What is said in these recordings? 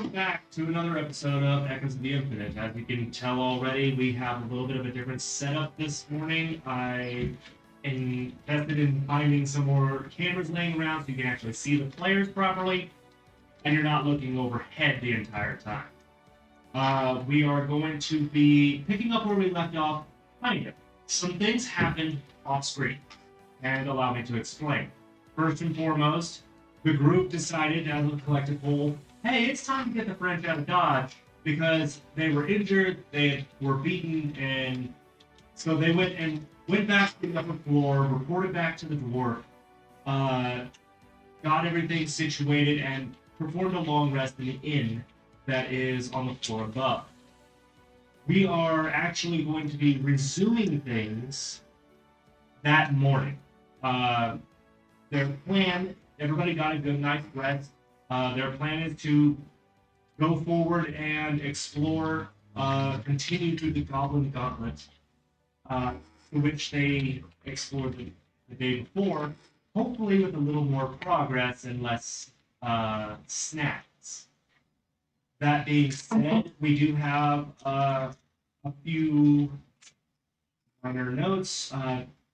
welcome back to another episode of Echoes of the Infinite. As you can tell already, we have a little bit of a different setup this morning. I invested in finding some more cameras laying around so you can actually see the players properly, and you're not looking overhead the entire time. We are going to be picking up where we left off, kind of. Some things happened off screen, and allow me to explain. First and foremost, the group decided as a collective whole, hey, it's time to get the French out of Dodge because they were injured, they were beaten, and so they went back to the upper floor, reported back to the dwarf, got everything situated, and performed a long rest in the inn that is on the floor above. We are actually going to be resuming things that morning. Their plan, everybody got a good night's rest. Their plan is to go forward and explore, continue through the Goblin Gauntlet, which they explored the day before, hopefully with a little more progress and less snags. That being said, we do have a few minor notes.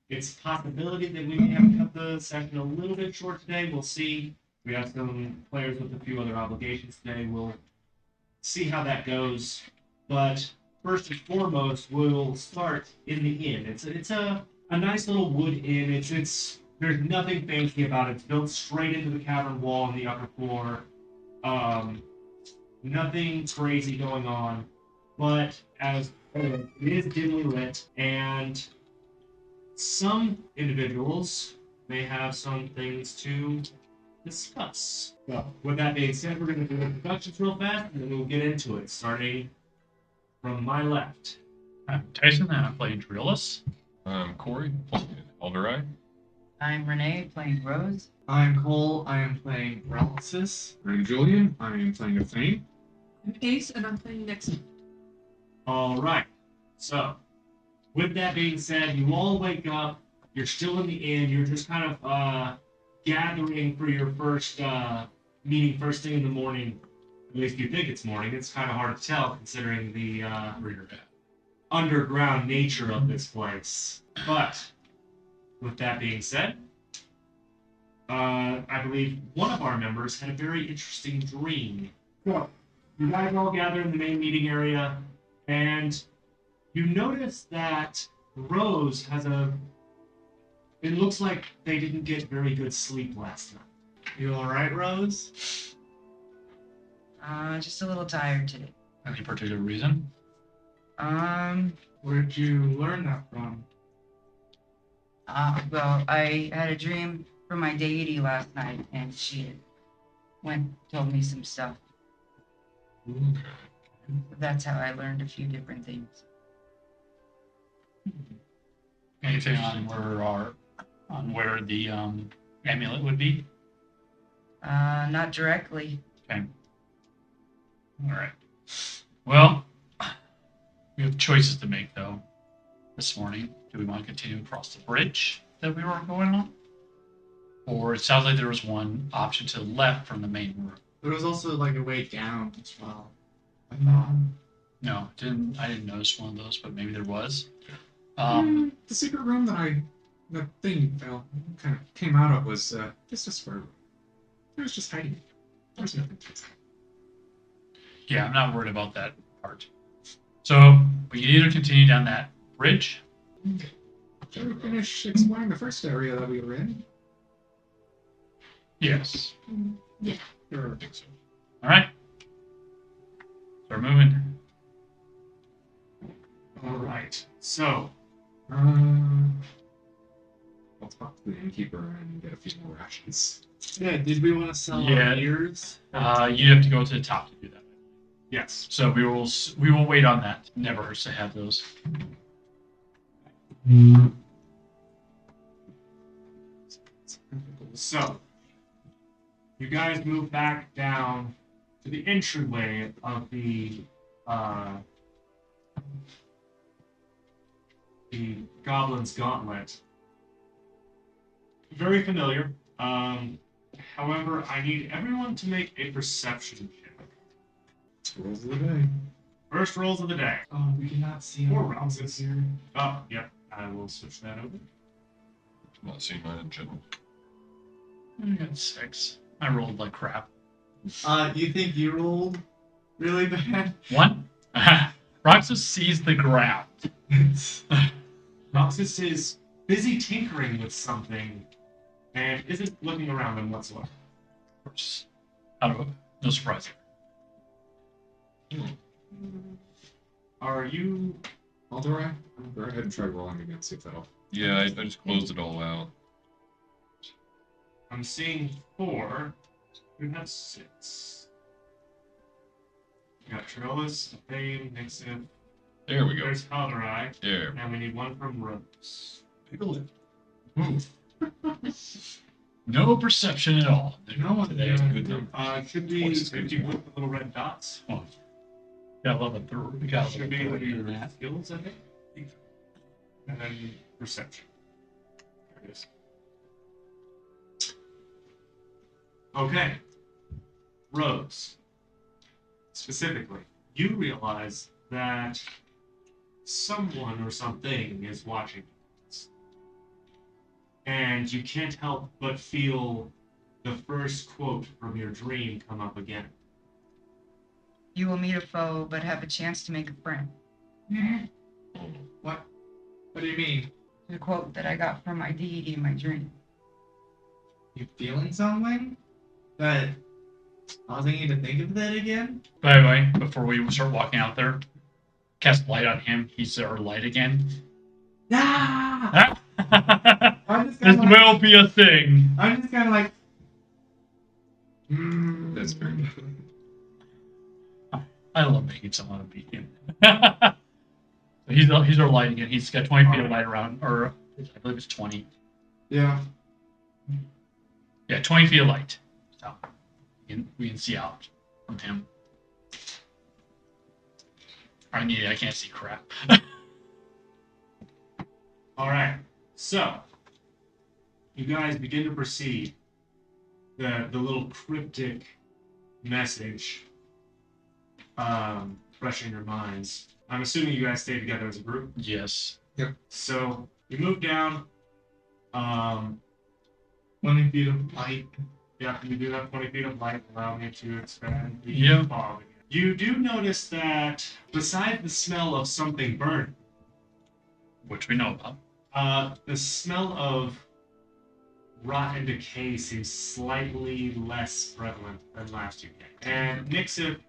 It's a possibility that we may have to cut the session a little bit short today. We'll see. We have some players with a few other obligations today. We'll see how that goes. But first and foremost, we'll start in the inn. It's a nice little wood inn. It's there's nothing fancy about it. It's built straight into the cavern wall on the upper floor. Nothing crazy going on. But as it is dimly lit, and some individuals may have some things to discuss. So, with that being said, we're going to do introductions real fast, and then we'll get into it, starting from my left. I'm Tyson, and I'm playing Drillis. I'm Corey, playing Elderai. I'm Renee, playing Rose. I'm Cole, I am playing Paralysis. I'm Julian, I am playing a Thane. I'm Ace, and I'm playing Nixon. All right. So, with that being said, you all wake up. You're still in the inn. You're just kind of gathering for your first meeting first thing in the morning. At least you think it's morning. It's kind of hard to tell considering the underground nature of this place. But with that being said, I believe one of our members had a very interesting dream. So, you guys all gather in the main meeting area, and you notice that Rose has it looks like they didn't get very good sleep last night. You alright, Rose? Just a little tired today. Any particular reason? Where'd you learn that from? Well, I had a dream from my deity last night, and she told me some stuff. That's how I learned a few different things. Anything on where the amulet would be? Not directly. Okay. All right. Well, we have choices to make though. This morning, do we want to continue across the bridge that we were going on, or it sounds like there was one option to the left from the main room? There was also like a way down as well. I thought. No, I didn't notice one of those, but maybe there was. The secret room that thing kind of came out of was just a square room. It was just hiding. There was nothing to it. Yeah, I'm not worried about that part. So we can either continue down that bridge. Shall we finish exploring the first area that we were in? Yes. Yeah. Sure, I think so. All right. Start moving. All right. So, I'll talk to the innkeeper and get a few more rations. Yeah, did we want to sell Yeah. our ears? You have to go to the top to do that. yes. So we will wait on that. Never hurts to have those. So, you guys move back down to the entryway of the Goblin's Gauntlet. Very familiar. However, I need everyone to make a perception check. First rolls of the day. First rolls of the day. Oh, we cannot see Four our rounds. rounds here. Oh, yep. I will switch that over. I'm not seeing mine in general. I got 6. I rolled like crap. You think you rolled really bad? One. Roxas sees the ground. Roxas is busy tinkering with something and isn't looking around him whatsoever. Of course. Out of no surprise. Are you... Alderai, go ahead and try rolling again, see if that'll. Yeah, I just closed it all out. I'm seeing 4. You have 6. You got Trellis, Fame, Nixon. There we go. There's Halderai. There. And we need one from Rose. Take a look. Move. No perception at all. No one today. there. Good number. Should be What's his 51 with the little red dots. Oh, got 11 through. We got Should be 11 your through. skills, I think. And then perception. There it is. Okay. Rose. Specifically, you realize that someone or something is watching you. And you can't help but feel the first quote from your dream come up again. You will meet a foe, but have a chance to make a friend. What? What do you mean? The quote that I got from my deity in my dream. You feeling something? That causing you to think of that again? By the way, before we start walking out there, cast light on him. He's our light again. Ah! I'm just This kind of like, will be a thing. I'm just kind of like. That's very good. I love making someone a beacon. He's our light again. He's got 20 feet of light around, or I believe it's 20. Yeah. Yeah, 20 feet of light. So we can see out from him. I can't see crap. All right. So, you guys begin to perceive the little cryptic message fresh in your minds. I'm assuming you guys stay together as a group. Yes. So, you move down. 20 feet of light. Yeah, you do have 20 feet of light, allowing you to expand the Yeah. fog. You do notice that besides the smell of something burnt, Which we know about. the smell of rot and decay seems slightly less prevalent than last you came. And Nixif,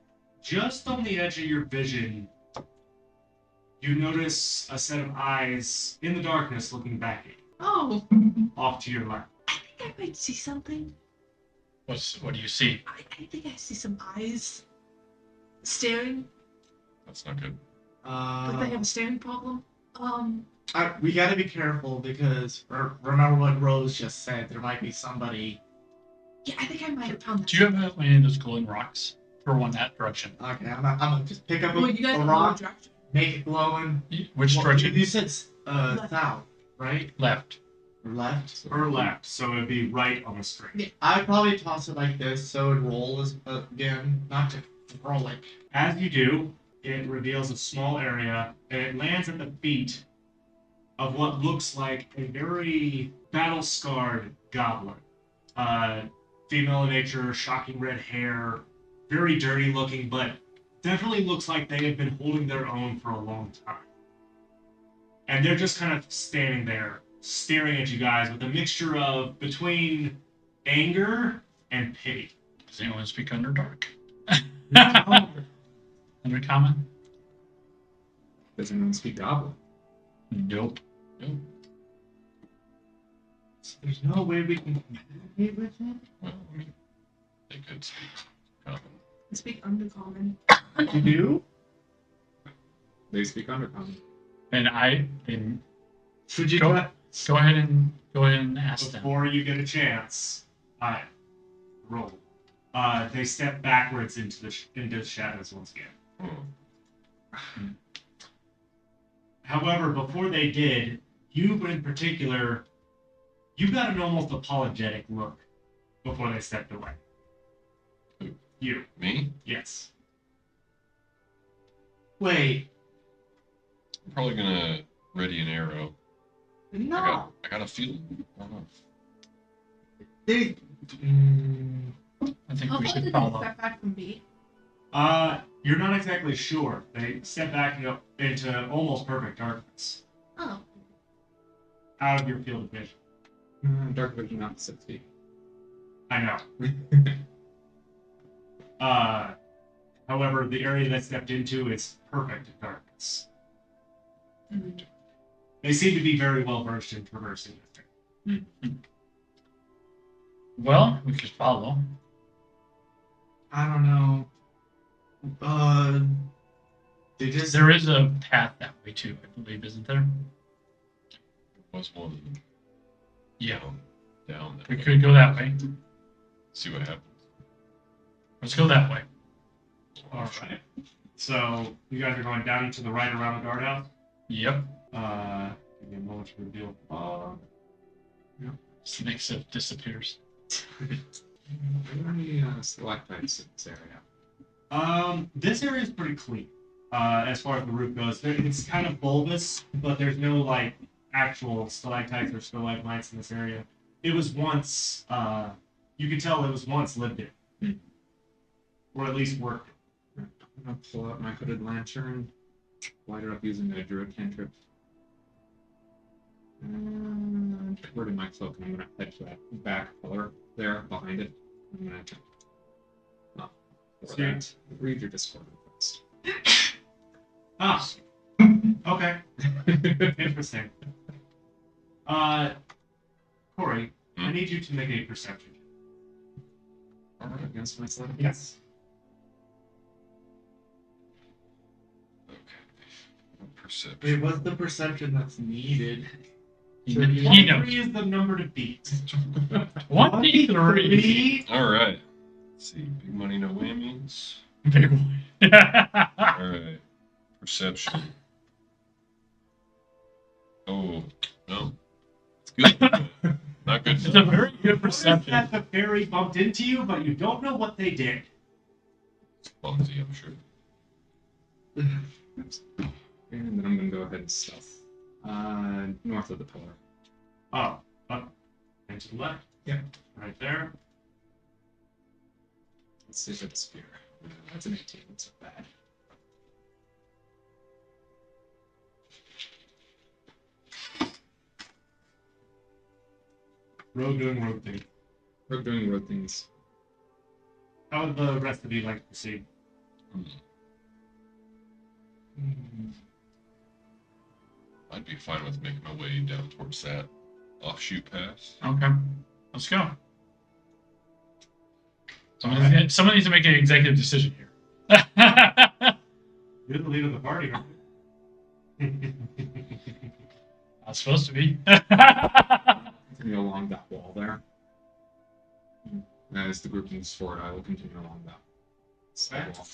just on the edge of your vision, you notice a set of eyes in the darkness looking back at you, Oh, off to your left. I think I might see something. What do you see? I think I see some eyes staring. That's not good. Like they have a staring problem. We gotta be careful because remember what Rose just said. There might be somebody. Yeah, I think I might have found that. Do you have any of those glowing rocks? Throw one that direction. Okay, I'm gonna just pick up Well, you guys a have rock, direction. make it glowing. Which Well, direction? You said Left. south, right? Left. Or left? Or left, so it'd be right on the string. Yeah. I'd probably toss it like this so it rolls again, not to roll it. As you do, it reveals a small area, and it lands at the feet of what looks like a very battle-scarred goblin. Female in nature, shocking red hair, very dirty looking, but definitely looks like they have been holding their own for a long time. And they're just kind of standing there, staring at you guys with a mixture of between anger and pity. Does anyone speak Underdark? Undercommon? Does anyone speak Goblin? Nope. There's no way we can communicate with him? Well, I mean, they could speak common. I speak undercommon. You do? They speak Undercommon. And Should you Go- try? go ahead and ask them. Before you get a chance, roll. They step backwards into the shadows once again. Hmm. However, before they did, you in particular, you got an almost apologetic look before they stepped away. You, Me? yes. Wait, I'm probably gonna ready an arrow. no. I got a feeling. I don't know. They, I think How we far should did they follow. step back from B? You're not exactly sure. They step back into almost perfect darkness, Oh. out of your field of vision. Dark vision out 6 feet. I know. However, the area they stepped into is perfect darkness. They seem to be very well versed in traversing this thing. Well, we could follow. I don't know. They just. There is a path that way too, I believe, isn't there? There was one Yeah. down We there. could go that way. See what happens. Let's go that way. All right. So you guys are going down and to the right around the guardhouse. Yep. Give me a moment to reveal fog. Snakes disappears. Are there any stalactites in this area? This area is pretty clean. As far as the roof goes, it's kind of bulbous, but there's no like actual stalactites or stalagmites in this area. It was once, you could tell it was once lived in, or at least worked. I'm gonna pull out my hooded lantern, light it up using a druid cantrip. And word in my cloak, and I'm gonna head to that back pillar there behind it. I'm gonna for that, read your Discord request. Ah, okay, interesting. Corey, I need you to make a perception. All right. Against myself? Yes. Okay. Perception. Wait, what's the perception that's needed? He 23 knows. is the number to beat. 23. All right. Let's see. Big money, no whammies. Big one. All right. Perception. Oh, no. It's good. Not good. It's a very good Notice perception. that the fairy bumped into you, but you don't know what they did. It's clumsy, I'm sure. And then I'm gonna go ahead and stealth. North of the pillar. Oh, up and to the left. Yeah. Right there. Let's see if it's spear. That's an 18. That's not bad. Rogue doing rogue thing. We're doing road things. How would the rest of you like to proceed? I'd be fine with making my way down towards that offshoot path. Okay. Let's go. Someone needs to make an executive decision here. You're the leader of the party, aren't you? Not supposed to be. Continue along that wall there. As the group moves forward, I will continue along that side Okay. wall.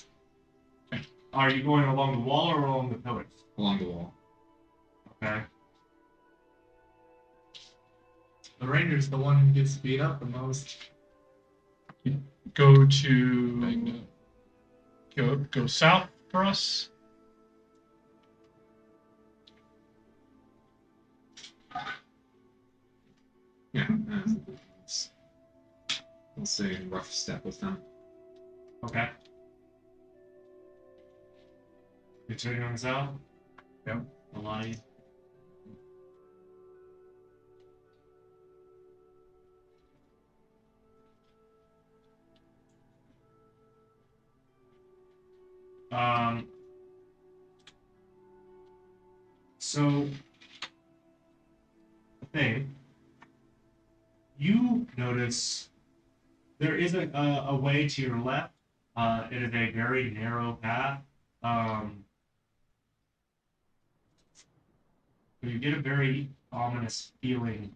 Are you going along the wall or along the pillars? Along the wall. Okay. The ranger's the one who gets beat up the most. Go Magna. to go south for us. Yeah, as the group moves. We'll say rough step with them. Okay. You're turning on south? Yep. A line. So the thing you notice there is a way to your left. It is a very narrow path. You get a very ominous feeling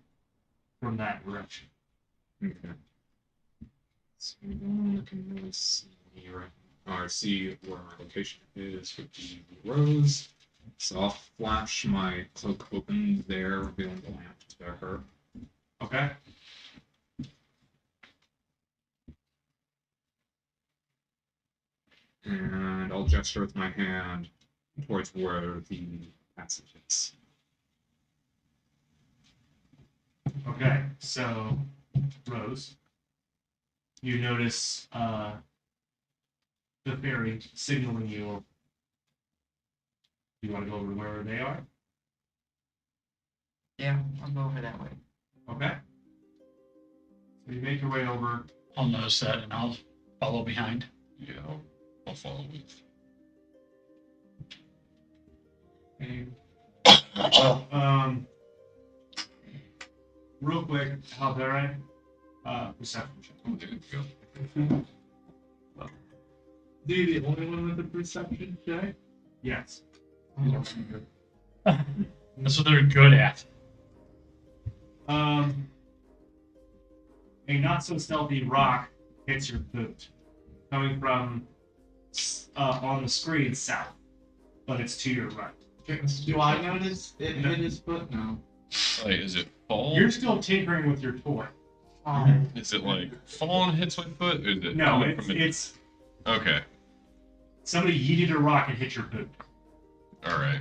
from that direction. Okay. So no one can really see me or see where my location is with the rose. So I'll flash my cloak open there, revealing the lamp to her. Okay. And I'll gesture with my hand. towards where the passage is. Okay, so Rose, you notice the fairy signaling you. You want to go over to where they are? Yeah, I'll go over that way. Okay. So you make your way over. I'll notice that and I'll follow behind. Yeah, I'll follow with. And, real quick, Halbera, perception check. Oh, there we go. Do you the only one with the perception check? Yes. That's what they're good at. A not so stealthy rock hits your boot, coming from on the screen south, but it's to your right. Do I notice it hit his foot? No. Like, is it fall? You're still tinkering with your toy. Is it like fall and hits my foot? Or is it No, coming it's, from it's Okay. somebody yeeted a rock and hit your boot. All right.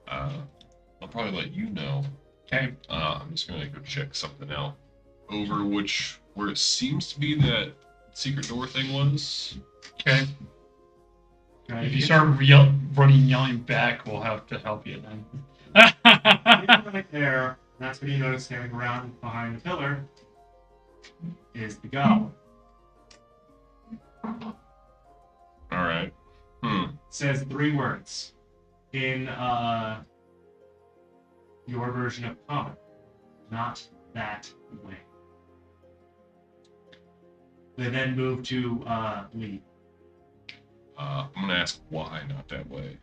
I'll probably let you know. Okay. I'm just gonna go check something out over where it seems to be that secret door thing was. Okay. Okay, If you get start running, yelling back, we'll have to help you then. right there, that's when you notice standing around behind the pillar is the goblin. All right. Says 3 words in your version of common. Not that way. They then move to lead. I'm gonna ask why not that way.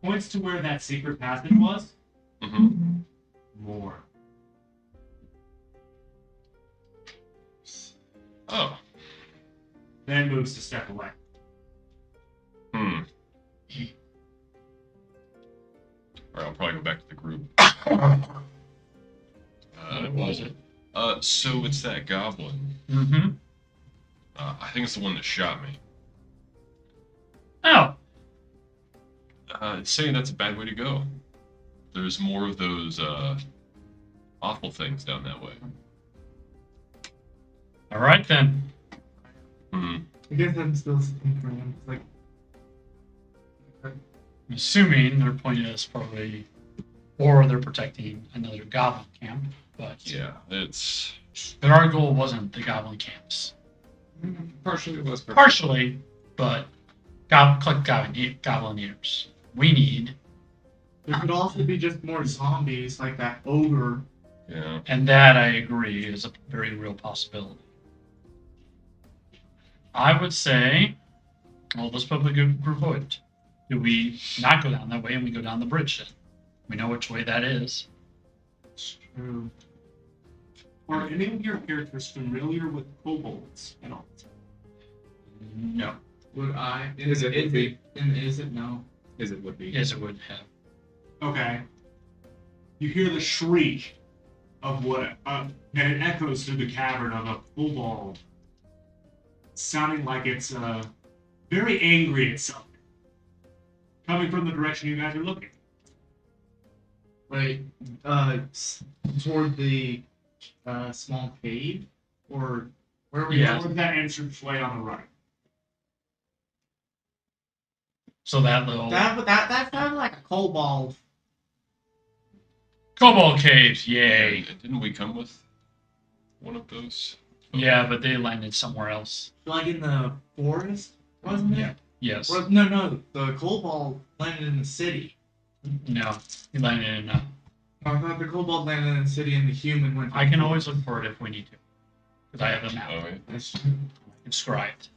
Points to where that secret passage was. Mm-hmm. More. Oh. Then moves to step away. All right, I'll probably go back to the group. What was it? So it's that goblin. Mm-hmm. I think it's the one that shot me. Oh. It's saying that's a bad way to go. There's more of those awful things down that way. All right then. Hmm. I guess I'm still sitting for him. It's like, I'm assuming their point is probably, or they're protecting another goblin camp. But Yeah, it's. but our goal wasn't the goblin camps. Partially it was. Partially, but collect goblin eaters. We need, there could also be just more zombies, like that ogre. Yeah. and that I agree is a very real possibility. I would say, well, let's put a good group of it. Do we not go down that way and we go down the bridge then? We know which way that is. True. Are any of your characters familiar with kobolds at all? No, Would I? Is it would be? Is it no? Is it would be? yes, it would have. Okay. You hear the shriek of what, and it echoes through the cavern of a kobold, sounding like it's very angry at something, coming from the direction you guys are looking. Wait, toward the small cave, or where are we? Yeah. Toward that entrance way on the right. So that little That sounded like a kobold. cobalt caves, yay! And didn't we come with one of those? Yeah, but they landed somewhere else. Like in the forest, wasn't it? Yeah. Yes. Or, no, the kobold landed in the city. No, he landed in. I thought the kobold landed in the city and the human went. I can always look for it if we need to, because I have the map Oh, yeah. That's true. inscribed.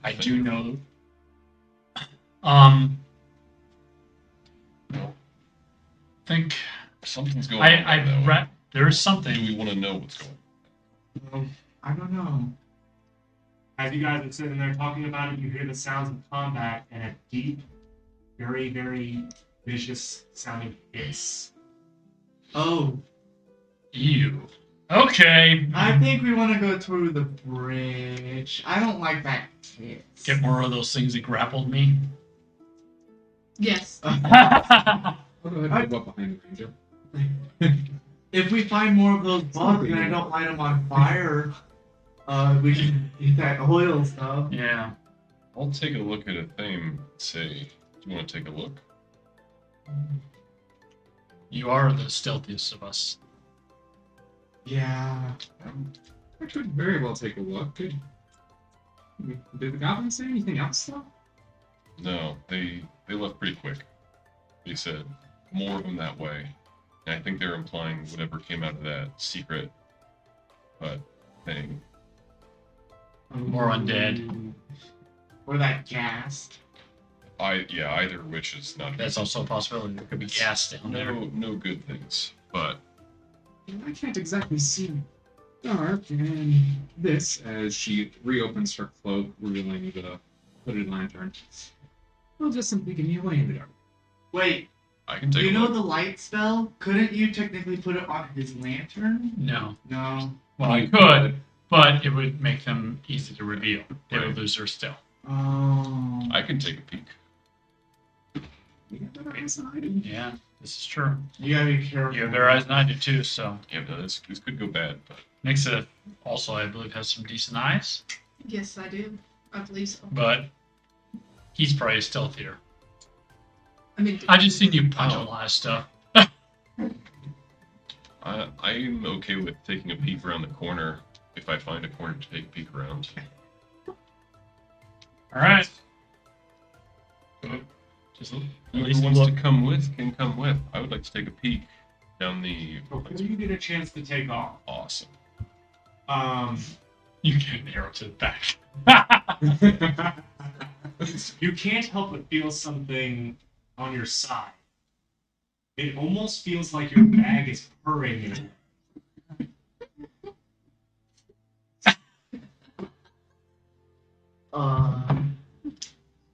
I think- do know. Think Something's going on. down that I way. read there's Do something. we want to know what's going on? I don't know. As you guys are sitting there talking about it, you hear the sounds of combat and a deep, very, very vicious sounding hiss. Oh, You. Okay. I think we want to go through the bridge. I don't like that kiss. Get more of those things that grappled me. Yes. I'll go ahead and go up behind the ranger. If we find more of those bugs and I don't light them on fire, we can eat that oil stuff. Yeah. I'll take a look at a thing and say, do you want to take a look? You are the stealthiest of us. Yeah. I could very well take a look. Did the goblins say anything else though? No, they left pretty quick. They said more of them that way. And I think they're implying whatever came out of that secret thing. More undead. Or that gas. Either which is not That's good. also a possibility. There could be gas down there. No good things. But I can't exactly see dark, and this, as she reopens her cloak, revealing the hooded lantern, will just simply give me away in the dark. Wait, I can take you a know look. the light spell? Couldn't you technically put it on his lantern? No. No. Well, I could, but it would make them easy to reveal. They Right. would lose their stealth. Oh. I can take a peek. You have better eyes than I do. Yeah, this is true. You gotta be careful. You have better eyes than I do too, so. Yeah, no, this could go bad, but Nixa also, I believe, has some decent eyes, Yes, I do. I believe so. but he's probably stealthier. I mean, I just seen you punch Oh. a lot of stuff. I'm okay with taking a peek around the corner if I find a corner to take a peek around. All right. Just at Whoever least wants look. to come with can come with. I would like to take a peek down the. Before you get a chance to take off, Awesome. You get an arrow to the back. you can't help but feel something on your side. It almost feels like your bag is purring in a way.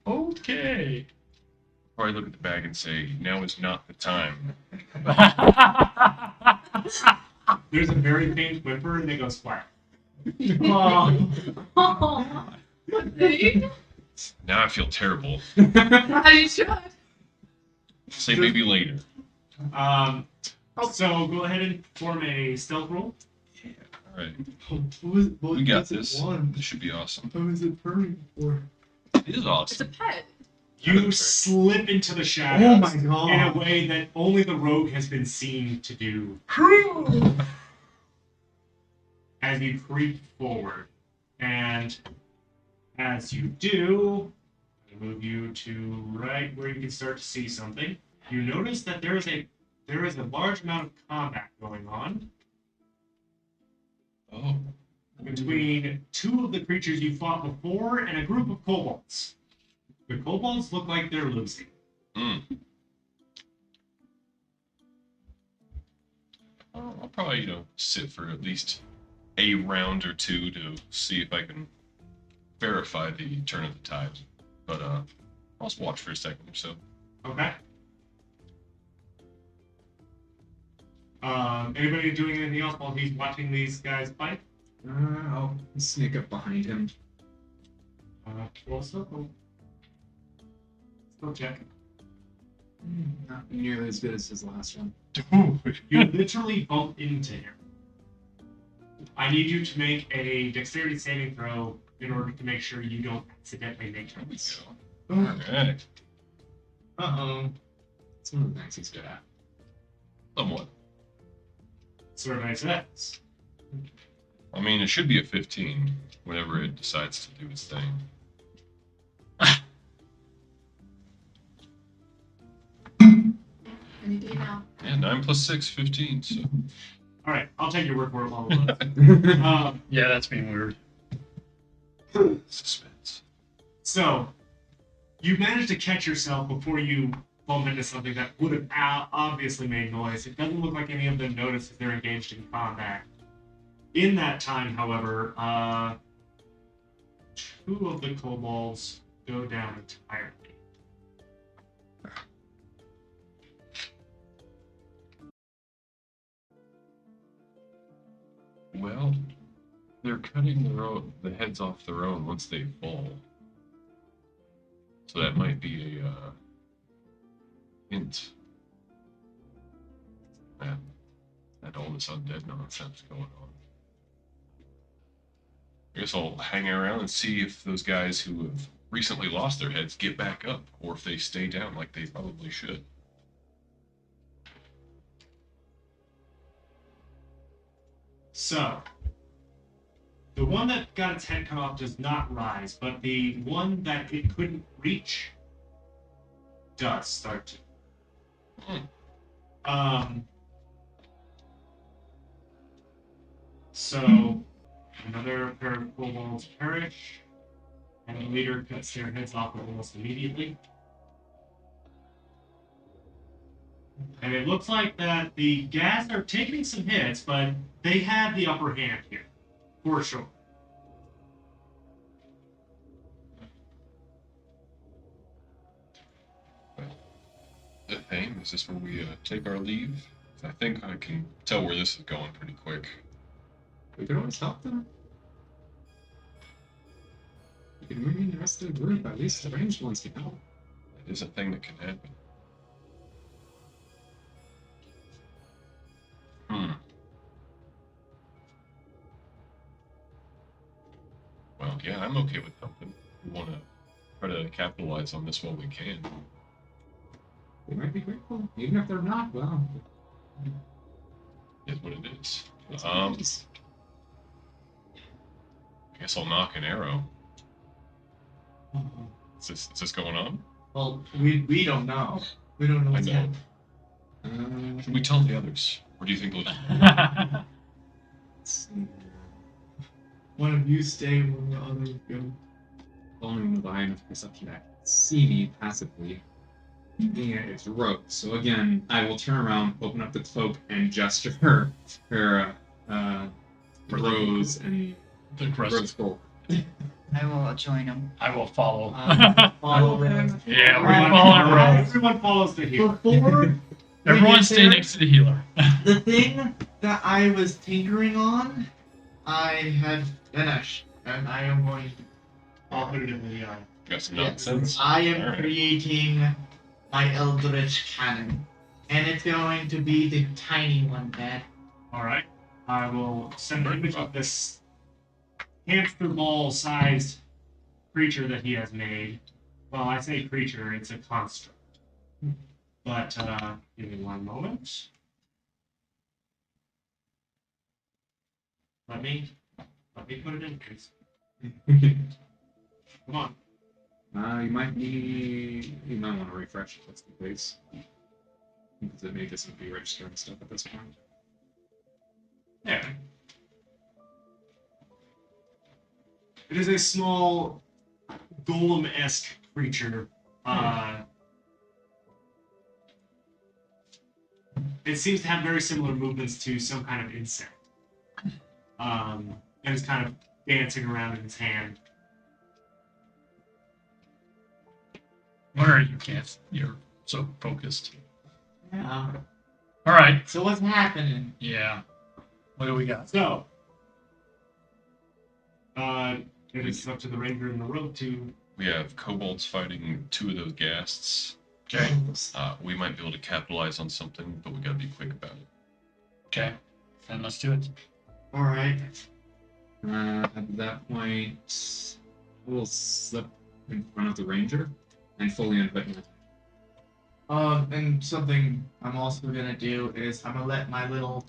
Okay. Probably look at the bag and say, now is not the time. There's a very faint whimper and it goes flat. Oh. oh, okay. Now I feel terrible. I should. Say maybe later. So go ahead and form a stealth roll. Alright. What We got is it this. one? This should be awesome. How is it purring for? It is It's a awesome. pet. You slip into the shadows Oh my in a god. way that only the rogue has been seen to do as you creep forward. And as you do, I move you to right where you can start to see something. You notice that there is a large amount of combat going on Oh. between two of the creatures you fought before and a group of kobolds. The kobolds look like they're losing. Mm. I'll probably, sit for at least a round or two to see if I can verify the turn of the tide. But I'll just watch for a second or so. Okay. Anybody doing anything else while he's watching these guys fight? I'll sneak up behind him. Roll still check. Not nearly as good as his last one. You literally bump into him. I need you to make a dexterity saving throw in order to make sure you don't accidentally make it. Alright. Uh-oh. It's one of the things he's good at. Somewhat. Survey says. I mean, it should be a 15 whenever it decides to do its thing. Any day now. Yeah, 9 plus 6, 15. So Alright, I'll take your word for it while we're on. Yeah, that's being weird. suspense. So, you managed to catch yourself before you bump into something that would have obviously made noise. It doesn't look like any of them notice that they're engaged in combat. In that time, however, two of the kobolds go down entirely. cutting the heads off their own once they fall. So that might be a hint that all this undead nonsense going on. I guess I'll hang around and see if those guys who have recently lost their heads get back up, or if they stay down like they probably should. So, the one that got its head cut off does not rise, but the one that it couldn't reach does start to. So, another pair of kobolds perish, and the leader cuts their heads off almost immediately. And it looks like that the gas are taking some hits, but they have the upper hand here, for sure. The thing is this where we take our leave? I think I can tell where this is going pretty quick. We could always help them. We can bring in the rest of the group. At least the ranged ones can help. It is a thing that can happen. Well, yeah, I'm okay with helping. We want to try to capitalize on this while we can. They might be grateful. Even if they're not, well. Is what it is. It's what it is. I guess I'll knock an arrow. Is this going on? Well, we don't know. We don't know I what's know. happening. Should we tell the others? Or do you think Let's see. One of you stay, one of the others go. Following the line of perception that see me passively. Yeah, it's rope. So again, I will turn around, open up the cloak, and gesture her Rose and The crest. Rose Gold. I will join him. I will follow. Follow them. Yeah, we're following Rose. Everyone follows the hero. Before Everyone get stay there, next to the healer. the thing that I was tinkering on, I had finished, and I am going to. I'll put it in the got some Yes. nonsense? I am Alright. creating my Eldritch Cannon, and it's going to be the tiny one, Dad. Alright. I will send an image of this hamster ball sized creature that he has made. Well, I say creature, it's a construct. But, give me one moment. Let me put it in, please. Come on. You might want to refresh if that's the case. Because it may just be registering stuff at this point. There. It is a small golem-esque creature. It seems to have very similar movements to some kind of insect. And is kind of dancing around in his hand. Where are you, Kath? You're so focused. Yeah. All right. So what's happening? Yeah. What do we got? So, it is up to the ranger in the rope to. We have kobolds fighting two of those ghasts. Okay. We might be able to capitalize on something, but we gotta be quick about it. Okay. Then let's do it. Alright. At that point, we'll slip in front of the ranger and fully invite him. And something I'm also gonna do is I'm gonna let my little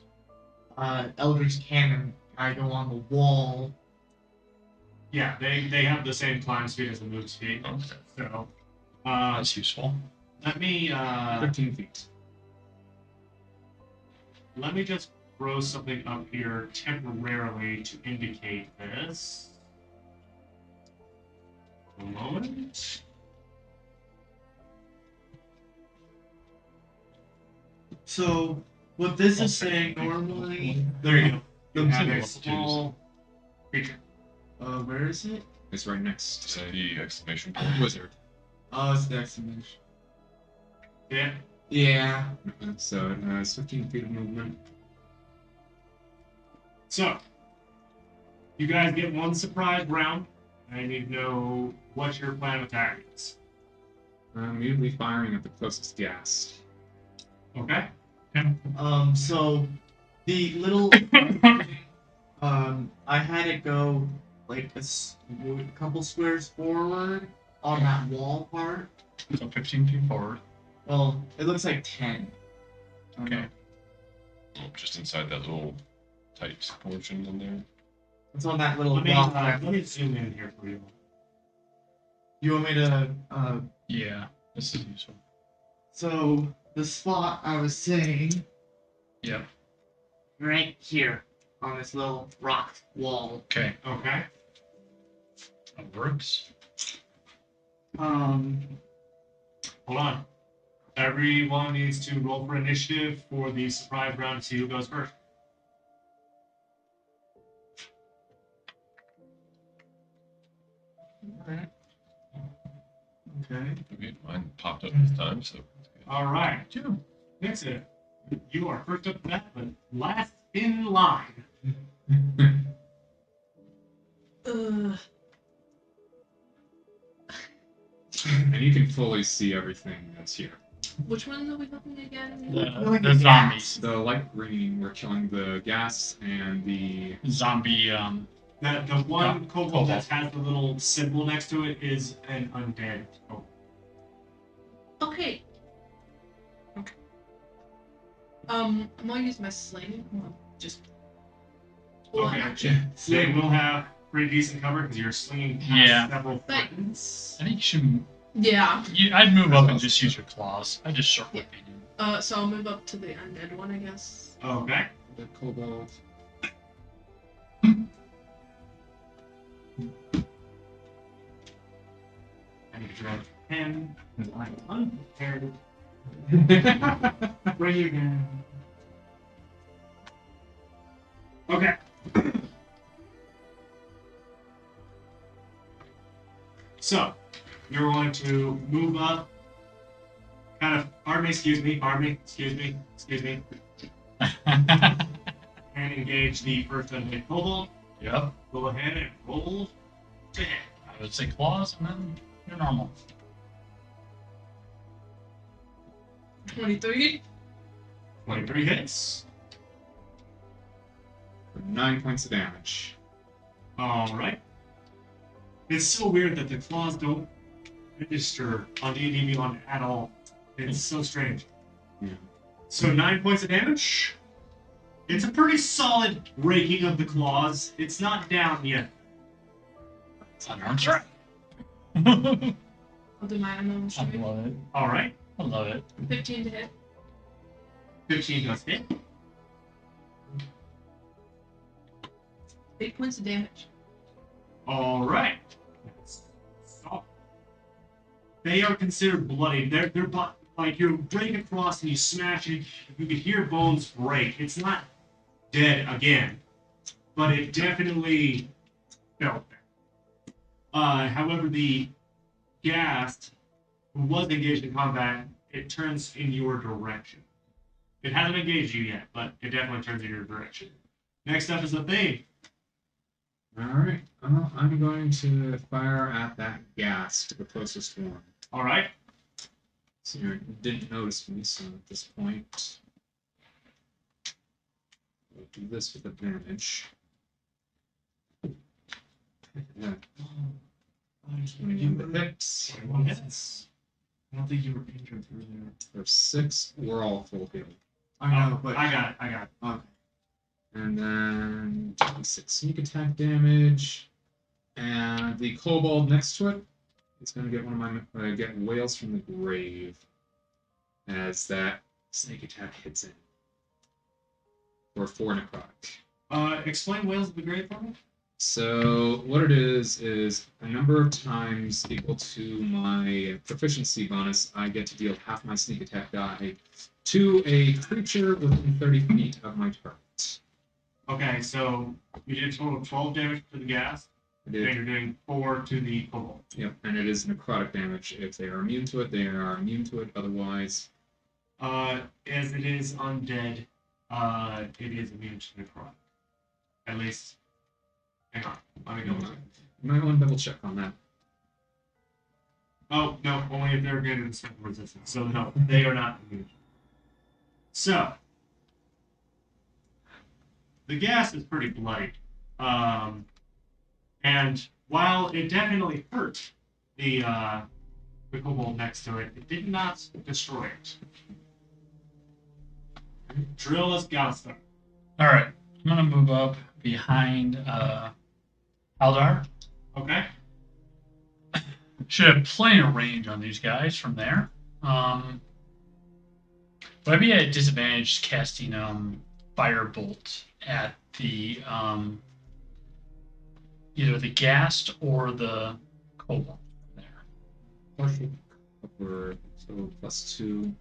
Eldritch Cannon go on the wall. Yeah, they have the same climb speed as the move speed. Okay. So, That's useful. let me 15 feet. let me just throw something up here temporarily to indicate this. A moment. So what this is saying normally. There you go. You The have a level small creature. where is it? It's right next Is to that the exclamation the point? wizard. Oh, it's the exclamation. Yeah. Yeah. So it has 15 feet of movement. So, You guys get one surprise round. I need to know what your plan of attack is. I'm immediately firing at the closest gas. Okay? So the little I had it go like a couple squares forward on that wall part. So 15 feet forward. Well, it looks like 10. Okay. Oh, just inside that little tight portion in there. It's on that little Let me, rock. let me zoom in here for you. You want me to Yeah, this is useful. so the spot I was saying Yep. right here on this little rock wall. Okay. Okay? That works. Um Hold on. Everyone needs to roll for initiative for the surprise round to see who goes first. okay. Okay, mine popped up this time, so All right. Nixon, you are first up to bat, but last in line. Ugh. And you can fully see everything that's here. Which one are we looking again? The zombies. The light green, we're killing the gas and the Zombie, The one kobold that Kobold. has the little symbol next to it is an undead kobold. Okay. I'm gonna use my sling. Just. Full Okay. action. They will have pretty decent cover because you're slinging past Yeah. several But- buttons. I think you should. Yeah. I'd move up and That's just awesome. use your claws. I just short Yeah. rotated. So I'll move up to the undead one, I guess. Okay. the cobalt. I need to grab a pen because I'm unprepared. Bring you down. Okay. So, you're going to move up. Kind of, pardon me, excuse me, and engage the first undead kobold. Yep. Go ahead and roll to hit. I would say claws and then you're normal. 23. 23 hits. For 9 points of damage. Alright. It's so weird that the claws don't register on D&D Beyond at all. It's so strange. Yeah. So 9 points of damage. It's a pretty solid raking of the claws. It's not down yet. It's unarmed strike. I I'll do my unknown strike. love it. Alright. I love it. 15 to hit. 15 does hit. 8 points of damage. Alright. So, they are considered bloody. They're like you break across and you smash it, you can hear bones break. It's not dead again, but it definitely felt there. However, the ghast who was engaged in combat, it turns in your direction. It hasn't engaged you yet, but it definitely turns in your direction. Next up is the thing. Alright. I'm going to fire at that gas to the closest one. All right. So you didn't notice me, so at this point, we'll do this with advantage. Yeah. 20 hits. 21 hits. I don't think you were injured through there. For 6, we're all full healed. I know, but I got it. okay. And then 26 sneak attack damage. And the kobold next to it, it's going to get one of my get Wails from the Grave as that sneak attack hits in. For 4 necrotic. Explain Whales of the Grave for me. So what it is a number of times equal to my proficiency bonus, I get to deal half my sneak attack die to a creature within 30 feet of my target. Okay, so you did a total of 12 damage to the gas, I and did. you're doing 4 to the kobold. Yep, and it is necrotic damage. If they are immune to it, they are immune to it. Otherwise, As it is undead, it is immune to necrotic. At least Hang on. Let me double check. You might want to double check on that. Oh, no, only if they're greater than spell resistance. So, no, they are not immune. So, the gas is pretty bloody. And while it definitely hurt the kobold next to it, it did not destroy it. Drill has got to start. All right, I'm gonna move up behind Aldar. Okay? Should have plenty of range on these guys from there. Would I be at a disadvantage casting firebolt at the either the ghast or the kobold there? Partial cover, so +2,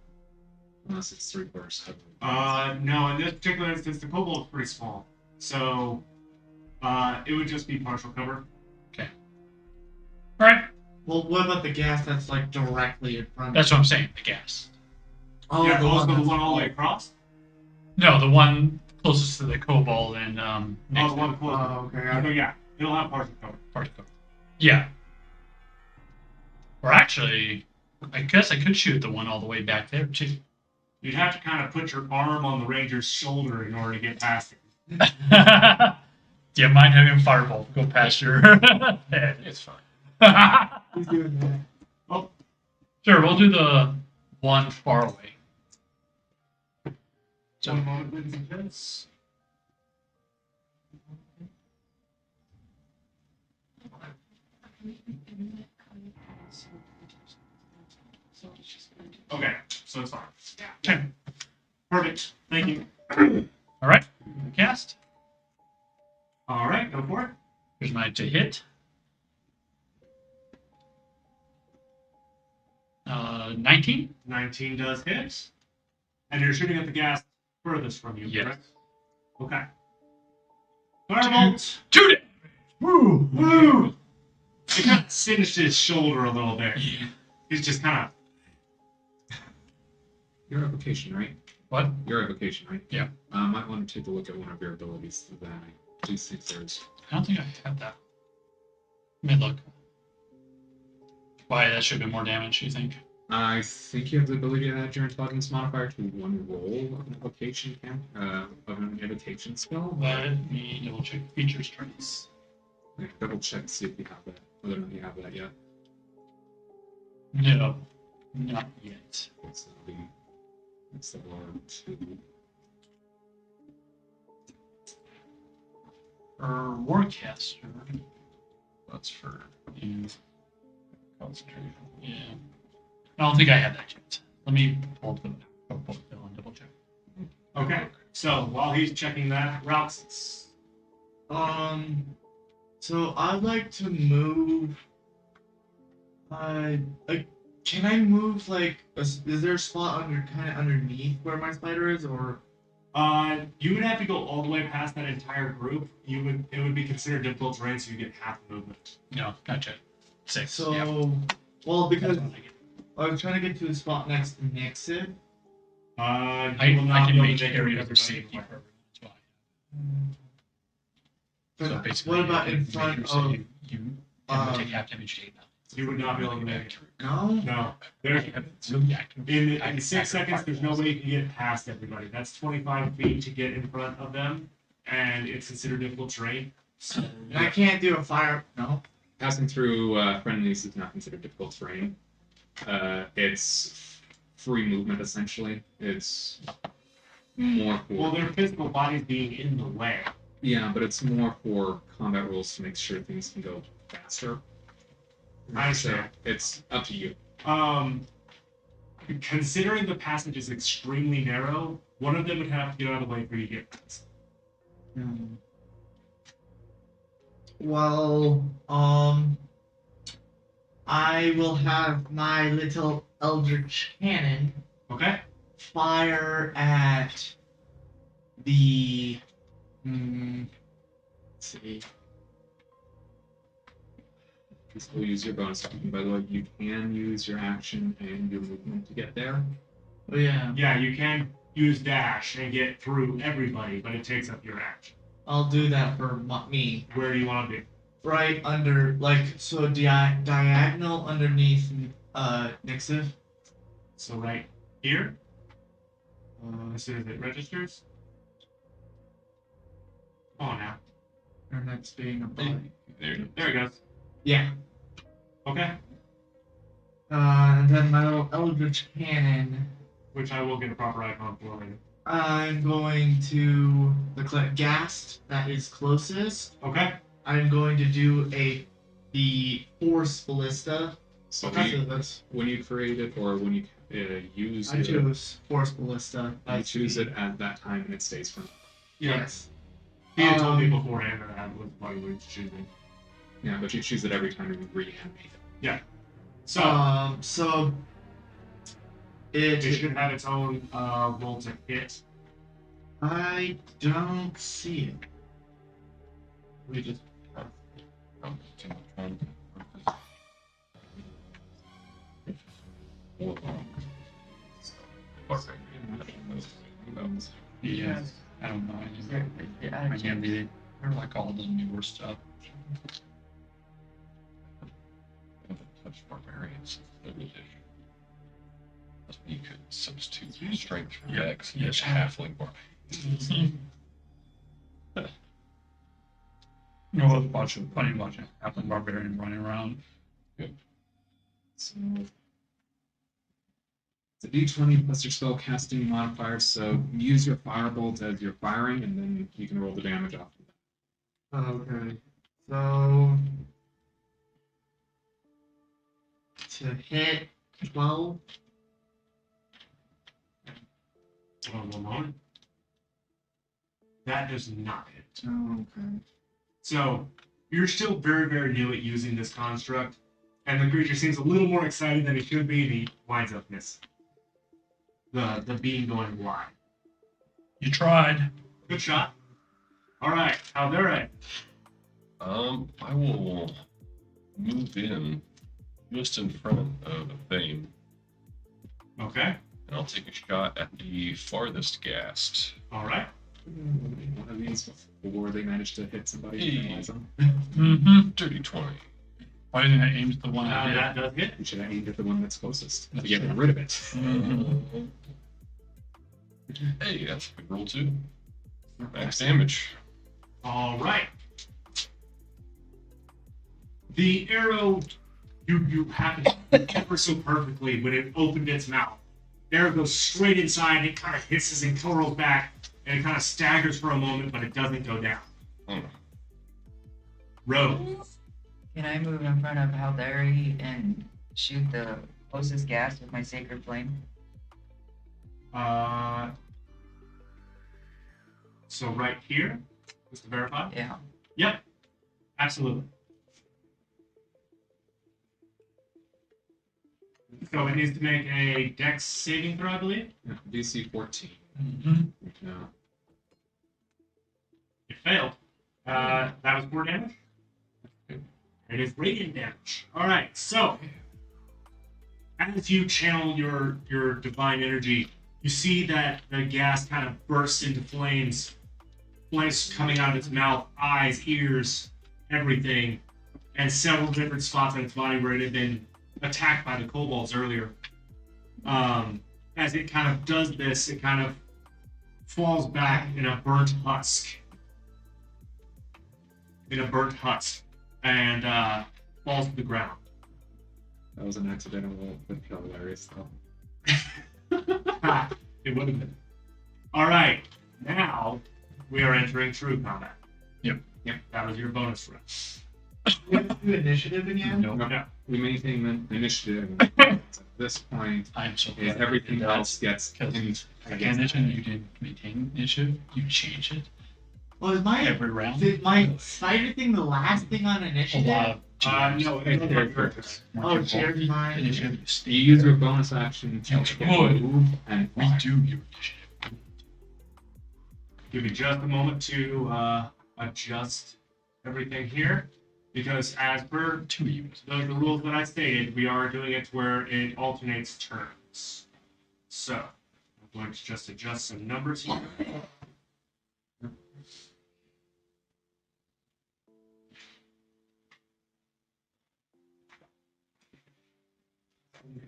unless it's 3/4 cover. No, in this particular instance, the kobold is pretty small. So, it would just be partial cover. All right, Well, what about the gas that's like directly in front? that's what I'm saying. The ghast. Oh, Yeah, the also one the one all the way across? No, the one closest to the kobold and Oh, next the one to close. Oh, okay. So, yeah, it'll have partial cover. part of the kobold. Yeah. Or actually, I guess I could shoot the one all the way back there too. You'd have to kind of put your arm on the ranger's shoulder in order to get past it. Do you mind having a firebolt go past your head? It's fine. Who's doing that? Sure, we'll do the one far away. So, One moment, ladies and gents. Okay, so it's fine. Okay. Perfect. Thank you. all right, cast. All right, go for it. Here's my to hit. 19. 19 does hit. And you're shooting at the gas furthest from you, Yes. correct? Okay. Firebolt! 2 damage. Woo! Woo! It kind of singed his shoulder a little bit. Yeah. He's just kind of. Your evocation, right? What? Your evocation, right? Yeah. Might want to take a look at one of your abilities. Then I do think there's. I don't think I have that. Let me look. Why, that should have been more damage, you think? I think you have the ability to add your intelligence modifier to one roll of an evocation of an evocation spell. Let me double check feature strengths. Double check to see if you have that. Whether or not you have that yet. No, not yet. It's the R2. For Warcaster, That's for yeah. concentration. Yeah. I don't think I have that yet. Let me pull up the bill and double check. Okay. So while he's checking that, Rox. So I'd like to move. Like, can I move like? Is there a spot kind of underneath where my spider is, or? You would have to go all the way past that entire group. It would be considered difficult terrain, so you get half the movement. No, gotcha. 6. So, yeah. well, because That's what I get. I was trying to get to the spot next to Nixon. You I will not can be able make to take area everybody for safety away. for everyone. That's why. But So basically, what about if in you front make of? your save, you take half damage to 8 now. You would not be able to make it. No. No. There, It's really active. in 6 seconds, there's no way you can get past everybody. That's 25 feet to get in front of them, and it's considered difficult terrain. So, And I can't do a fire. No. Passing through friendlies is not considered difficult terrain. It's free movement essentially. It's more for well, their physical bodies being in the way. yeah, but it's more for combat rules to make sure things can go faster. I understand. So it's up to you. Considering the passage is extremely narrow, one of them would have to get out of the way for you to get past. Well, I will have my little eldritch cannon Okay? fire at the. Let's see. We'll use your bonus action. By the way, you can use your action and your movement to get there. Oh yeah. Yeah, you can use dash and get through everybody, but it takes up your action. I'll do that for me. Where do you want to be? Right under, like, so diagonal underneath Nixif. So right here. As soon as it registers. Come on now. And that's being a body. There you go. There it goes. Yeah. Okay. And then my little Eldritch Cannon. Which I will get a proper icon for later. I'm going to the ghast that is closest. Okay. I'm going to do the Force Ballista. So Okay. when you create it or when you use I it, choose Force Ballista. you choose it at that time and it stays for. Yes. He had told me beforehand that that was what he was choosing. Yeah, but you choose it every time you reanimate it. Yeah. So So it should have its own roll to hit. I don't see it. We just Too much fun. Yeah, I don't know. I can't read it. They're like all the newer stuff. Touch barbarians. You could substitute strength for dex. Yes, halfling barbarians. No, I was watching, funny watching Halfling Barbarian running around. So it's a D20 plus your spell casting modifier. So use your firebolt as you're firing, and then you can roll the damage off of that. Okay. So to hit 12. hold on one moment. That does not hit. Oh, okay. So you're still very, very new at using this construct, and the creature seems a little more excited than he should be, and he winds up missing. The beam going wide. You tried. Good shot. All right, how they're at. I will move in just in front of Thane, Okay. and I'll take a shot at the farthest ghast. All right. One of these before they manage to hit somebody and Hey. paralyze them. Mm-hmm. Dirty 20. Why didn't I aim at the one I That hit? does hit. You should have aimed at the one that's closest to That's get true. rid of it. Mhm. Hey, that's a good roll too. Max damage. All right. The arrow, you happened ever so perfectly when it opened its mouth. The arrow goes straight inside, and it kind of hisses and curls back, and it kind of staggers for a moment, but it doesn't go down. Oh, Rose. Can I move in front of Haldari and shoot the closest gas with my sacred flame? So right here, just to verify. Yeah. Yep, absolutely. So it needs to make a dex saving throw, I believe. Yeah, DC 14. Mhm. No. It failed. That was 4 damage. It is radiant damage. All right, so as you channel your divine energy, you see that the gas kind of bursts into flames. Flames coming out of its mouth, eyes, ears, everything, and several different spots on its body where it had been attacked by the kobolds earlier. As it kind of does this, it kind of falls back in a burnt husk. And falls to the ground. That was an accidental roll, but hilarious though. It would have been. All right, now we are entering true combat. Yep. That was your bonus round. We have to do initiative again? Nope. Yeah. We maintain the initiative. At this point, I am so is glad everything you did that. else gets Because in advantage and you didn't maintain initiative, you change it Was my every round. spider thing the last thing on A initiative? lot of No, It's it's there not first. Oh, cheers, mine. Initiative, you You use your bonus action to Good. move and fire. redo your initiative. Give me just a moment to adjust everything here, because as per 2 units. the rules that I stated, we are doing it where it alternates turns. So I'm going to just adjust some numbers here.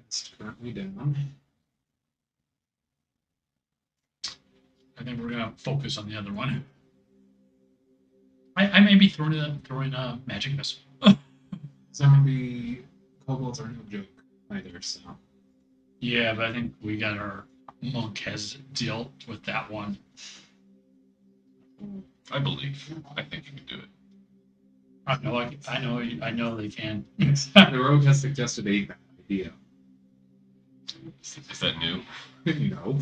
That's currently down. And then we're gonna focus on the other one. I may be throwing a magic missile. Zombie kobolds are no joke either, so. Yeah, but I think we got our monk has dealt with that one. I believe. I think you can do it. I know they can. The rogue has suggested a bad idea. Is that new? No.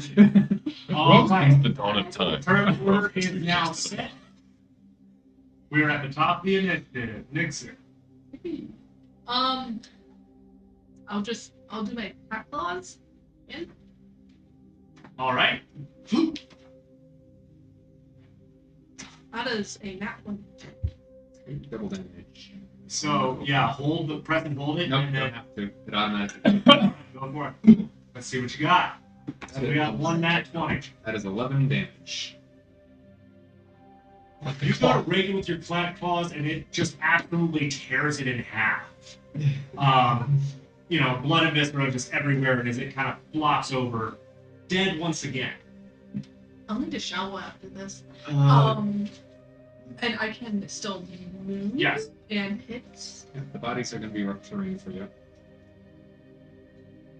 All right. The dawn of time. Turn order is now set. We are at the top of the initiative. Nixon. I'll do my attack claws. In. All right. That is a nat one. Double damage. So yeah, press and hold it, Nope, and don't then have to. It automatically. go for it. Let's see what you got. So we got one nat 20. That is 11 damage. You go to rake it with your flat claws, and it just absolutely tears it in half. Blood and viscera just everywhere, and as it kind of flops over, dead once again. I'll need to shower after this. Uh, And I can still move. Yes. And hit. Yeah, the bodies are going to be rupturing for you.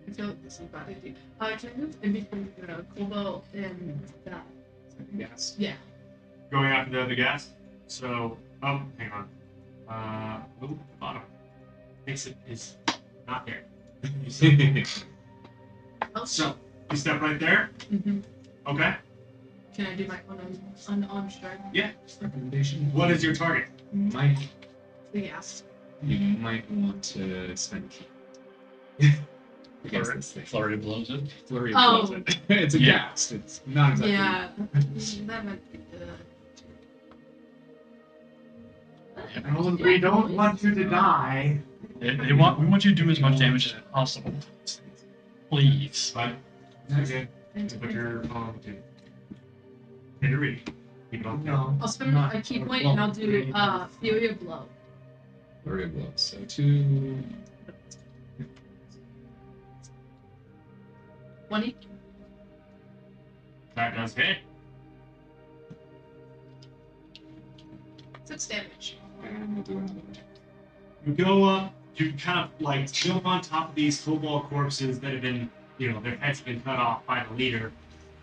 I feel like this is a bad idea. Can I move in between Kobo and that? Yes. Yeah. Going after the other gas. So, hang on. The bottom. Exit is not there. Oh, So, you step right there. Mm-hmm. Okay. Can I do my unarmed strike? Yeah. Recommendation. What is your target? Yes. You might want to spend against this thing. Flurry blows it. Flurry Oh. blows it. It's a Yeah. ghast. It's not exactly. Yeah. That might be good. We don't want you to die. We want you to do as much damage as possible. Please. But, again, put your hit a read. Keep it on there. No. I'll spend a key point and I'll do Fury of Blow. Flurry blows. So 2. 20. That does hit. 6 damage. And we'll do another. You go up, you kind of like jump on top of these cobalt corpses that have been, their heads have been cut off by the leader,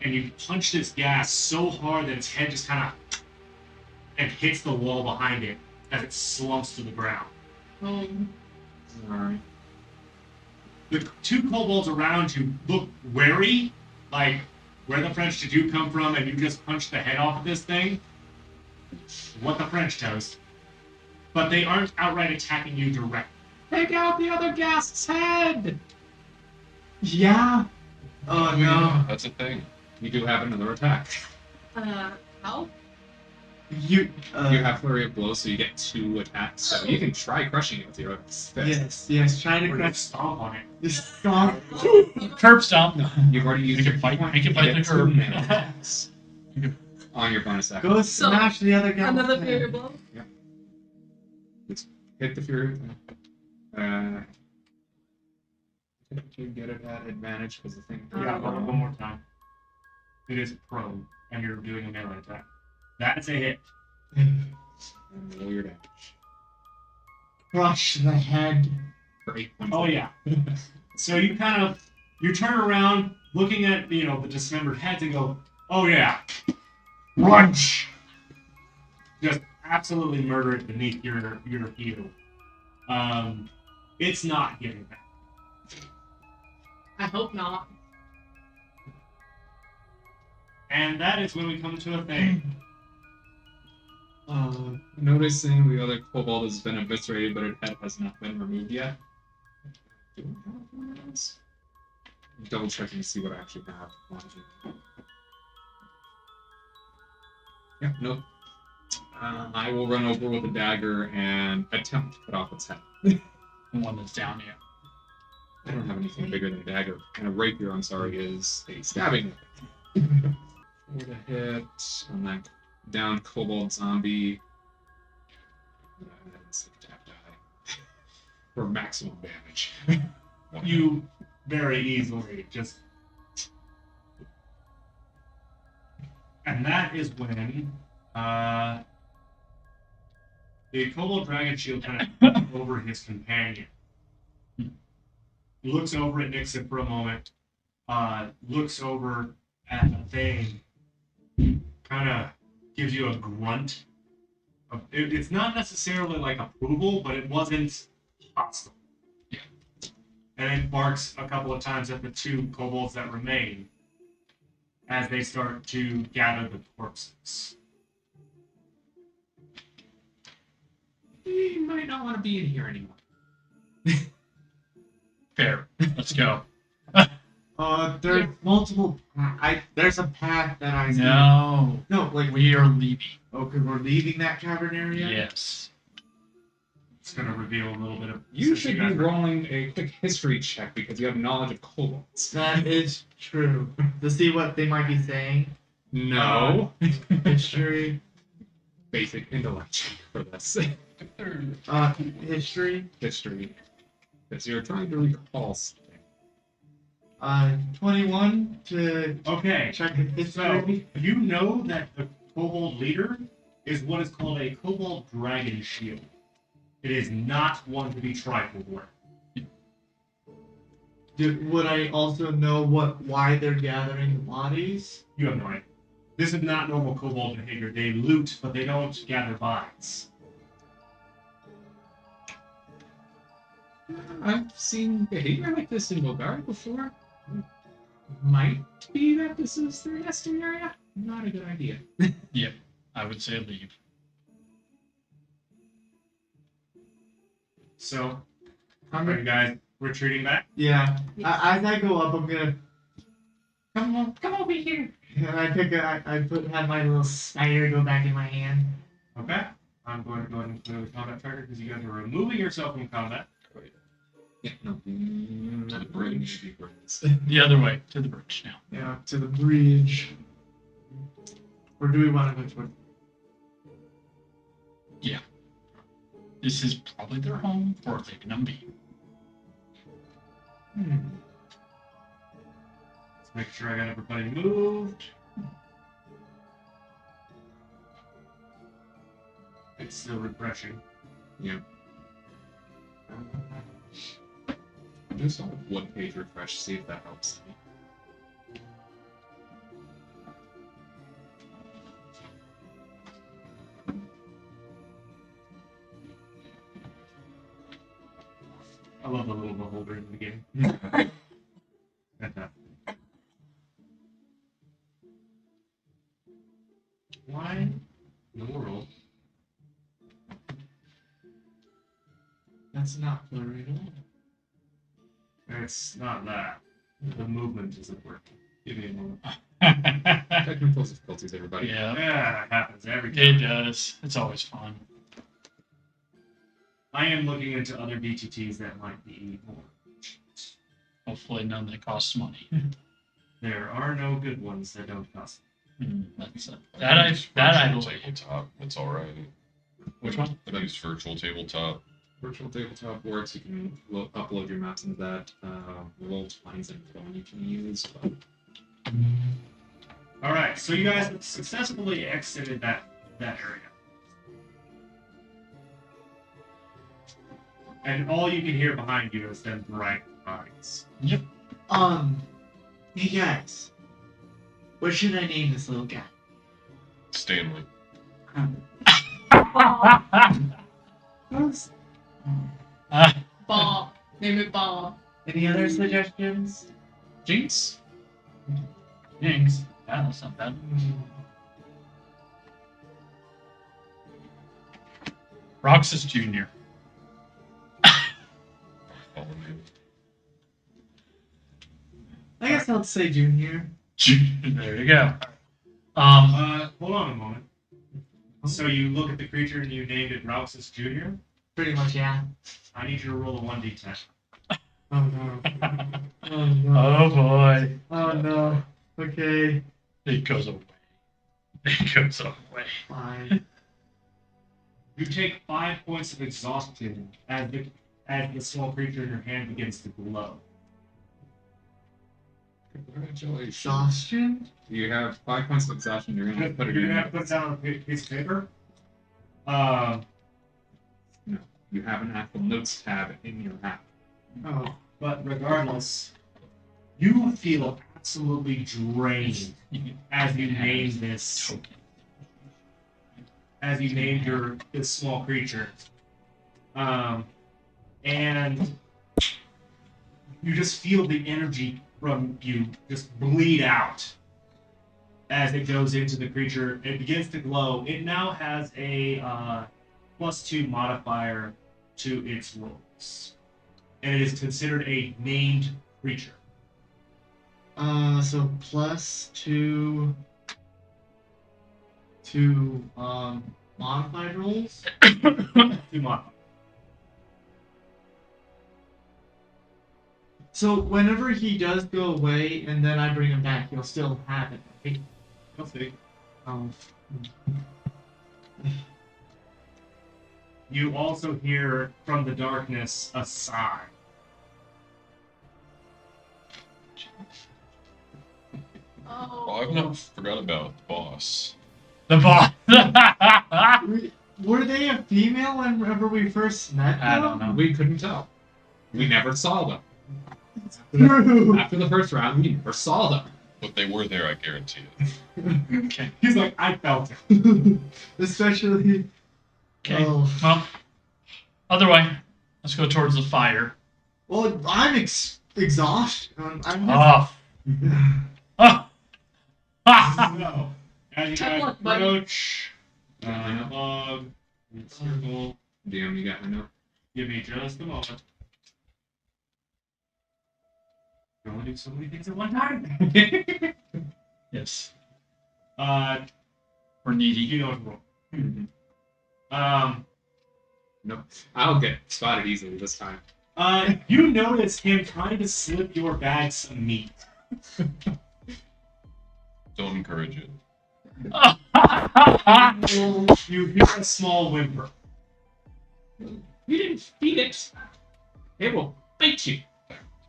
and you punch this gas so hard that its head just kind of and hits the wall behind it as it slumps to the ground. Alright. The two kobolds around you look wary, like, where the French did you come from, and you just punched the head off of this thing? What the French toast. But they aren't outright attacking you directly. Take out the other ghast's head! Yeah. Oh no. That's a thing. You do have another attack. How? You. You have Flurry of Blows, so you get 2 attacks. So you can try crushing it with your other fist. Yes. Trying to We're crush. gonna stomp on it. Just stop. Curb stomp. You've already used Make your it bite- key point. make it You bite get the 2 curb. melee attacks on your bonus action. Go smash the other guy. Another Fury of Blow? Hit the Fury. I think you get it at advantage because the thing. Yeah, one more time. It is prone, and you're doing a melee attack. That's a hit. And roll your damage. Crush the head. For 8 points. Oh yeah. So you turn around, looking at the dismembered heads, and go, "Oh yeah, crunch!" Just absolutely murder it beneath your heel. It's not getting back. I hope not. And that is when we come to a thing. Noticing the other kobold has been eviscerated, but its head has not been removed yet. Do we have one else? Double checking to see what I actually have. Yeah, nope. I will run over with a dagger and attempt to cut off its head. The one that's down here. I don't have anything bigger than a dagger. And a rapier, I'm sorry, is a stabbing weapon. 4 to hit on that down kobold zombie. It's a tap die. For maximum damage. You very easily. Just, and that is when the kobold dragon shield kind of looks over his companion. He looks over at Nixon for a moment. Looks over at Thane. Kind of gives you a grunt. It's not necessarily like approval, but it wasn't hostile. Yeah. And then barks a couple of times at the two kobolds that remain as they start to gather the corpses. You might not want to be in here anymore. Fair. Let's go. There's multiple. There's a path that I see. No. No, like We are leaving. okay, we're leaving that cavern area. Yes. It's going to reveal a little bit of. You since should be guys are- rolling a quick history check because you have knowledge of kobolds. That is true. To see what they might be saying. No. History. Basic intellect check for this. History. History. Because you're trying to recall something. 21 to Okay, check the so history. you know that the kobold leader is what is called a kobold dragon shield. It is not one to be trifled with. Would I also know why they're gathering the bodies? You have no idea. This is not normal kobold behavior. They loot, but they don't gather bodies. I've seen behavior like this in Bulgaria before. Might be that this is their nesting area. Not a good idea. I would say leave. So, I'm are you guys retreating back? Yeah. As I go up, I'm gonna. Come over here. And I have my little spider go back in my hand. Okay. I'm going to go ahead and clear the combat tracker because you guys are removing yourself from combat. Yeah, no. To the bridge. The other way, to the bridge now. Yeah, to the bridge. Or do we want to go toward? This is probably their home, or they can be. Let's make sure I got everybody moved. It's still refreshing. Just on a one-page refresh, see if that helps. I love the little beholder in the game. Fantastic. Why in the world? That's not blurry at all. It's not that. The movement isn't working. Give me a moment. Technical difficulties, everybody. Yeah, Yeah, it happens every it time. does. It's always fun. I am looking into other BTTs that might be more. Hopefully none that costs money. There are no good ones that don't cost. That's that I Virtual believe. tabletop. It's all right. Which one? I've used virtual tabletop. Virtual tabletop works. You can upload your maps into that. Roll20s and phone you can use. But All right, so you guys have successfully exited that area, and all you can hear behind you is them dragging bodies. Hey guys. What should I name this little guy? Stanley. Bob. Name it Bob. Any other suggestions? Jinx. Thanks. Yeah, that's not bad. Roxas Jr. Follow me. I guess I'll say Junior. There you go. Hold on a moment. So you look at the creature and you named it Rousus Jr.? Pretty much, yeah. I need you to roll a 1d10. Oh no. Oh no. Oh boy. Oh no. Okay. It goes away. It goes away. Fine. You take 5 points of exhaustion as the small creature in your hand begins to glow. Congratulations. Exhaustion? You have 5 points of exhaustion. You're gonna have to put it You're in. gonna have to put it down on a piece of paper. No, you have an actual notes tab in your app. Oh. But regardless, you feel absolutely drained as you name this. As you named this small creature, and you just feel the energy from you just bleed out as it goes into the creature. It begins to glow. It now has a +2 modifier to its rolls, and it is considered a named creature. So +2 to modified rolls. 2 modifier. So whenever he does go away and then I bring him back, he'll still have it, right? Let's see. You also hear from the darkness a sigh. Oh, I've not forgot about the boss. The boss. Were they a female whenever we first met them? I don't know. We couldn't tell. We never saw them. True. After the first round, we never saw them. But they were there, I guarantee it. Okay. He's like, I felt it. Especially. Okay. Oh. Well, other way. Let's go towards the fire. Well, I'm exhausted. I'm Oh. Oh. So, as you Tough guys luck, buddy. approach, log, circle, DM, you got my note. give me just a moment. You can only do so many things at one time. Yes. We're needy. You know what to roll. No, I'll get spotted easily this time. You notice him trying to slip your bag some meat. Don't encourage it. You hear a small whimper. You didn't feed it. It will bite you.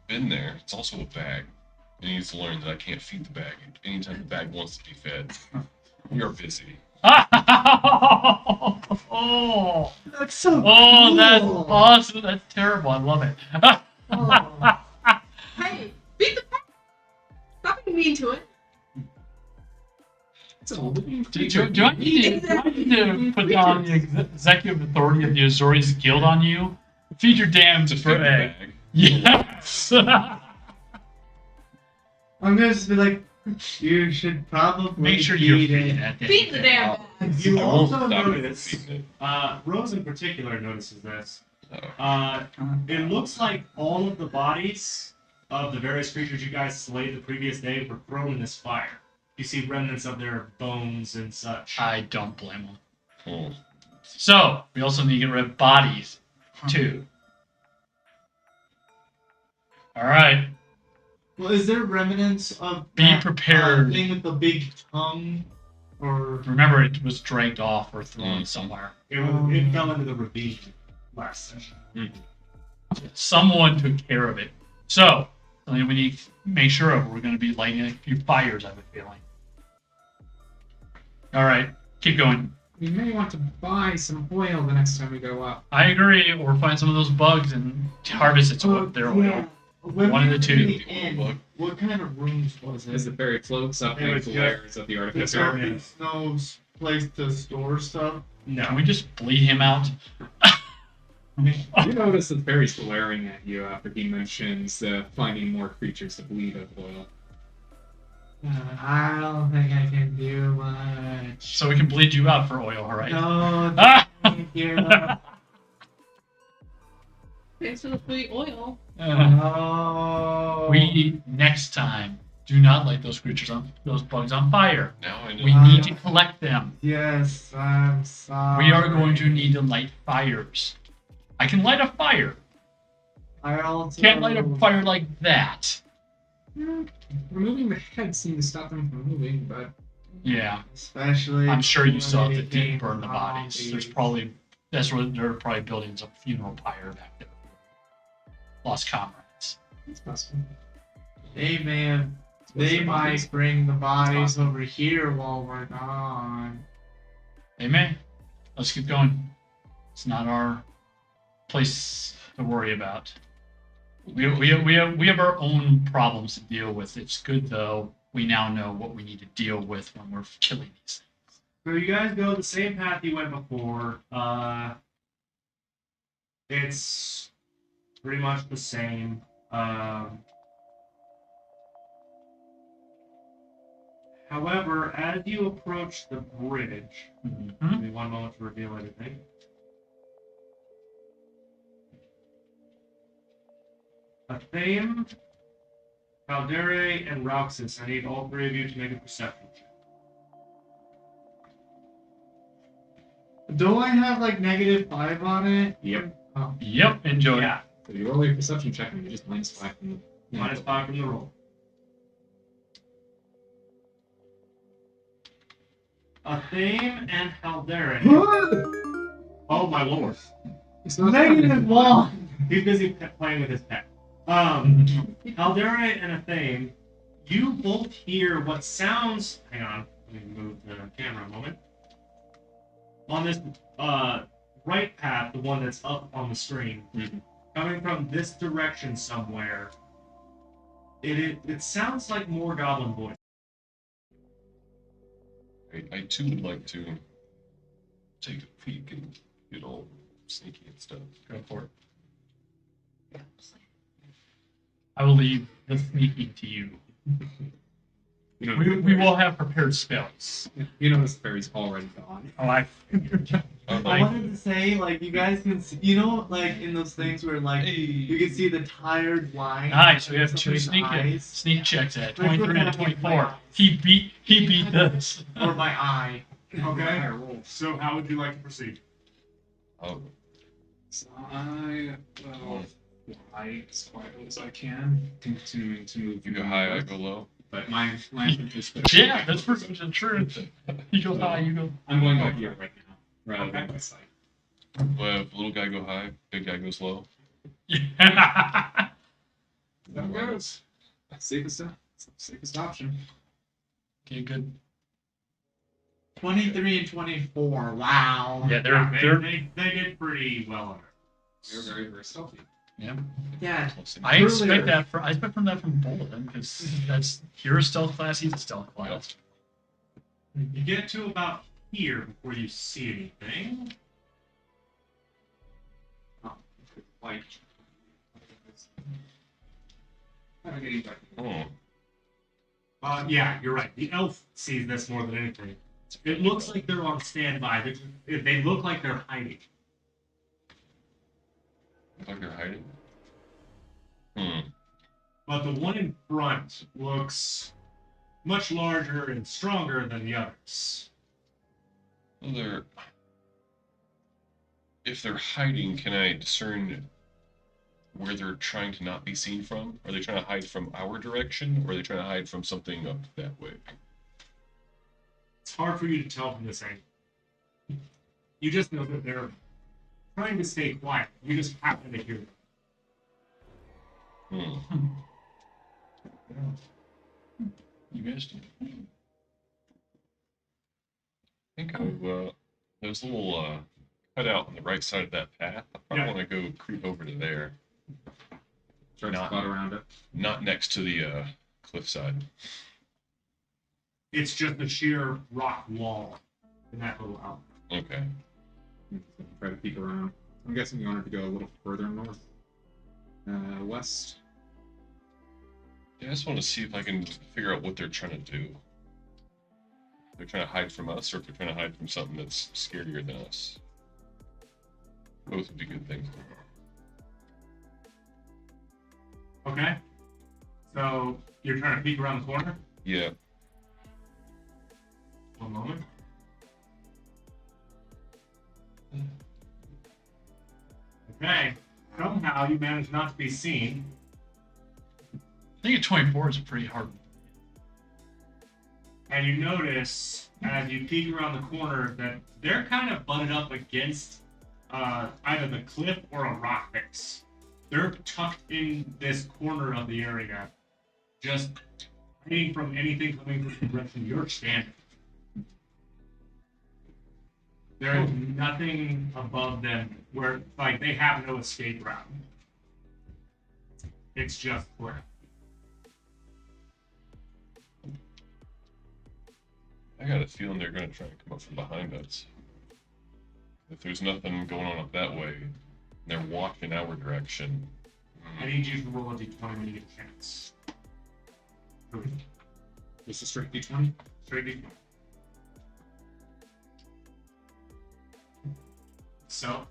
Been there. It's also a bag. It needs to learn that I can't feed the bag. Anytime the bag wants to be fed, we are busy. Oh, That's so oh, that's cool. awesome. That's terrible. I love it. Oh. Hey, beat the pack. Stop being mean to it. It's a living Do creature. I need to put down the executive authority of the Azorius Guild on you? Feed your damn To feed the egg. bag. Yes. I'm gonna just be like, you should probably Make sure you're feed feeding it. that thing. Beat the damn bag. You I also won't stop it from notice, feeding Rose in particular notices this. it. Oh. It looks like all of the bodies of the various creatures you guys slayed the previous day were thrown in this fire. You see remnants of their bones and such. I don't blame them. Oh. So, we also need to get rid of bodies, too. Alright. Well, is there remnants of Be prepared. thing with the big tongue? Or Remember, it was dragged off or thrown somewhere. It fell into the ravine last session. Someone took care of it. So, something we need to make sure of. We're going to be lighting a few fires, I have a feeling. Alright, keep going. We may want to buy some oil the next time we go up. I agree, or find some of those bugs and harvest its their oil. When One of we the were in two. the inn, what kind of rooms was it? As the fairy floats up It was into the layers of the artificer. There's no place to store stuff. Can No. we just bleed him out? You notice the fairy's glaring at you after he mentions finding more creatures to bleed of oil. I don't think I can do much. So we can bleed you out for oil, alright? No, Ah! thank you. Thanks for the free oil. No. We, next time, do not light those bugs on fire. Now I know. We need to collect them. Yes, I'm sorry. We are going to need to light fires. I can light a fire. I also Can't light a fire like that. Removing the head seemed to stop them from moving, but Yeah, Especially. I'm sure you saw when that it didn't came burn the to bodies. There's zombies. probably they're probably building a funeral pyre back there. Lost comrades. it's possible. They may have They their might bodies. bring the bodies Awesome. over here while we're gone. They may. Let's keep going. It's not our place to worry about. We have our own problems to deal with. It's good though. We now know what we need to deal with when we're killing these things. So you guys go the same path you went before. It's pretty much the same. However, as you approach the bridge, give me one moment to reveal everything. Athame, Caldere, and Roxas, I need all three of you to make a perception check. Do I have like -5 on it? Yep. Oh. Yep, enjoy. Yeah, So you roll your perception check and you just -5 from the -5 from the roll. Athame and Caldere. Oh my lord. It's not -1. He's busy playing with his pet. Caldera and Athame, you both hear what sounds. Hang on, let me move the camera a moment. On this right path, the one that's up on the screen, coming from this direction somewhere, it sounds like more goblin voice. I too would like to take a peek and get all sneaky and stuff. Go for it. I will leave the sneaking to you. You know, We will have prepared spells. You know this fairy's already gone. Oh, I figured. I wanted to say, like, you guys can see, you know, like, in those things where, like, you can see the tired line. Nice. We have two somebody's sneak eyes. checks at Like, 23 and look at my 24. eyes. He beat this. Or my eye. Okay. Roll. So how would you like to proceed? Oh, So I will fly as quietly as I can, continuing to move. you go high, I go low. But my lantern is. Yeah, that's pretty much the truth. You go high, you go. I'm going by ear right now, rather than Okay. by sight. Well, little guy go high, big guy goes low. Yeah. That goes. Safest option. Okay, good. 23 and 24. Wow. Yeah, They did pretty well on it. You're very, very stealthy. Yeah. Yeah. I Earlier- expect that from that from both of them because that's you're a stealth class, he's a stealth class. You get to about here before you see anything. Like. I'm getting back. Oh, Yeah, you're right. The elf sees this more than anything. It looks like they're on standby. They look like they're hiding. look like they're hiding. But the one in front looks much larger and stronger than the others. Well, if they're hiding, can I discern where they're trying to not be seen from? Are they trying to hide from our direction, or are they trying to hide from something up that way? It's hard for you to tell from this angle. You just know that they're trying to stay quiet. You just happen to hear them. You guys do. I think there's a little cutout on the right side of that path. I probably Yeah. want to go creep over to there, Try to Not- spot around it. not next to the cliffside. It's just a sheer rock wall in that little outlet. Okay. Try to peek around. I'm guessing you wanted to go a little further north. West. Yeah, I just want to see if I can figure out what they're trying to do. If they're trying to hide from us, or if they're trying to hide from something that's scarier than us. Both would be good things. Okay? So you're trying to peek around the corner? Yeah. One moment. Okay. Somehow you managed not to be seen. I think a 24 is a pretty hard. And you notice as you peek around the corner that they're kind of butted up against either the cliff or a rock face. They're tucked in this corner of the area, just hiding from anything coming from the direction you're standing. There is nothing above them where, like, they have no escape route. It's just clear. I got a feeling they're going to try and come up from behind us. If there's nothing going on up that way, and they're walking our direction. I need you to roll a d20 when you get a chance. Just a straight d20. Straight d20. So.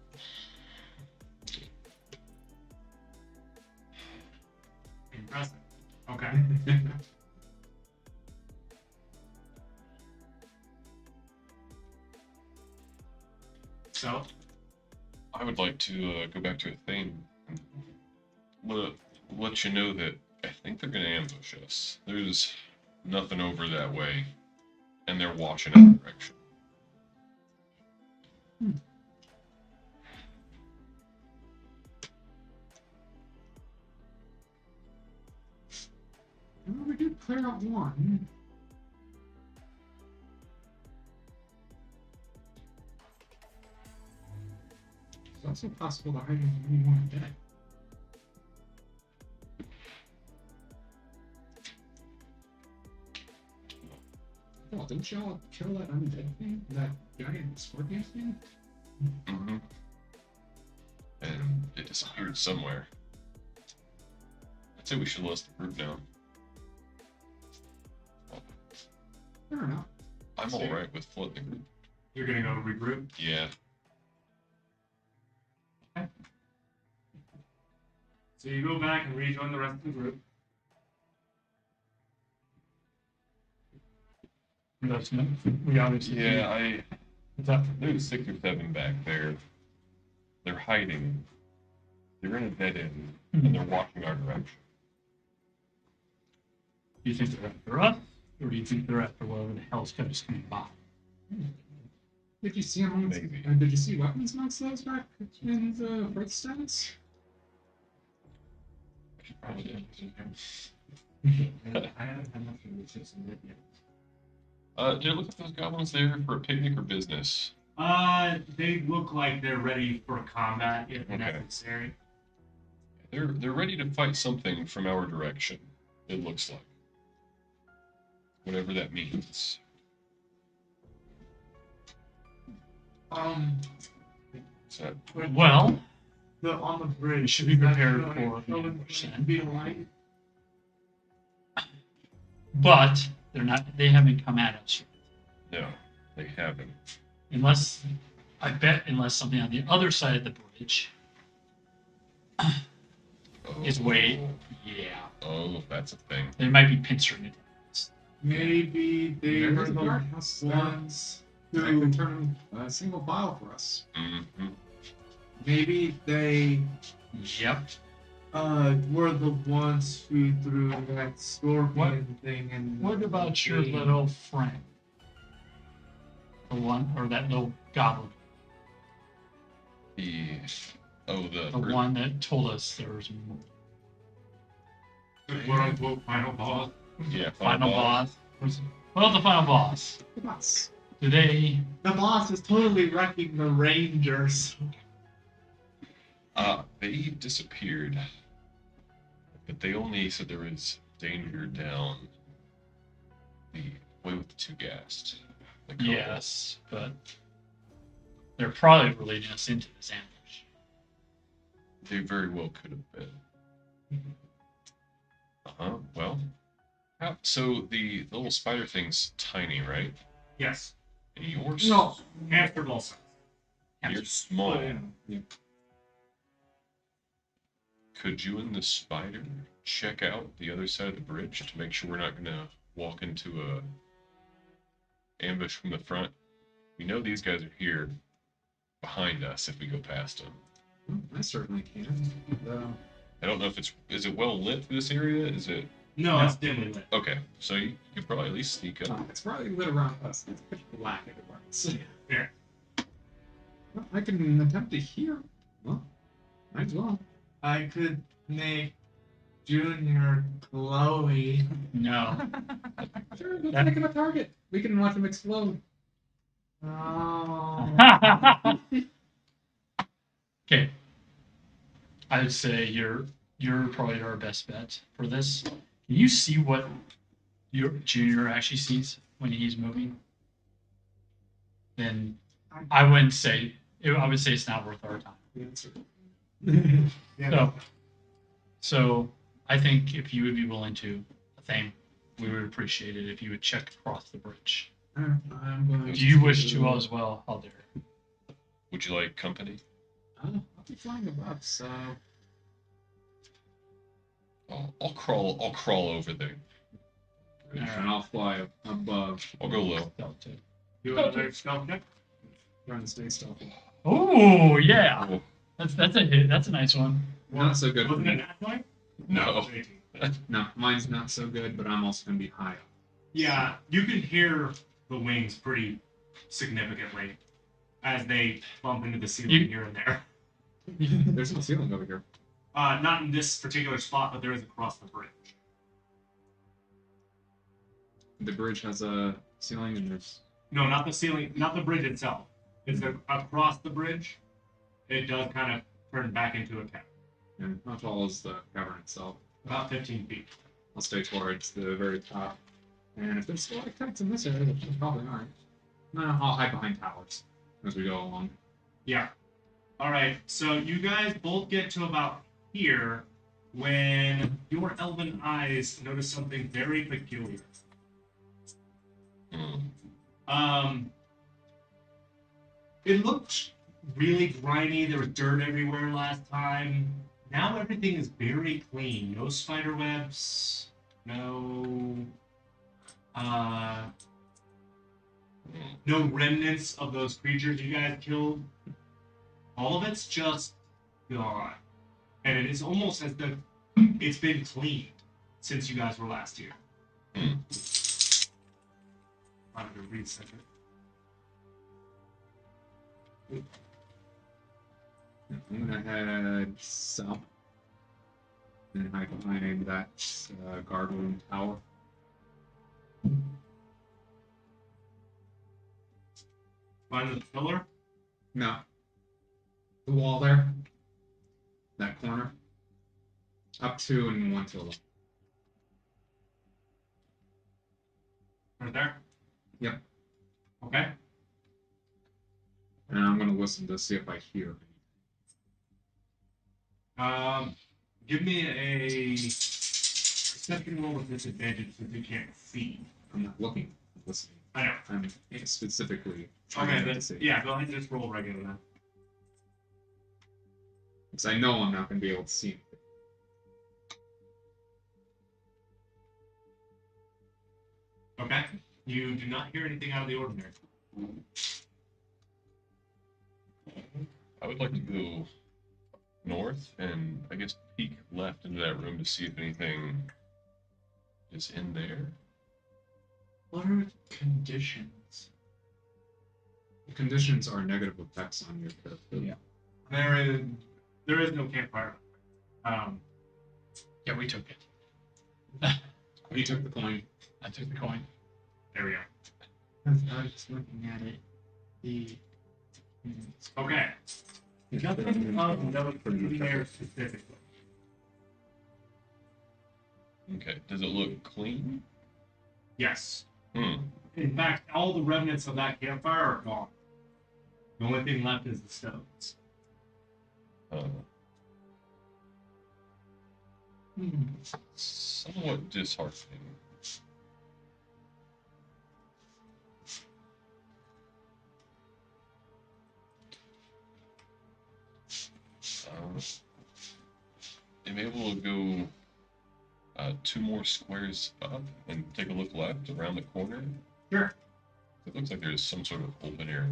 Impressive. Okay. So. I would like to go back to a theme and let you know that I think they're going to ambush us. There's nothing over that way, and they're watching our direction. Well, we did clear out one. It's also possible that I didn't really want to dead. Oh, didn't y'all kill that undead thing? That giant scorpion thing? Mm-hmm. And it disappeared somewhere. I'd say we should list the group now. Fair enough. I'm alright with flooding the group. You're gonna go regroup? Yeah. So you go back and rejoin the rest of the group. We obviously. Yeah, What's up? there's 6 or 7 back there. They're hiding. They're in a dead end, and they're walking our direction. Do you think they're after us, or do you think they're after whatever the hell's just coming by? Did you see amongst, Maybe. did you see weapons amongst those back in the birth stands? I should probably do I haven't had enough to reach this yet. Did it look like those goblins there for a picnic or business? They look like they're ready for combat if Okay. necessary. They're ready to fight something from our direction. It looks like. Whatever that means. So, Well, On the bridge. we should be is that prepared going for to 100%. be aligned? but they're not. They haven't come at us yet. no, they haven't. Unless something on the other side of the bridge is way. Yeah, Oh, that's a thing. they might be pincering it. Maybe they There were is a the guardhouse there. ones That who. could turn a single file for us. Mm-hmm. Maybe they Yep. were the ones who threw that scorpion thing in. What about your the- little friend? The one, or that little goblin, The the one that told us there was more. The quote-unquote final boss. Yeah, Final boss. Well, the final boss. The boss. Do they? The boss is totally wrecking the Rangers. They disappeared, but they only said there was danger down the way with the 2 gassed. The couple. Yes, but they're probably leading us into this ambush. They very well could have been. Well. So the little spider thing's tiny, right? Yes. And yours? No. Hamster ball size. You're small. Yeah. Could you and the spider check out the other side of the bridge to make sure we're not gonna walk into a ambush from the front? We know these guys are here behind us if we go past them. I certainly can. I don't know if is it well lit for this area? Is it No, it's dimly lit. okay? So you could probably at least sneak up. It's probably lit around us. It's pitch black everywhere. So, Yeah. well, I can attempt to hear. Well, might as well. I could make Junior, Chloe. No. Sure, let's make him a target. We can watch him explode. Oh. Okay. I would say you're probably our best bet for this. Can you see what your junior actually sees when he's moving? Then I wouldn't say. I would say it's not worth our time. The answer. Yeah. So I think if you would be willing to, Thane, we would appreciate it if you would check across the bridge. I'm going Do you wish to as well, Alder? Would you like company? I'll be flying above, so I'll crawl over there. and I'll fly above. I'll go low. Delta. Do another stealth check. Run space stealthy. Oh yeah, Oh, that's a hit. That's a nice one. Not so good for Wasn't it me. nat 20? no. No, mine's not so good, but I'm also gonna be high up. Yeah, you can hear the wings pretty significantly as they bump into the ceiling here and there. There's no ceiling over here. Not in this particular spot, but there is across the bridge. The bridge has a ceiling, and there's No, not the ceiling, not the bridge itself. It's across the bridge. It does kind of turn back into a cavern. and how tall is the cavern itself? About 15 feet. I'll stay towards the very top. And if there's stalactites in this area, which there probably aren't, I'll hide behind towers as we go along. Yeah. All right. So you guys both get to about here when your elven eyes notice something very peculiar. Hmm. It looked really grimy. There was dirt everywhere last time. Now everything is very clean. No spider webs. No. No remnants of those creatures you guys killed. All of it's just gone. And it is almost as though it's been cleaned since you guys were last here. Hmm. I'm going to reset it. I'm gonna head south and hide behind that guard room tower. Find the pillar. No. The wall there. That corner. Up to and one to the left. Right there. Yep. Okay. And I'm gonna listen to see if I hear anything. Give me a perception roll with disadvantage since you can't see. I'm not looking, I'm listening. I know. I'm specifically Okay, trying then to see. yeah, go ahead and just roll regular then. Because I know I'm not gonna be able to see anything. Okay. You do not hear anything out of the ordinary. I would like to go north and I guess peek left into that room to see if anything is in there. What are conditions? The conditions are negative effects on your character. Yeah. There is no campfire. Yeah, we took it. You took the coin. I took the coin. There we go. Because I was just looking at it. Okay. Nothing of note in there specifically. Okay. Does it look clean? Yes. Hmm. In fact, all the remnants of that campfire are gone. The only thing left is the stones. Somewhat disheartening. Am I able to go 2 more squares up and take a look left around the corner? Sure. It looks like there's some sort of open area.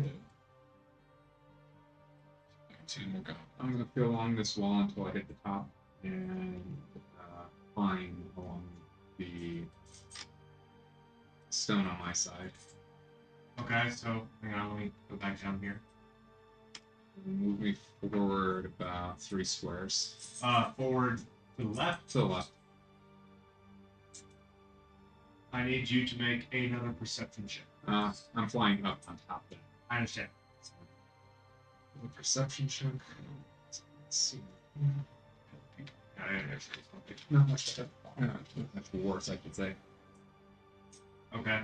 I can see more goblins. I'm gonna feel along this wall until I hit the top and climb along the stone on my side. Okay, so hang on, let me go back down here. Move me forward about 3 squares. Forward to the left. To the left. I need you to make another perception check. I'm flying up on top of it. I understand. A perception check. Let's see. Not much better. Much worse, I could say. Okay.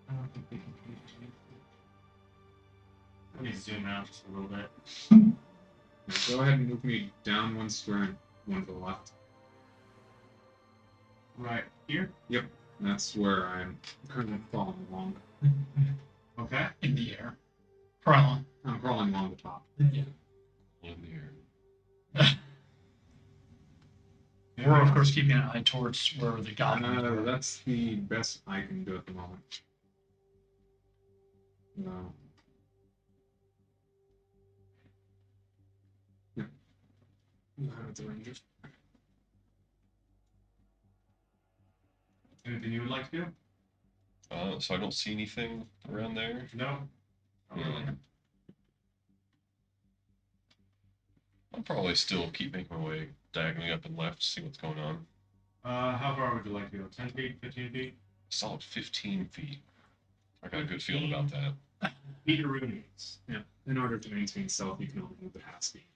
I don't think they can do anything. Let me zoom out just a little bit. Go ahead and move me down one square and one to the left. Right here. That's where I'm currently crawling along. Okay. In the air. Crawling. I'm crawling along the top. In the air. We're, of course, keeping an eye towards where the goblins were. That's the best I can do at the moment. No. Yep. It's a ranger. Anything you would like to do? So I don't see anything around there. No. Not really. I'll probably still keep making my way diagonally up and left to see what's going on. How far would you like to go? 10 feet? 15 feet? Solid 15 feet. I got a good feeling about that. Peter Rooney's. Yeah. In order to maintain stealth, you can only move at half speed.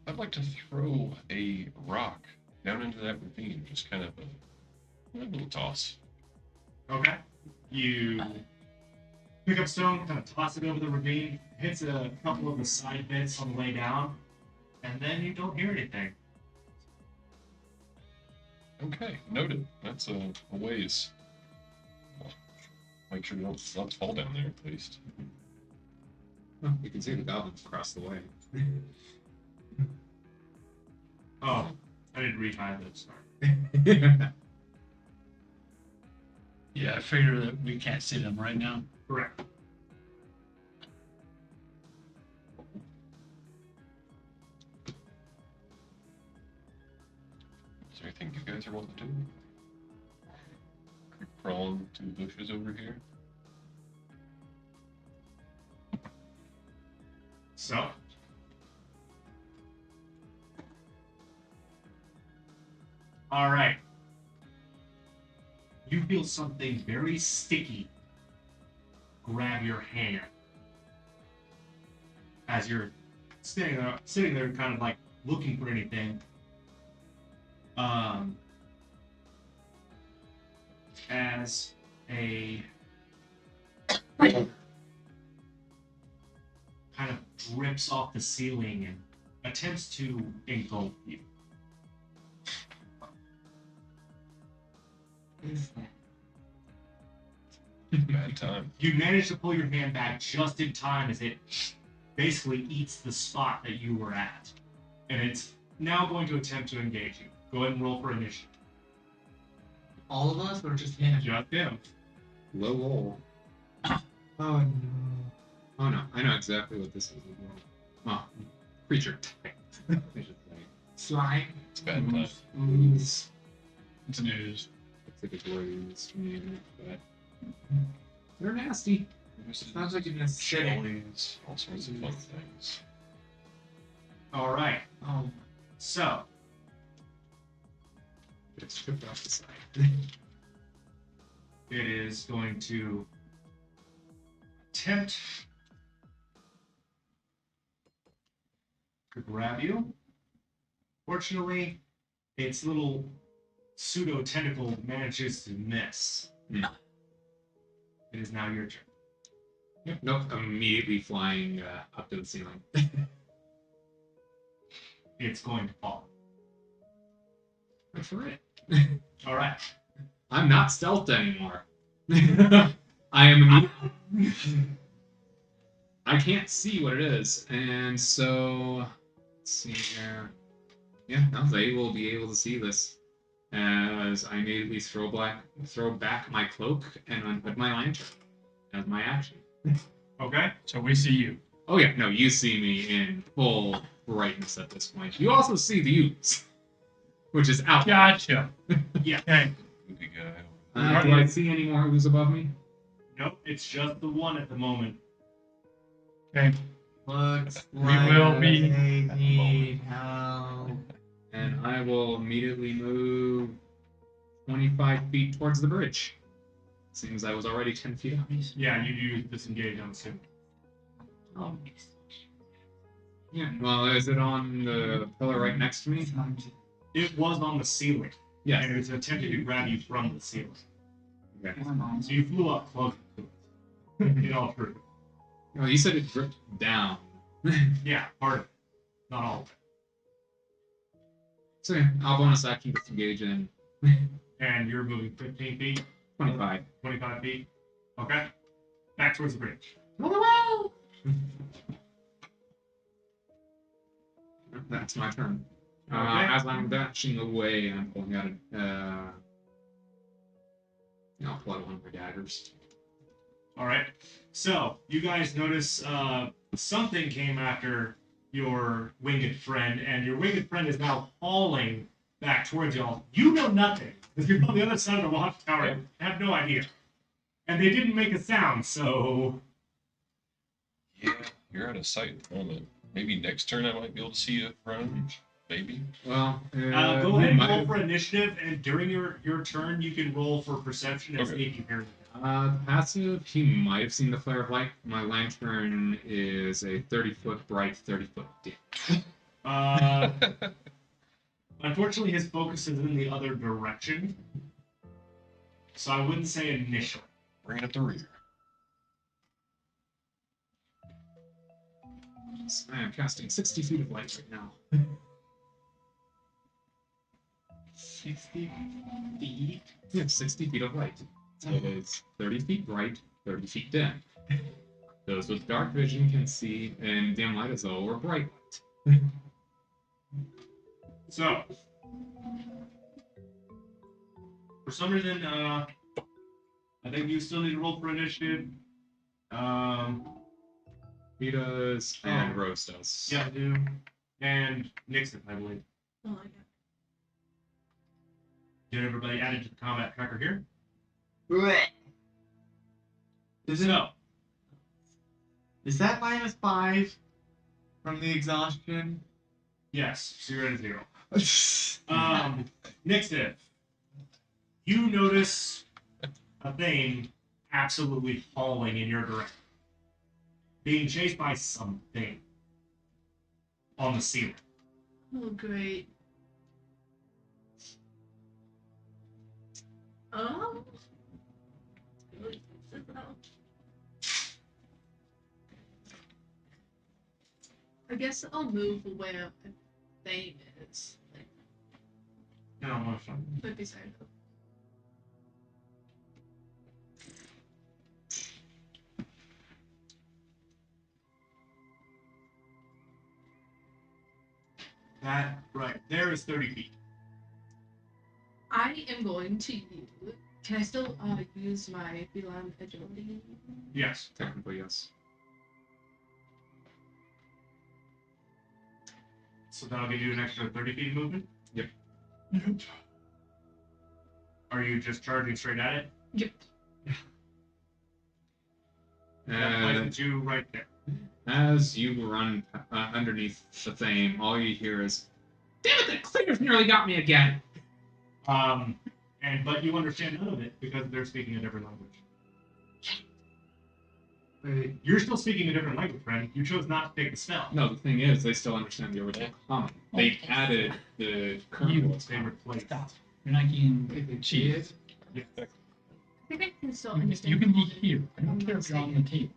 I'd like to throw a rock down into that ravine, just kind of a little toss. Okay. You pick up stone, kind of toss it over the ravine, hits a couple of the side bits on the way down, and then you don't hear anything. Okay, noted. That's a ways. Make sure you don't fall down there, at least. Oh, you can see the goblins across the way. Oh, I didn't retime this. Sorry. Yeah, I figure that we can't see them right now. Correct. Is there anything you guys are wanting to do? Creep crawling to the bushes over here. So. All right. You feel something very sticky grab your hand as you're sitting there kind of like looking for anything. As a kind of drips off the ceiling and attempts to engulf you. Bad time. You manage to pull your hand back just in time as it basically eats the spot that you were at. And it's now going to attempt to engage you. Go ahead and roll for initiative. All of us or just him? Just him. Low roll. Oh no. Oh no, I know exactly what this is as well. Oh, creature type. I should say. Slime. It's bad time. Ooze. It's news. Typically, it's but they're nasty. Sounds like you're gonna sit it. Jellies, all sorts of fun things. All right. Oh. So, It's stripped off the side. it is going to attempt to grab you. Fortunately, its little pseudo tentacle manages to miss. Hmm. It is now your turn. Yep. Nope. Immediately flying up to the ceiling. It's going to fall. Good for it. All right. I'm not stealthed anymore. I am. I can't see what it is, and so Let's see here. Yeah, no, they will be able to see this. As I immediately throw back my cloak and unhood my lantern as my action. Okay. So we see you. Oh yeah, no, you see me in full brightness at this point. You also see the ooze, which is out. Gotcha. Yeah. Okay. Movie guy. Do I see any more ooze above me? Nope, it's just the one at the moment. Okay. Looks We like will be- they need help. And I will immediately move 25 feet towards the bridge. Seems I was already 10 feet up. Yeah, you do disengage, I'm assuming. Oh, Yeah. Well, is it on the pillar right next to me? It was on the ceiling, Yes. and it was attempting to grab you from the ceiling. Okay. So you flew up close to it. In all truth. Well, you said it dripped down. Yeah, part of it. Not all of it. So yeah, I'll bonus action disengage in And you're moving 15 feet, 25. 25 feet. Okay. Back towards the bridge. That's my turn. Okay. As I'm dashing away, I'm pulling out I'll pull out one of my daggers. All right. So you guys notice something came after your winged friend, and your winged friend is now hauling back towards y'all. You know nothing because you're on the other side of the watchtower and have no idea. And they didn't make a sound, so Yeah, you're out of sight at the moment. Maybe next turn I might be able to see you run. Maybe. Well, go you ahead and might roll have- for initiative, and during your turn, you can roll for perception and Okay. see if you hear. Passive, he might have seen the flare of light. My lantern is a 30-foot bright, 30-foot dim. Unfortunately, his focus is in the other direction, so I wouldn't say initial. Bring it up the rear. I am casting 60 feet of light right now. 60 feet. Yeah, 60 feet of light. It is 30 feet bright, 30 feet dim. Those with dark vision can see in dim light as though or bright light. So, for some reason, I think you still need to roll for initiative. He does, and Oh. Rose does. Yeah, I do. And Nixon, I believe. Oh, I got Did everybody add it to the combat tracker here? Is it? So, Is that -5 from the exhaustion? yes, 0 to 0. Nixon, you notice a thing absolutely falling in your direction. Being chased by something on the ceiling. Oh, great. Oh. I guess I'll move where Thane is. Like, No, I'm not fine. right beside him. That right there is 30 feet. I am going to use. Can I still use my feline agility? Yes. Technically, yes. So that'll give you an extra 30 feet of movement? Yep. Are you just charging straight at it? Yep. That places you right there. As you run underneath the thing, all you hear is, "Damn it, the cleaners nearly got me again!" But you understand none of it because they're speaking a different language. Wait, You're still speaking a different language, friend. You chose not to take the spell. No, the thing is, they still understand the original common. They added the current world's They common. replaced. Stop. You're not getting cheese. I think I can still You understand. can be here. I don't care if you're on the table.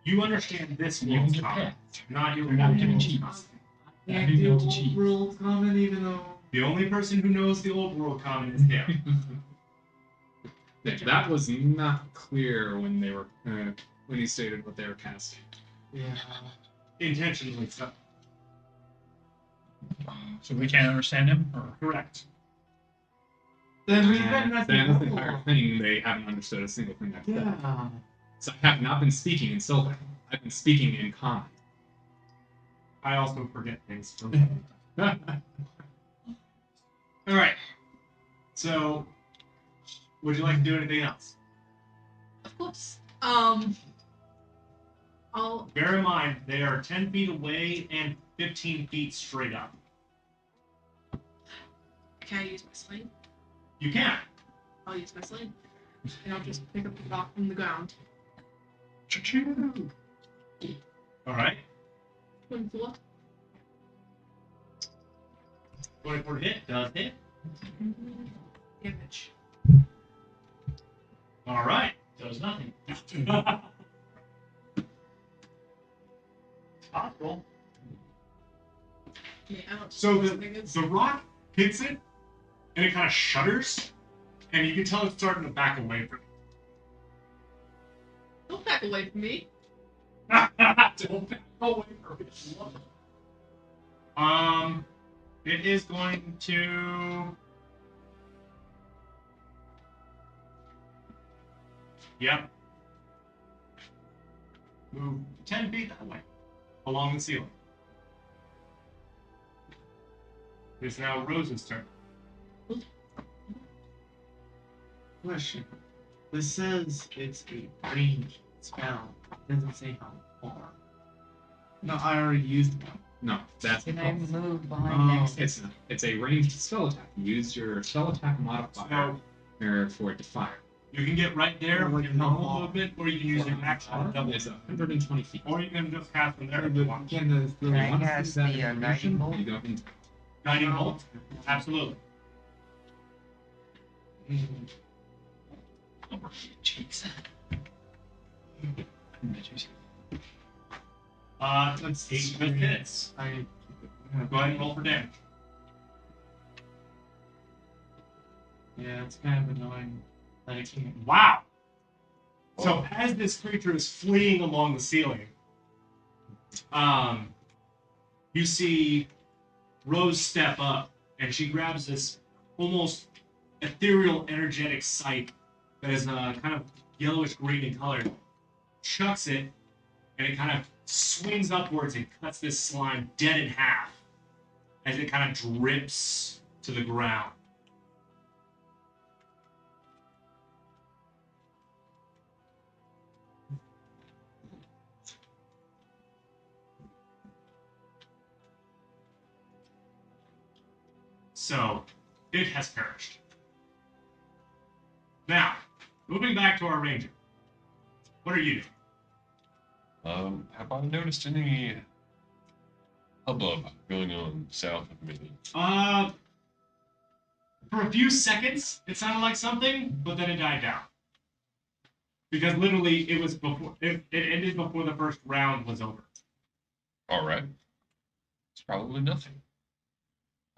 You understand this You can world's get common, pets. not your You're not old getting world's cheese. common. I can't didn't do know the old cheese. world common even though. The only person who knows the old world common is him. That was not clear when they were when he stated what they were casting. Yeah. Intentionally so. So we can't understand him? Or? Correct. Then we've And been messing then the with entire thing, they haven't understood a single thing I've said. Yeah. So I have not been speaking in Sylvan. I've been speaking in Common. I also forget things. From All right. So, would you like to do anything else? Of course. I'll Bear in mind, they are 10 feet away and 15 feet straight up. can I use my sling? You can. I'll use my sling. And I'll just pick up the rock from the ground. All right. 24. 24 hit does hit. Damage. All right. Does nothing. Possible. Yeah, I don't So something is- the rock hits it, and it kind of shudders, and you can tell it's starting to back away from Don't back away from me. it. Don't back away from it. It is going to. Yep. Move 10 feet that way, along the ceiling. It's now Rose's turn. Question. This says it's a ranged spell. It doesn't say how far. No, I already used one. No, that's Can I both. move behind next to It's a ranged spell attack. Use your spell attack modifier for it to fire. You can get right there with your normal movement, or you can use your action to double It's it. 120 feet. Or you can just cast from there if Can you the, want. can the, Can I Once cast that the, information, guiding bolt? you go into Guiding bolt? Absolutely. Jeez. Let's 8 good hits. Go ahead and roll for damage. Yeah, it's kind of annoying that I can't. Wow. So as this creature is fleeing along the ceiling, you see Rose step up, and she grabs this almost ethereal, energetic sight that is kind of yellowish green in color, chucks it, and it kind of swings upwards and cuts this slime dead in half as it kind of drips to the ground. So, it has perished. Now, moving back to our ranger. What are you doing? Have I noticed any hubbub going on south of me? For a few seconds, it sounded like something, but then it died down. Because literally, it was before it ended before the first round was over. All right. It's probably nothing.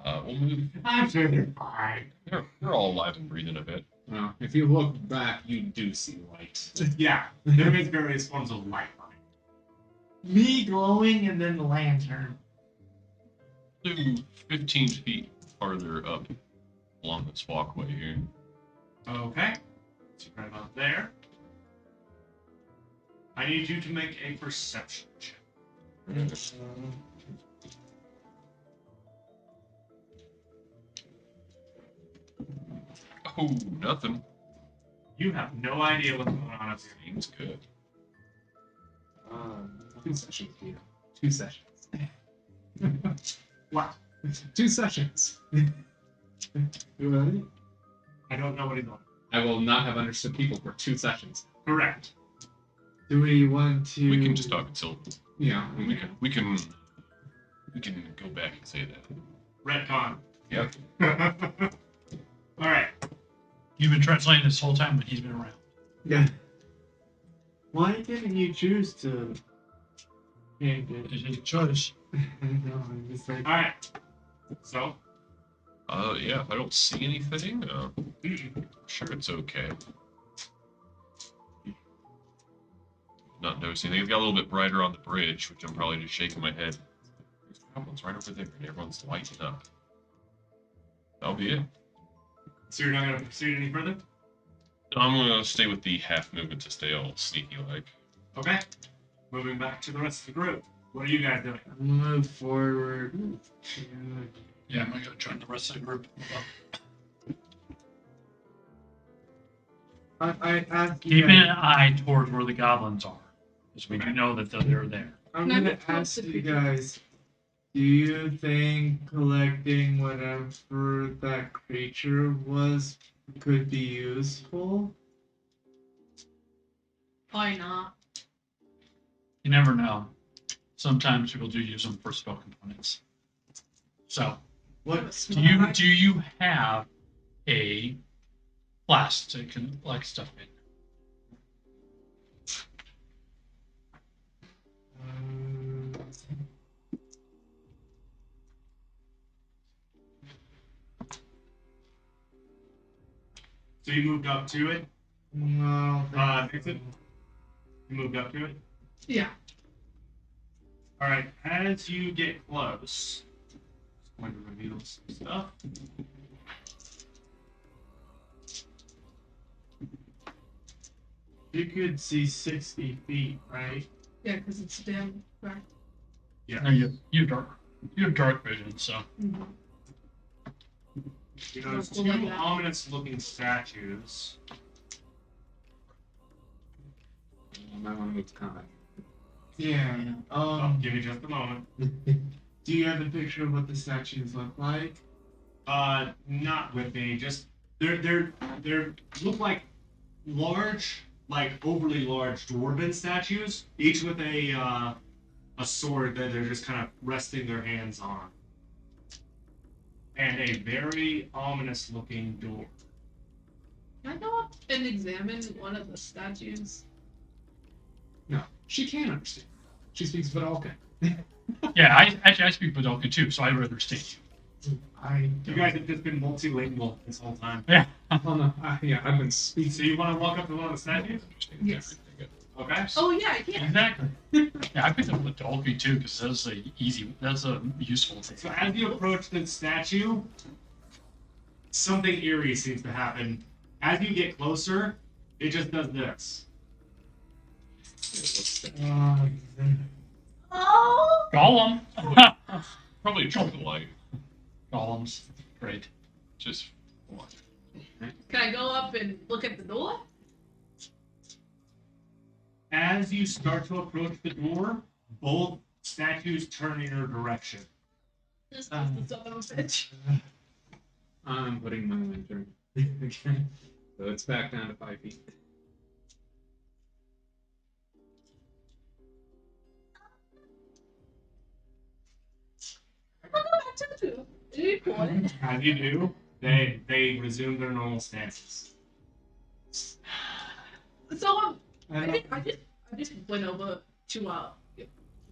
We'll move. I'm sure they're fine. They're all alive and breathing a bit. Well, if you look back, you do see light. Yeah, there is various forms of light on it. Me glowing and then the lantern. Do 15 feet farther up along this walkway here. Okay, so right about there. I need you to make a perception check. Oh, nothing. You have no idea what's going on up here. Seems good. 2 sessions, Peter. 2 sessions. What? 2 sessions. Right? I don't know what he's on. I will not have understood people for 2 sessions. Correct. Do we want to? We can just talk until Yeah. we can go back and say that. Retcon. Yep. All right. You've been translating this whole time when he's been around. Yeah. Why didn't you choose to change it? It's his choice. I know, I'm just like, All right. So, Yeah, if I don't see anything, sure it's okay. Not noticing anything. It got a little bit brighter on the bridge, which I'm probably just shaking my head. Goblins right over there, and everyone's lighting up. That'll be it. So you're not going to proceed any further? I'm gonna stay with the half movement to stay all sneaky like. Okay. Moving back to the rest of the group. What are you guys doing? Move forward. Yeah, I'm going to join the rest of the group. I asked you Keeping an guys, eye towards where the goblins are, because we do know that they're there. I'm Can I gonna get close ask to you creature? guys, do you think collecting whatever that creature was could be useful? Why not? You never know. Sometimes people do use them for spell components. So, What do you have a flask to collect stuff in? So you moved up to it? No. Vincent? You moved up to it? Yeah. Alright, as you get close, just going to reveal some stuff. You could see 60 feet, right? Yeah, because it's dim, right? No, you have dark vision, so Mm-hmm. You notice Don't two go like that. ominous-looking statues. I might want to move to combat. Yeah. Give me just a moment. Do you have a picture of what the statues look like? Not with me. Just they're look like large, like overly large dwarven statues, each with a sword that they're just kind of resting their hands on, and a very ominous-looking door. Can I go up and examine one of the statues? No, she can understand. She speaks Vidalcan. yeah. I speak Vidalcan too, so I understand you. You guys have just been multilingual this whole time. Yeah. Oh no, yeah, I've been speaking. So you want to walk up to one of the statues? Yes. Okay. Oh yeah, I can. Exactly. Yeah, I picked up Vidalcan too because that's a useful thing. So as you approach the statue, something eerie seems to happen. As you get closer, it just does this. Oh. Golem. Probably a trick of light. Golems. Great. Just one. Can I go up and look at the door? As you start to approach the door, both statues turn in your direction. This is the son of a bitch. I'm putting my lantern again. So it's back down to 5 feet. I'll go back to the two. Do you want it? As you do, they resume their normal stances. So I just went over to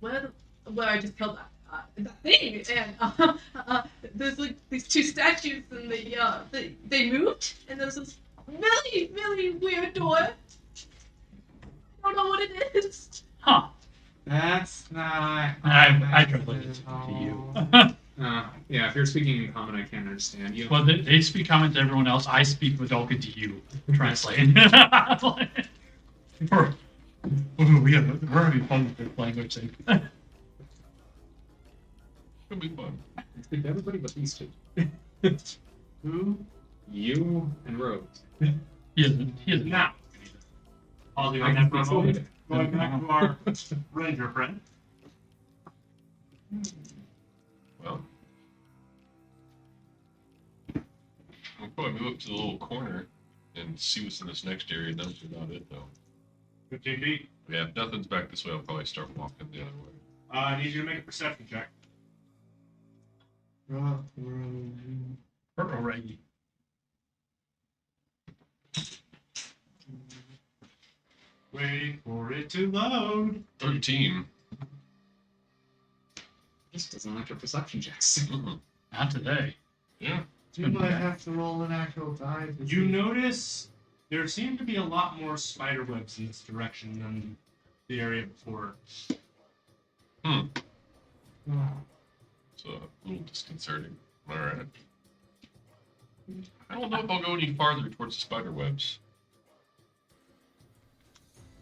where I just killed that thing, and there's like these two statues, and they moved, and there's this really really weird door. I don't know what it is. Huh. That's not. I translated it to you. Yeah, if you're speaking in common, I can't understand you. Well, they speak common to everyone else. I speak Vidalcan to you. Translate. We're having fun with this language thing. It'll be fun. I speak to everybody but these two. Who? You and Rose. He isn't. Now, pausing on I that can for a moment, speak going back to our ranger friend. Well, we'll probably move up to the little corner and see what's in this next area. That's about it, though. 15 feet. Yeah, if nothing's back this way, I'll probably start walking the other way. I need you to make a perception check. Alrighty. Wait for it to load. 13. This doesn't like your perception checks. Mhm. Not today. Yeah. You might have to roll an actual die. to You see. notice there seem to be a lot more spider webs in this direction than the area before. Hmm. Oh. It's a little disconcerting. All right. I don't know if I'll go any farther towards the spider webs.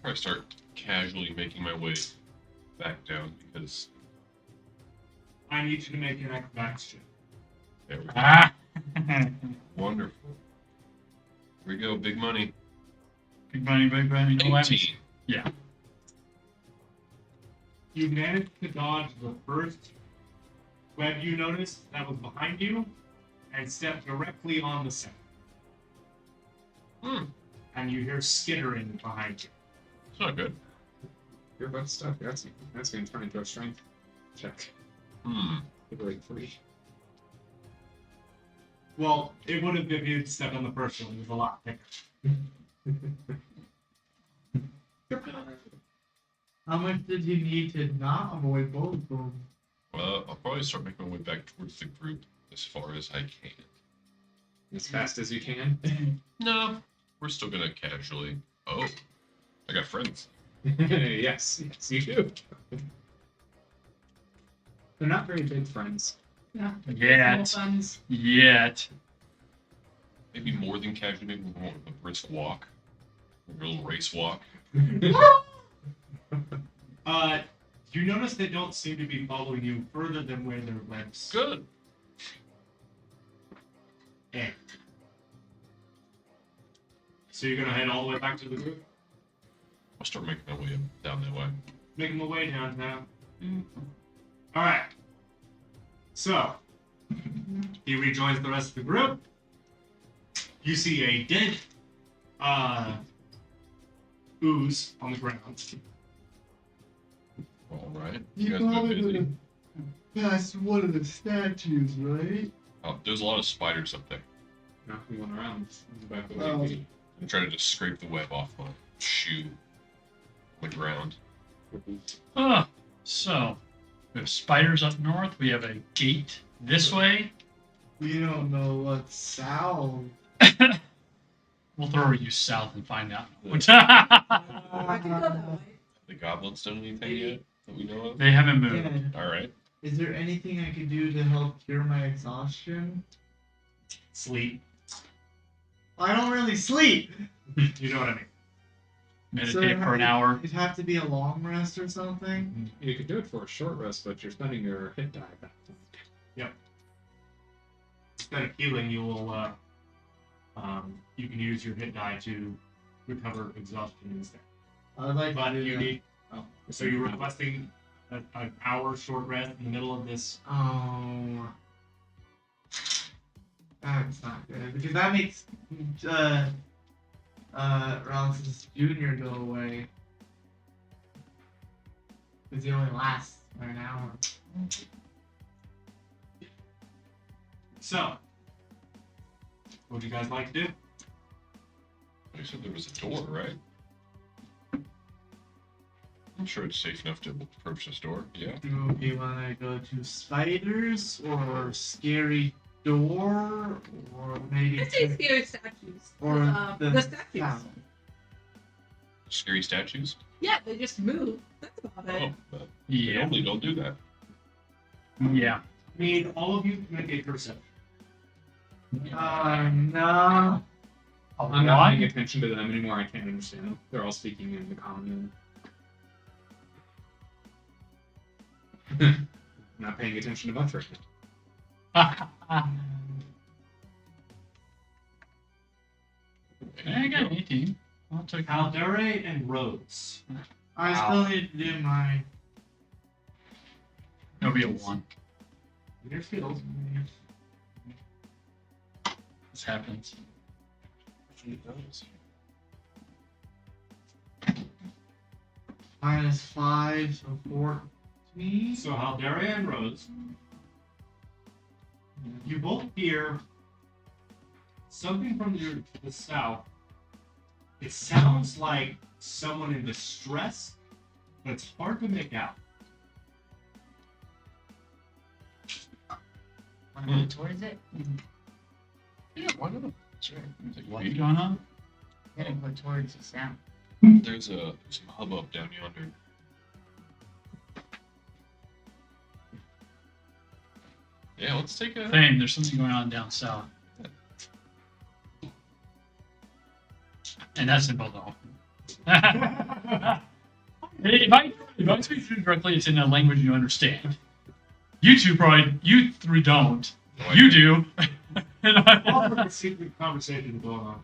Probably start casually making my way back down because I need you to make an acrobatics check. there we go. Ah! Wonderful. Here we go. Big money. Big money, big money. No lemons. 18. Yeah. You managed to dodge the first web you noticed that was behind you and step directly on the second. Hmm. And you hear skittering behind you. It's not good. You're about to stuff. That's going to turn into a strength check. Hmm. Liberate 3. Well, it would have if you'd stepped on the first one. It was a lot thicker. How much did you need to not avoid both of them? Well, I'll probably start making my way back towards the group as far as I can. As fast as you can. No, we're still gonna casually. Oh, I got friends. Yes, you do. They're not very big friends. Yeah. Yet. Small funds. Yet. Maybe more than casually, maybe more of a brisk walk. A little race walk. You notice they don't seem to be following you further than where their webs Good. end. So you're gonna head all the way back to the group? I'll start making my way down that way. Making my way downtown. Alright. So, he rejoins the rest of the group. You see a dead ooze on the ground. All right. You guys been probably busy. would've passed one of the statues, right? Oh, there's a lot of spiders up there. Knocking one around. Back the Oh. way. I'm trying to just scrape the web off my shoe on the ground. So, we have spiders up north. We have a gate this way. We don't know what's south. We'll throw you south and find out. I can go that way. The goblins done anything yet that we know of? They haven't moved. Dad, All right. is there anything I could do to help cure my exhaustion? Sleep. I don't really sleep. You know what I mean. Meditate for an hour. It'd have to be a long rest or something. You could do it for a short rest, but you're spending your hit die back. Instead of healing, you will you can use your hit die to recover exhaustion instead. I'd like But to do you that. need. So you're requesting an hour short rest in the middle of this. Oh, that's not good because that makes Rollins Jr. go away because he only lasts for an hour. So, what would you guys like to do? You said there was a door, right? I'm sure it's safe enough to approach this door. Yeah. Do we want to go to spiders or scary door or maybe I'd say scary statues. or The statues. south? Scary statues? Yeah, they just move. That's about it. Oh, but they Yeah. normally don't do that. Yeah. I need all of you to make a perception. No. I'm not paying attention to them anymore. I can't understand them. They're all speaking in the common. I'm not paying attention to much right now. I got 18. I'll take Caldere and Rhodes. I still need to do my. It'll be a 1. Your skills. This happens. -5, so 14. So Haldaria and Rhodes, you both hear something from the south. It sounds like someone in distress, but it's hard to make out. Want to go towards it? Yeah, why not? Sure. What's going on? Gotta go towards the sound. There's some hubbub down yonder. Yeah, let's take a. Fame, there's something going on down south. And that's in Bulldog. If I speak to you directly, it's in a language you understand. You three don't. You do. And All the secret conversation going on.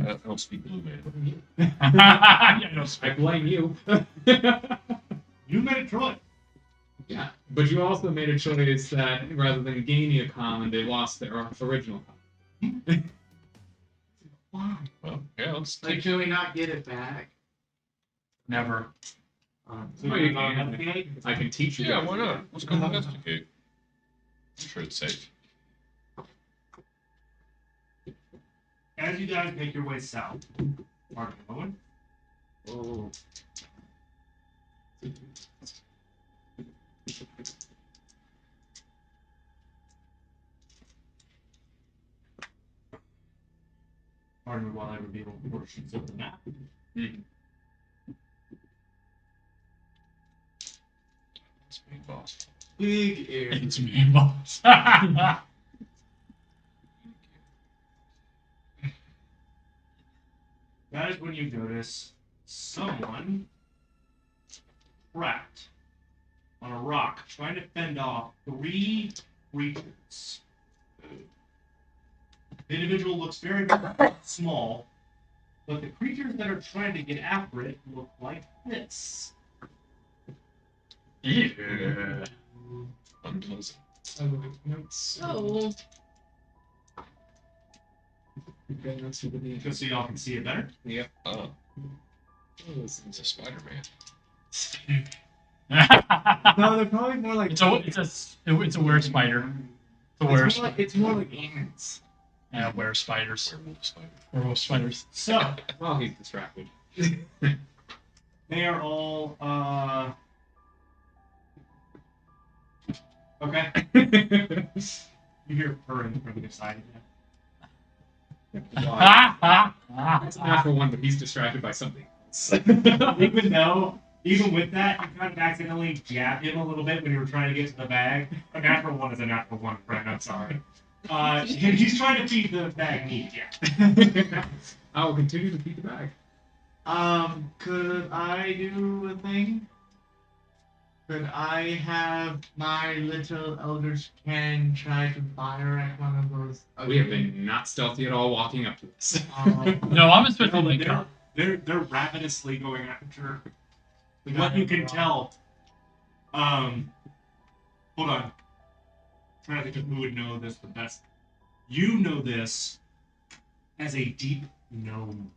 I don't speak blue, man. yeah, no, I blame you. You made a choice. Yeah, but you also made a choice that rather than gaining a common, they lost their original common. Why? Well, yeah, let's Like, take. can we not get it back? never. So Oh, you're you not can. investigate? I can teach you. Yeah, guys. why not? Let's go investigate. I'm sure it's safe. As you guys make your way south, Mark and Owen, Oh. pardon me while I reveal portions of the map. It's me, boss. Big ear. It's me, boss. That is when you notice someone trapped on a rock trying to fend off 3 creatures. The individual looks very, very small, but the creatures that are trying to get after it look like this. Yeah. Unpleasant. I look at notes. Oh, Okay, notes for the name. Just so y'all can see it better. Yep. Oh, Oh, this it's is a Spider-Man. No, they're probably more like. it's a were spider. It's a were It's more like ants. yeah, were spiders. Werewolf spider. Werewolf spiders. So, Well, he's distracted. they are all, okay. You hear purring from the side of them. That's a natural one, but he's distracted by something else. Even with that, you kind of accidentally jabbed him a little bit when you were trying to get to the bag. A natural one is a natural one, friend. I'm sorry. He's trying to feed the bag meat, yeah. I will continue to feed the bag. Could I do a thing? Could I have my little eldritch cannon try to fire at one of those? We have been not stealthy at all walking up to this. No, I'm supposed to No, but make up. they're ravenously going after. What you can tell. Hold on. I'm trying to think of who would know this the best. You know this as a deep gnome.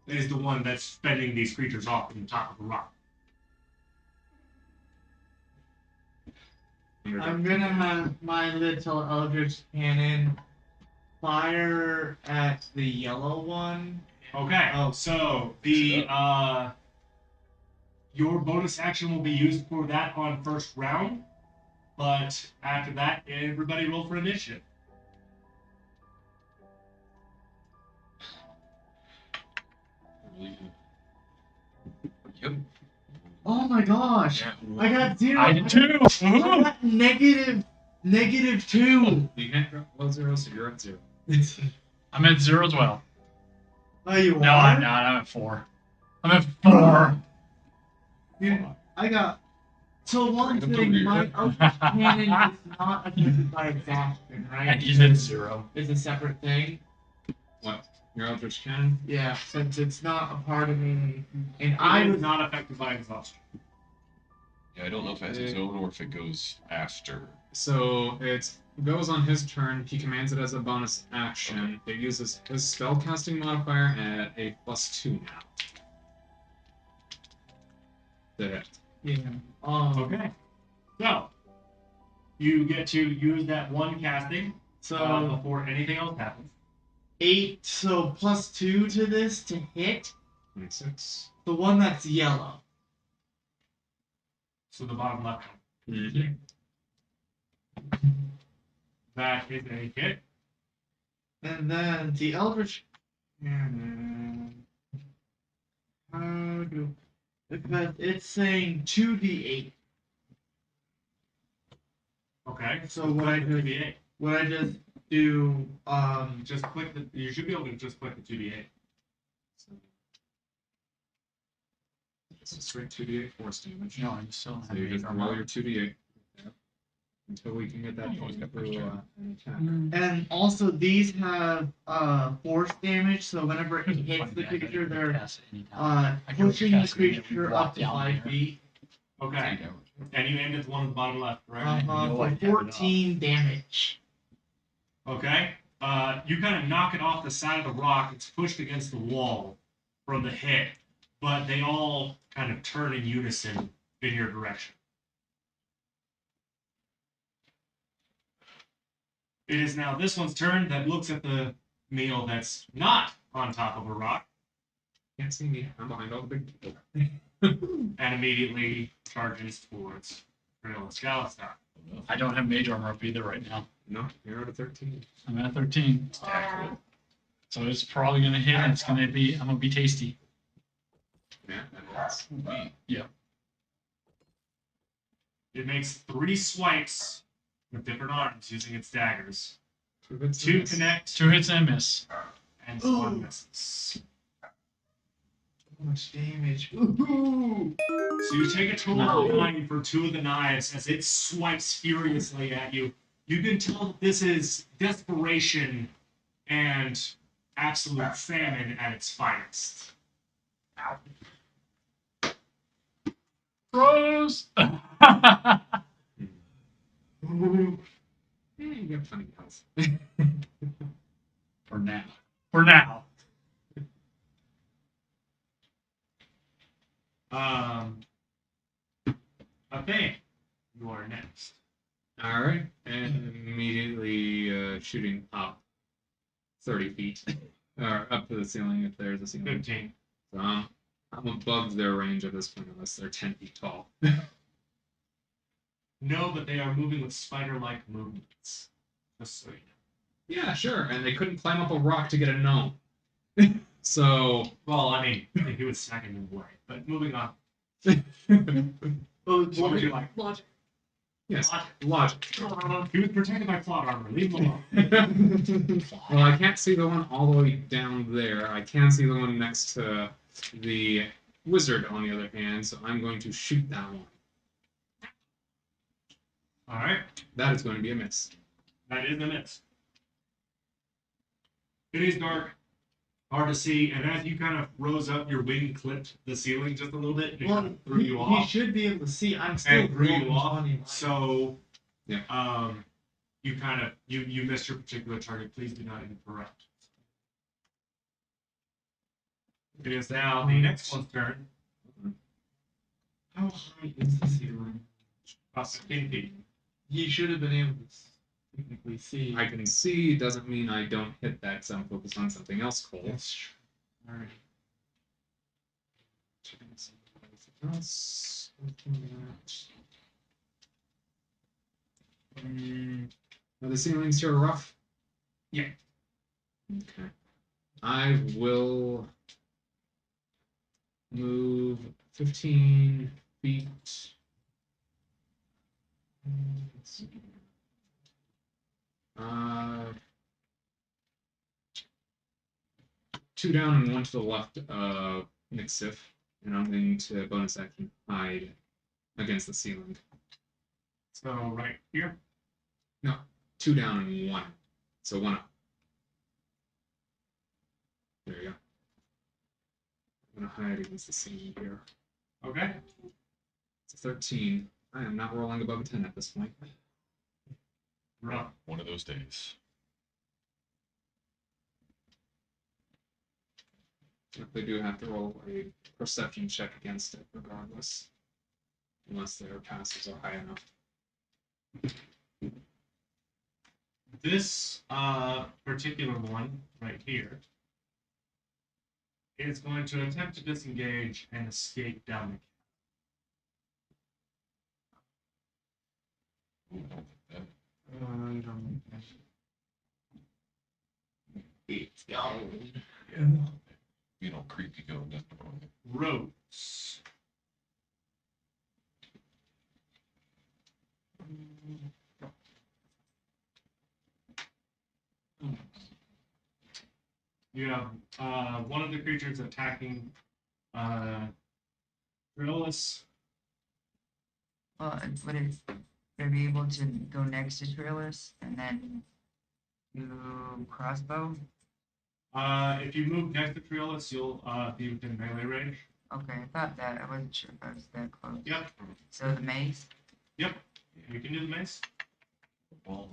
It is the one that's fending these creatures off from the top of the rock. I'm gonna have my little eldritch cannon fire at the yellow one. Okay. Oh. So the your bonus action will be used for that on first round, but after that, everybody roll for initiative. Yep. Oh my gosh! Yeah. I got 0. I did too. I got negative 2. You can't drop below 0, so you're at 0. I'm at 0 as well. Oh, you No, are? I'm not. I'm at 4. I'm at 4. Yeah, I got. So one Random thing, over my here. eldritch cannon is not affected by exhaustion, right? And he's at 0. It's a separate thing. What? Your Eldritch Cannon? Yeah, since it's not a part of me, and I I was not affected by exhaustion. Yeah, I don't know if it has its own or if it goes after. So it goes on his turn. He commands it as a bonus action. It uses his spellcasting modifier at a +2 now. There. yeah. Okay. So you get to use that one casting So before anything else happens. 8. So +2 to this to hit 26. the one that's yellow. So the bottom left one. Mm-hmm. That is a hit. And then the eldritch cannon. How do? Because it's saying 2d8. Okay. So what I the just 2d8. what I just do Just click the. You should be able to just click the 2d8. So, it's a straight 2d8 force damage. No, I still don't So have you any just roll armor. your 2d8. Yep. Until we can get that You always got through first an attack. and also these have force damage, so whenever it hits the creature, they're pushing the creature up to 5 feet. Okay. And you aimed at the one on the bottom left, right? For 14 damage. Okay. You kind of knock it off the side of the rock. It's pushed against the wall from the hit, but they all kind of turn in unison in your direction. It is now this one's turn that looks at the meal that's not on top of a rock Can't see me. I'm behind all the big people. and immediately charges towards Real Scalistar. I don't have mage armor up either right now. No, you're at a 13. I'm at 13. So it's probably gonna hit and I'm gonna be tasty. Yeah, that hits. It makes 3 swipes with different arms using its daggers. 2 hits. 2 connect 2 hits and a miss. and 1 misses. How much damage? Ooh. So you take a total of 9 for 2 of the knives as it swipes furiously at you. You can tell that this is desperation and absolute famine at its finest. Rose! Yeah, you got funny health. For now. For now. Okay, you are next. All right, and immediately shooting up 30 feet, or up to the ceiling if there's a ceiling. 15. So I'm above their range at this point unless they're 10 feet tall. No, but they are moving with spider-like movements. Just so you know. Yeah, sure, and they couldn't climb up a rock to get a gnome. So, Well, I mean, he was snacking in the way. But moving on. Oh, What would you like? Logic. yes, logic. He was protected by plot armor. Leave him alone. Well, I can't see the one all the way down there. I can see the one next to the wizard, on the other hand, so I'm going to shoot that one. All right. That is going to be a miss. That is a miss. It is dark, hard to see, and as you kind of rose up, your wing clipped the ceiling just a little bit, and it kind of threw you he off. should be able to see. I'm still And threw you rolling off. 20. So, Yeah. you kind of you missed your particular target. Please do not interrupt. It is now the next one's turn. How high is the ceiling? About 15 feet. He should have been able to technically see. I can see doesn't mean I don't hit that because I'm focused on something else, Cole. That's true. Alright. Something else. Are the ceilings here rough? Yeah. Okay. I will move 15 feet. Let's see. 2 down and 1 to the left of Nixif, and I'm going to bonus action hide against the ceiling. So right here. 2 down and 1, so 1 up. There you go. I'm gonna hide against the ceiling here. Okay. It's a 13. I am not rolling above a 10 at this point. Rough. One of those days. They do have to roll a perception check against it, regardless, unless their passes are high enough. This particular one right here is going to attempt to disengage and escape down the Ooh, I don't like that. I don't know. It's You know, creepy going down the road. Rose. You have one of the creatures attacking Trillis. Well, would it be able to go next to Trillis and then do crossbow? If you move next to Trillis, you'll be within melee range. Okay, I thought that. I wasn't sure if I was that close. Yep. So the mace? Yep. You can do the mace. Well,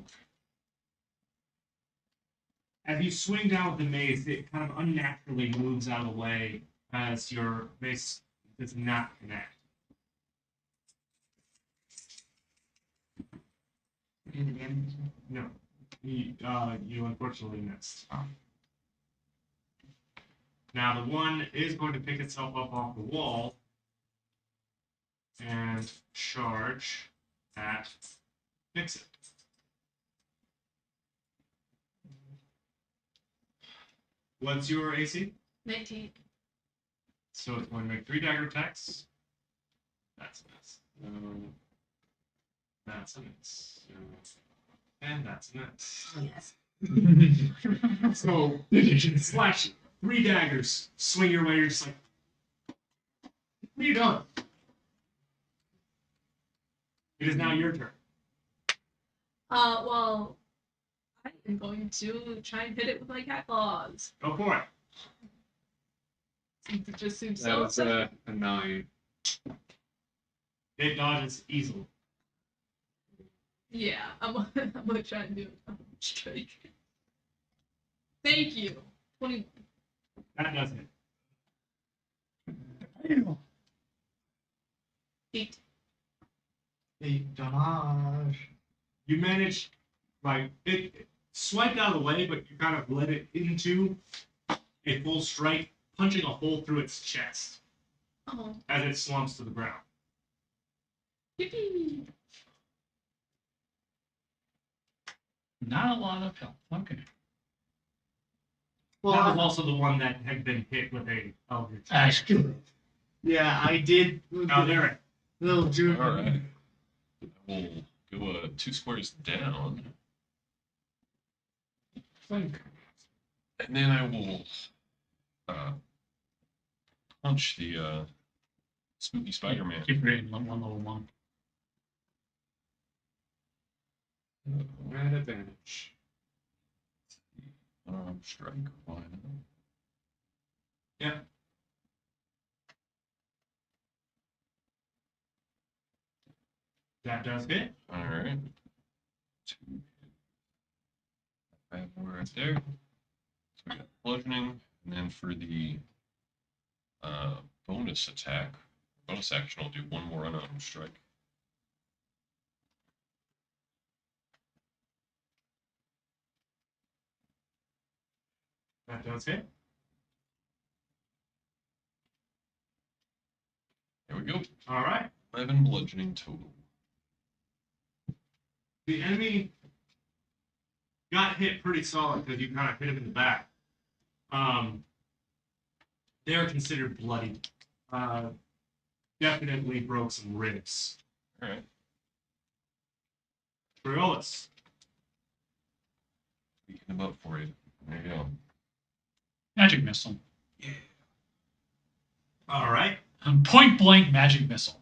As you swing down with the mace, it kind of unnaturally moves out of the way as your mace does not connect. Do the damage? No. You unfortunately missed. Oh. Now the one is going to pick itself up off the wall and charge at Nixon. What's your AC? 19. So it's going to make 3 dagger attacks. That's a miss. That's a miss. And that's a miss. Yes. So slash 3 daggers, swing your way. You're just like, what are you doing? It is now your turn. Well, I am going to try and hit it with my cat claws. Go for it. Since it just seems That so was a 9. It dodges easily. Yeah, I'm gonna try and do a strike. Thank you. 21. That does it. 8. Hey, damage. You manage, like, it swiped out of the way, but you kind of let it into a full strike, punching a hole through its chest Oh, as it slumps to the ground. yippee! Not a lot of health. Okay. Well, That was also the one that had been hit with a eldritch. yeah, I did. Oh, there. Little June. all right. I will go 2 squares down, and then I will punch the spooky Spider-Man. Keep reading one level one. At advantage. Strike. Why not? Yeah. That does hit. All right. 2 bad boy right there. So we got bludgeoning, and then for the bonus attack, bonus action, I'll do 1 more unarmed strike. That does hit. There we go. All right. 11 bludgeoning total. The enemy got hit pretty solid because you kind of hit him in the back. They are considered bloody. Definitely broke some ribs. All right. Briolis. Speaking them up for you. There you go. Magic missile. All right. Point blank magic missile.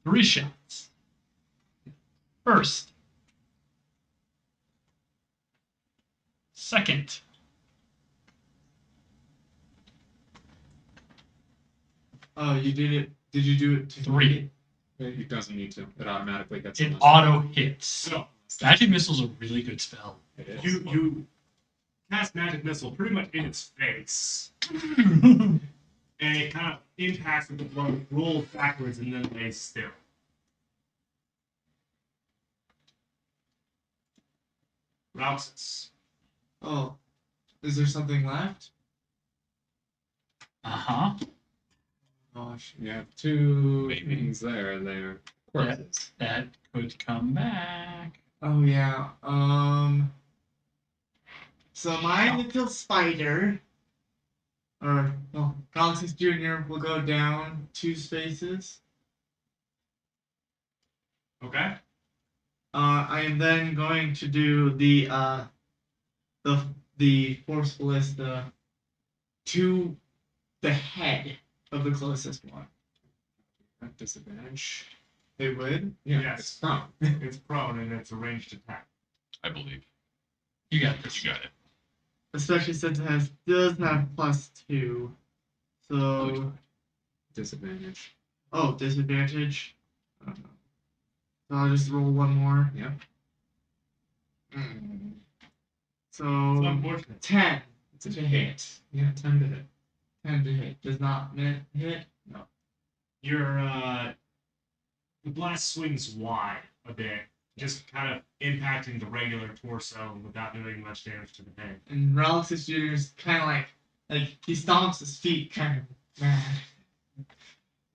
3 shots. First. Second. Oh, you did it. Did you do it to 3. It doesn't need to. It automatically gets It unless- auto hits. So Magic missile's a really good spell. It is. you cast magic missile pretty much in its face, and it kind of impacts with the blow, rolls backwards, and then lays still. Rouses. Oh, is there something left? Uh-huh. Gosh. You have 2 Maybe. things there. They're corpses. That could come back. Oh yeah. So my little spider, or Francis Jr. will go down 2 spaces. Okay. I am then going to do the the force ballista to the head of the closest one. At disadvantage. They would. Yeah, Yes. it's prone. It's prone and it's a ranged attack. I believe. You got this. You got it. Especially since it does have +2. So Disadvantage. disadvantage. So I'll just roll one more. Yep. It's So unfortunate. 10 It's a to hit. Yeah, 10 to hit. 10 to hit. Does not hit. No. Your the blast swings wide a bit, just kind of impacting the regular torso without doing much damage to the head. And Ralphus Jr. is kind of like he stomps his feet, kind of mad.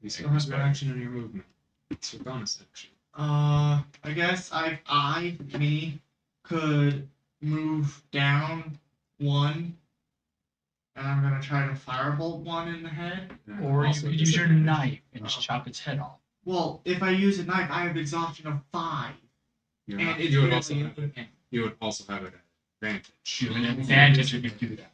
You still have your action and your movement. It's your bonus action. I guess me could move down one, and I'm gonna try to firebolt one in the head. And Or you also could use your disadvantage. knife and just chop its head off. Well, if I use a knife, I have exhaustion of 5, You're and not- it's you would barely also have it. anything. You would also have it at advantage. You have an advantage if you do that.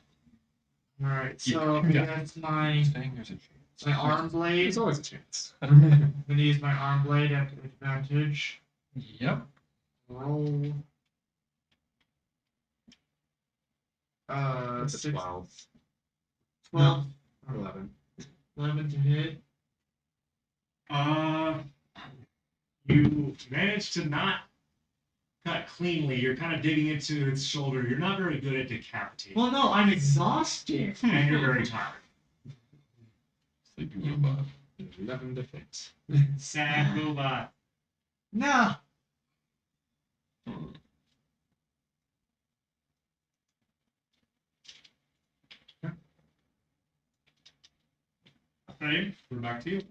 All right, Yeah, so yeah. that's my There's a chance. arm blade. There's always a chance. I'm gonna use my arm blade at advantage. Yep. Roll. It's a 6, 12. 12, 11. 11 to hit. You manage to not cut cleanly. You're kind of digging into its shoulder. You're not very good at decapitating. Well, no, I'm exhausted. And you're very tired. Sleeping robot. 11 to hit. Sad robot. No. Right, we're back to you.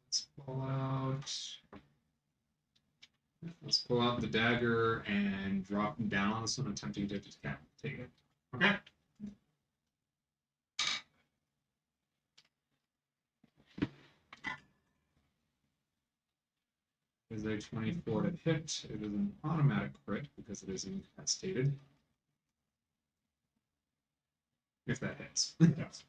Let's pull out. Let's pull out the dagger and drop him down on this one, attempting to decapitate it. Okay. Is a 24 to hit. It is an automatic crit because it is incapacitated. If that hits. Yes.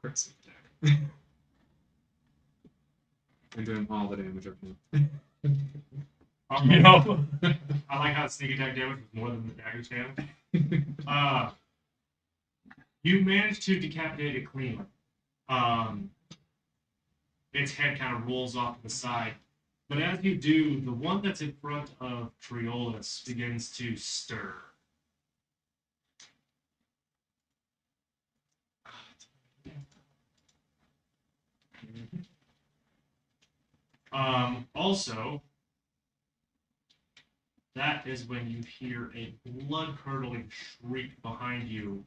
Crit save attack. I'm doing all the damage right now. Yep. I like how sneak attack damage was more than the dagger's damage. You managed to decapitate it cleanly. Its head kind of rolls off to the side. But as you do, the one that's in front of Triolus begins to stir. Also, that is when you hear a blood-curdling shriek behind you,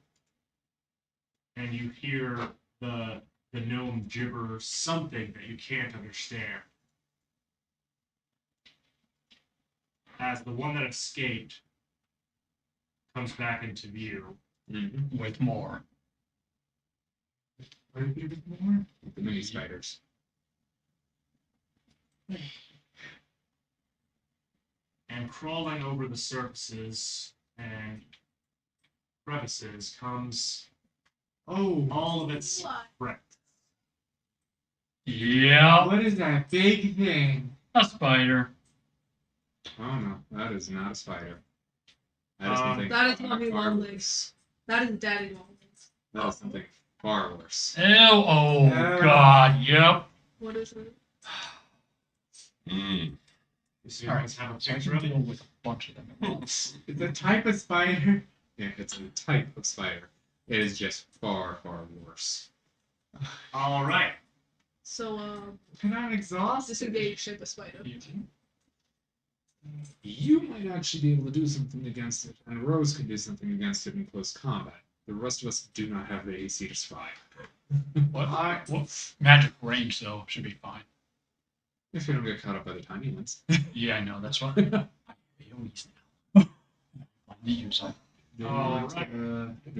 and you hear the gnome gibber something that you can't understand. As the one that escaped comes back into view. With more. What did you do more? The mini spiders. And crawling over the surfaces and crevices comes all of its What? friends. Yeah. What is that big thing? A spider. Oh no, that is not a spider. That is Um, something That is far, mommy far long worse. legs. That is daddy long legs. That is something far worse. Ew. Oh, Yeah. God. Yep. What is it? Mm. You see, All right. let's have a So I picture can of it. deal with a bunch of them at once. It's a type of spider. Yeah, it's a type of spider. It is just far, far worse. All right. So, And I'm exhausted. disengage shape of spider. You might actually be able to do something against it, and Rose can do something against it in close combat. The rest of us do not have the AC to survive. What? I- What? Magic range, though, should be fine. If you don't get caught up by the tiny ones. Yeah, I know. That's why. I have AoEs now. Fun to use them. Do we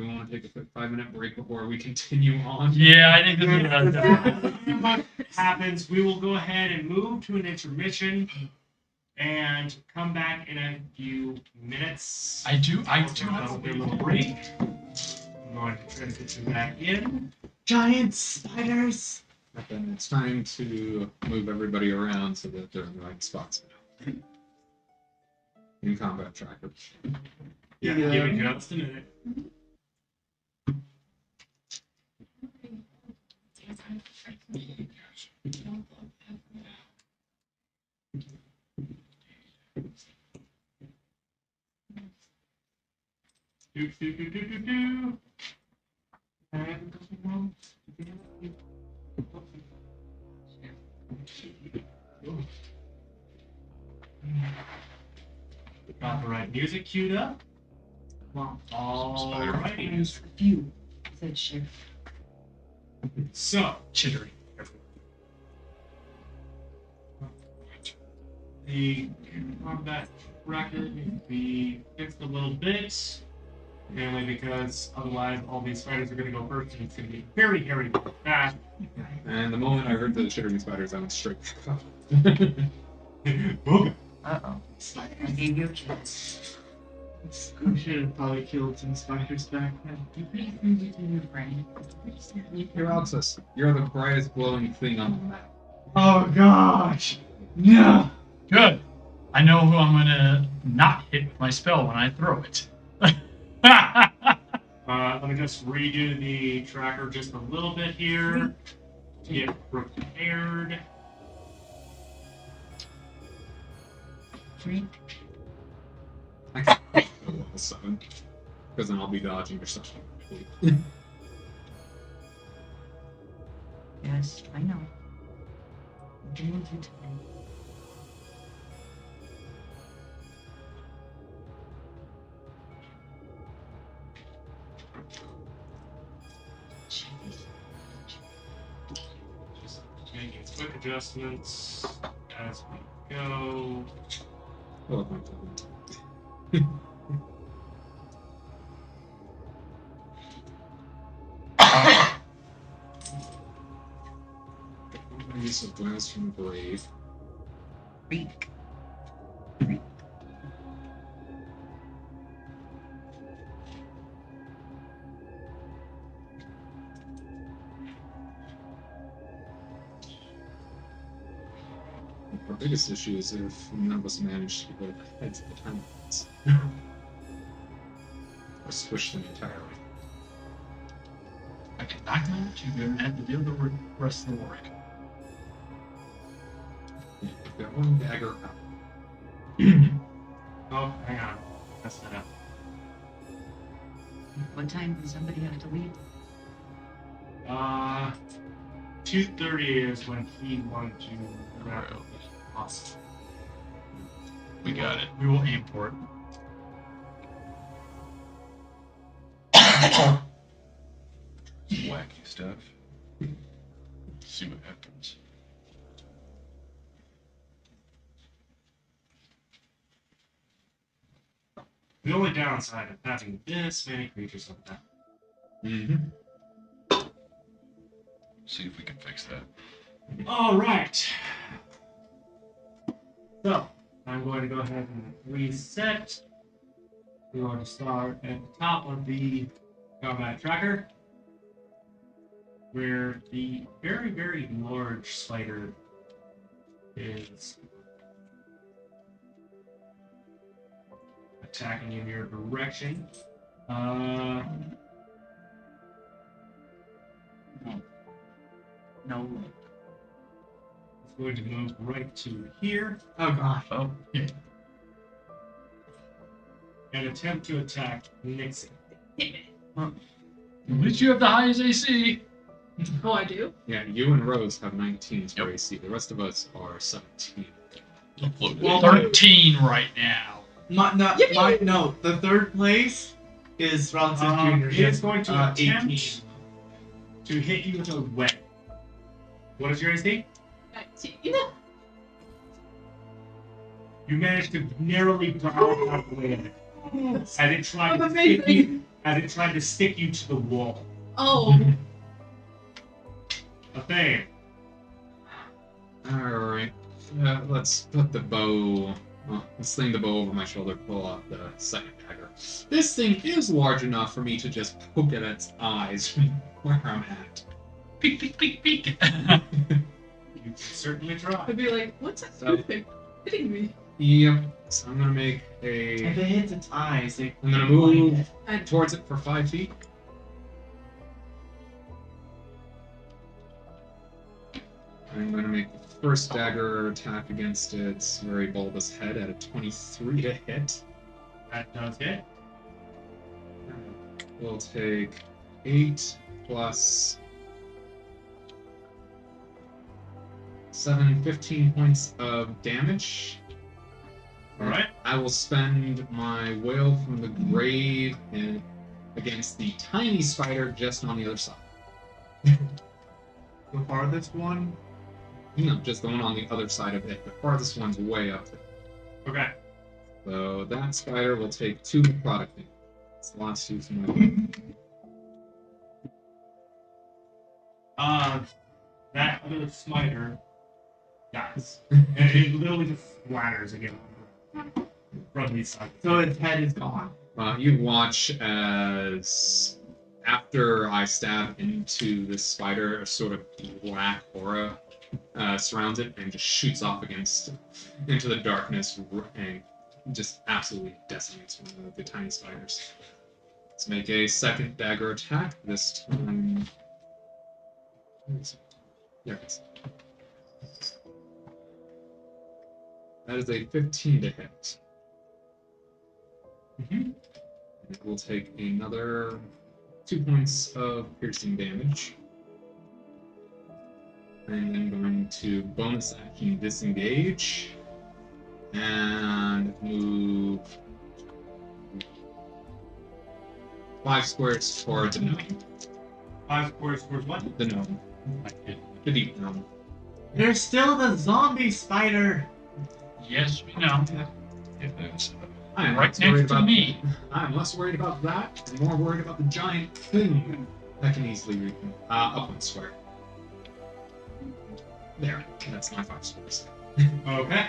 want to take a quick 5-minute break before we continue on? Yeah, I think this is What happens, we will go ahead and move to an intermission and come back in a few minutes. I do Have have a little break. I'm going to try to get you back in. Giant spiders. But then it's time to move everybody around so that they're in the right spots now. In combat tracker. Yeah, give me just a minute. Do. Got the right music queued up. Well, Alrighty. Music. few. Said shift. So, chittering. the combat record needs to be fixed a little bit, mainly because otherwise all these fighters are going to go first and it's going to be very, very fast. And the moment I heard the chittering spiders, I went straight back up. Okay. Uh-oh. I gave you a chance. We should have probably killed some spiders back then. You pretty friendly to your friend. You're Altus. You're the brightest glowing thing on the map. Oh gosh! No! Good. I know who I'm gonna not hit with my spell when I throw it. Let me just redo the tracker just a little bit here to get prepared. Drink. I can't go level 7. Because then I'll be dodging or something. Yes, I know. I'm doing you today. Just making quick adjustments as we go. Oh, my God. Use of Blast from Brave. Freak. Our biggest issue is if none of us manage to go heads at the time. Or squish them entirely. I can knock them out. You can have to do the rest of the work. We've got one dagger out. Oh, hang on. Mess that up. What time does somebody have to leave? 2:30 is when he wanted to wrap up us. We got it. We will aim for it. Wacky stuff. See what happens. The only downside of having this many creatures like that. Mm-hmm. See if we can fix that. All right. So, I'm going to go ahead and reset. We're going to start at the top of the combat tracker, where the very, very large spider is attacking in your direction. No. It's going to move right to here Oh gosh. Oh, yeah. and attempt to attack Nixon. At least you have the highest AC. Oh, I do? Yeah, you and Rose have 19s for AC. The rest of us are 17. Well, 13 right now. No, the third place is Francis Jr. He is going to attempt 18. to hit you with a web. What is your AC? 19. You managed to narrowly block out the way of it. as it tried Oh, to stick amazing. you, as it tried to stick you to the wall. Oh, A thing. Alright. Let's put the bow. Let's sling the bow over my shoulder, pull out the second dagger. This thing is large enough for me to just poke at its eyes from where I'm at. Peek, peek, peek, peek. You can certainly try. I'd be like, what's that So- toothpick hitting me? Yep. So I'm gonna make If a. it hits its eyes, it I'm gonna can blind move it. And towards it for 5 feet. I'm gonna make the first dagger attack against its very bulbous head at a 23 to hit. That does hit. We'll take 8 plus 7, 15 points of damage. Alright. I will spend my Wail from the Grave against the tiny spider just on the other side. The farthest one. No, just the one on the other side of it. The farthest one's way up there. Okay. So that spider will take 2 necrotic damage. It's the last 2 from my That other spider dies. And it literally just splatters again from these sides. So its head is gone. You watch as, after I stab into this spider, a sort of black aura surrounds it and just shoots off into the darkness and just absolutely decimates one of the tiny spiders. Let's make a second dagger attack. This time. Where is it? There it is. That is a 15 to hit. Mhm. It will take another 2 points of piercing damage. And then going to bonus action disengage and move 5 squares toward the gnome. 5 squares towards what? The gnome. The deep gnome. There's still the zombie spider. Yes, we know. I am Right less worried next to about me. I'm less worried about that and more worried about the giant thing that can easily reach me. Up one square. There. That's my 5 squares. Okay.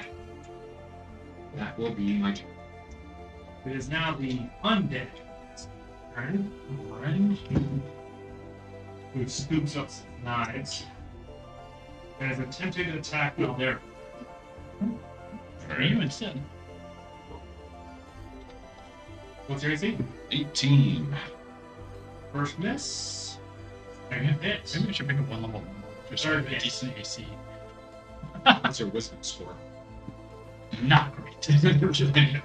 That will be my turn. It is now the undead turn. Who scoops up some knives and is attempting to attack while there. For you instead. What's your AC? 18. First miss. Second hit. Maybe we should pick up one level more. Just Third have a hit. decent AC. What's your wisdom score? Not great. Unfortunately.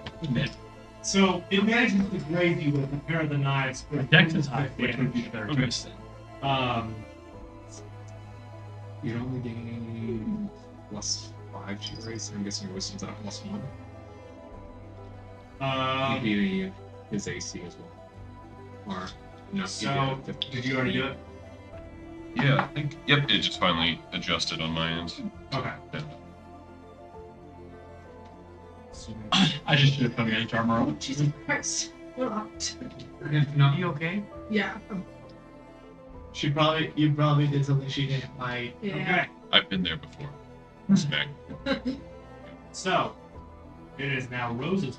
So it manages to graze you with a pair of the knives. My but dex is almost high, with which would be the damage. better choice then. You only gain plus 5 to your AC. I'm guessing your wisdom's at a plus 1. Maybe his AC as well. Or, no, So, did you already do it? Yeah, I think. Yep, it just finally adjusted on my end. Okay. Yeah. I just should have put my armor on. Jesus Christ. We're locked. No, You okay? Yeah. You probably did something she didn't like. Yeah. Okay. I've been there before. Smack. So, it is now Rose's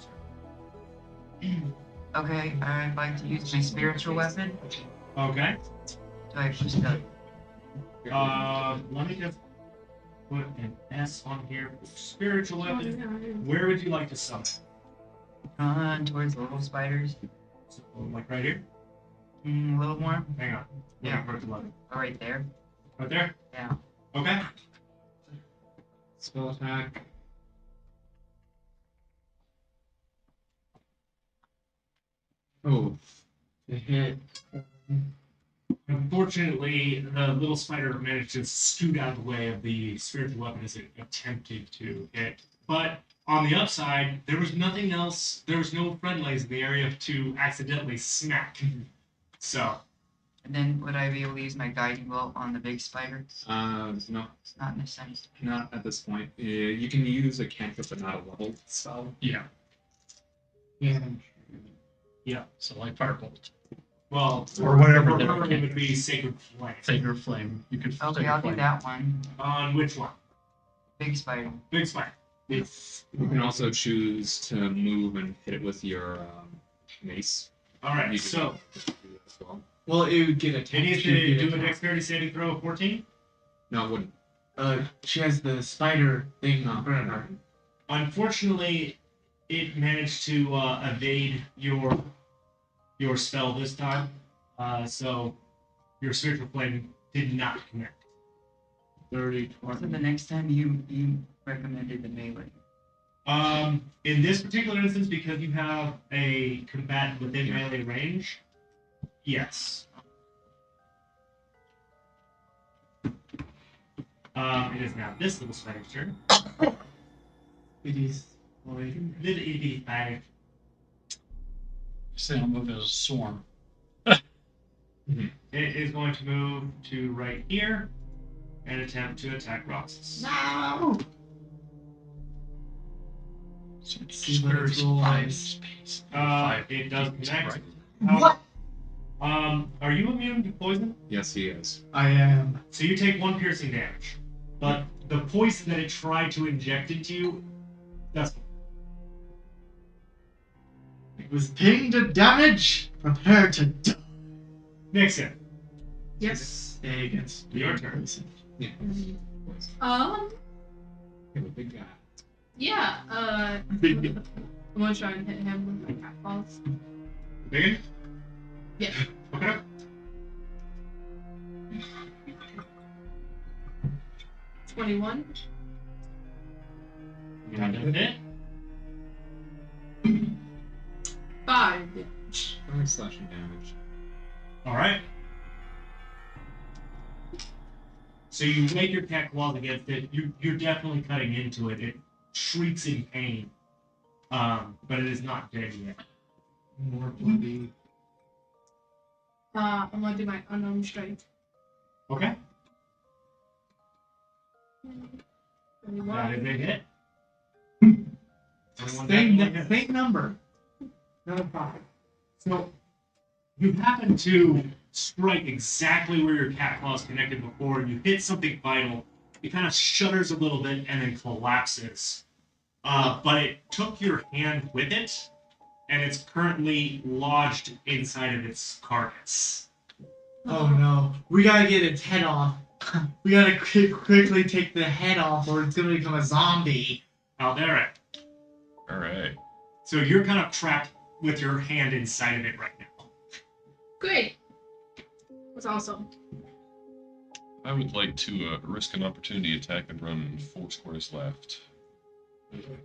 turn. Okay, I'd like to use my spiritual weapon. Okay. So I just Let me just put an S on here for spiritual weapon. Where would you like to summon? towards the little spiders. So, like right here? A little more. Hang on. Yeah. Where's the level? Oh, right there. Right there? Yeah. Okay. spell attack. Oh, To hit. Unfortunately, the little spider managed to scoot out of the way of the spiritual weapon as it attempted to hit. But on the upside, there was nothing else. There was no friendlies in the area to accidentally smack. So, And then would I be able to use my guiding bolt on the big spider? no, It's not in this sense. not at this point. You can use a cantrip, but not a leveled spell. Yeah. Yeah. Yeah. So like firebolt, Well, Or whatever for the her, it mechanic would be Sacred Flame. sacred flame. You could. Okay, sacred I'll do flame. that one. On which one? Big spider. Big Spider. It's You can also choose to move and hit it with your mace. All right, You so can do that as well. well, it would get attacked. it needs She would to get do a attacked. dexterity saving throw of 14. No, it wouldn't. She has the spider thing Oh, in front of her. Unfortunately, it managed to evade your spell this time. So your spiritual flame did not connect. 30, So 20. the next time you recommended the melee. In this particular instance, because you have a combatant within Yeah. melee range, yes. It is now this little spider's turn. It is. Wait. Little itty spider. Say I'll move as a swarm. It is going to move to right here and attempt to attack Roxas. No! So many See what squares it rolls. five space. It does feet, connect. right? What? Are you immune to poison? Yes, he is. I am. So you take 1 piercing damage. But the poison that it tried to inject into you, that's It was paying the damage. Prepare to die. Nixon. Yes. Stay against Your turn. poison. Yeah. Um. You have a big guy. Yeah. Big. I'm gonna try and hit him with my cat balls. Big? Yeah. Okay. $21. That does it. 5 damage. 5 slashing damage. Alright. So you make your cat claws against it. You're definitely cutting into it. It shrieks in pain. But it is not dead yet. More bloody. I'm gonna do my unarmed strike. Okay. 21. That is a hit. Same number. Not a problem. So you happen to strike exactly where your cat claws connected before. You hit something vital. It kind of shudders a little bit and then collapses. But it took your hand with it, and it's currently lodged inside of its carcass. Oh no. We gotta get its head off. We gotta quickly take the head off or it's gonna become a zombie. Alderic. Alright. So you're kind of trapped with your hand inside of it right now. Great. That's awesome. I would like to risk an opportunity attack and run 4 squares left.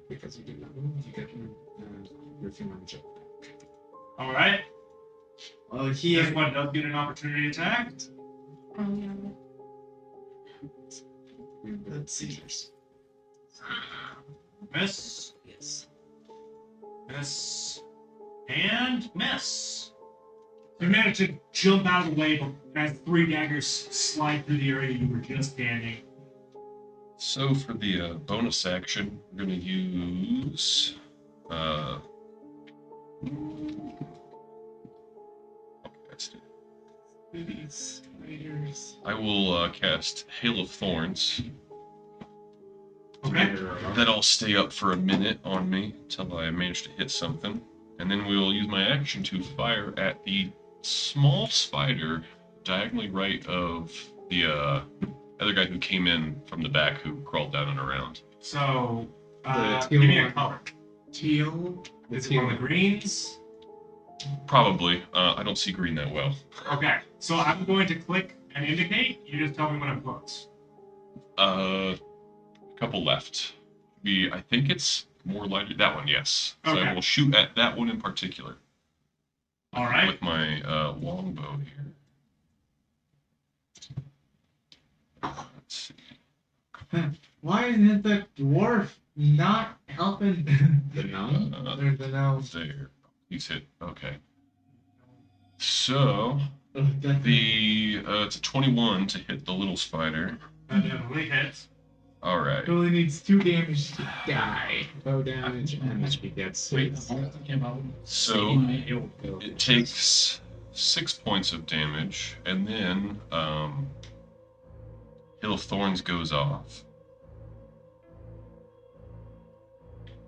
Because you do not move, you get your finger jump. Alright. Well, he This one does get an opportunity attack. Oh, yeah. Let's see. Miss. Yes. Miss. And miss. You manage to jump out of the way as 3 daggers slide through the area you were just standing. So for the bonus action, we're going to use... okay, that's it. These spiders. I will cast Hail of Thorns. Okay. That'll stay up for a minute on me until I manage to hit something. And then we'll use my action to fire at the small spider diagonally right of the other guy who came in from the back who crawled down and around. So, The give teal me a one. color. Teal. Is it one of the greens? Probably. I don't see green that well. Okay. So I'm going to click and indicate. You just tell me when I'm close. A couple left. I think it's more lighter. That one, yes. So Okay. I will shoot at that one in particular. All right. With my longbow here. Let's see. Why isn't the dwarf not helping? The gnome? Or the gnome? There. He's hit. Okay. So Ugh, it's a 21 to hit the little spider. That definitely hits. All right. It only needs 2 damage to die. Bow damage and he gets Wait, I'm thinking about So seeing my ill. it takes 6 points of damage, and then Hill of Thorns goes off.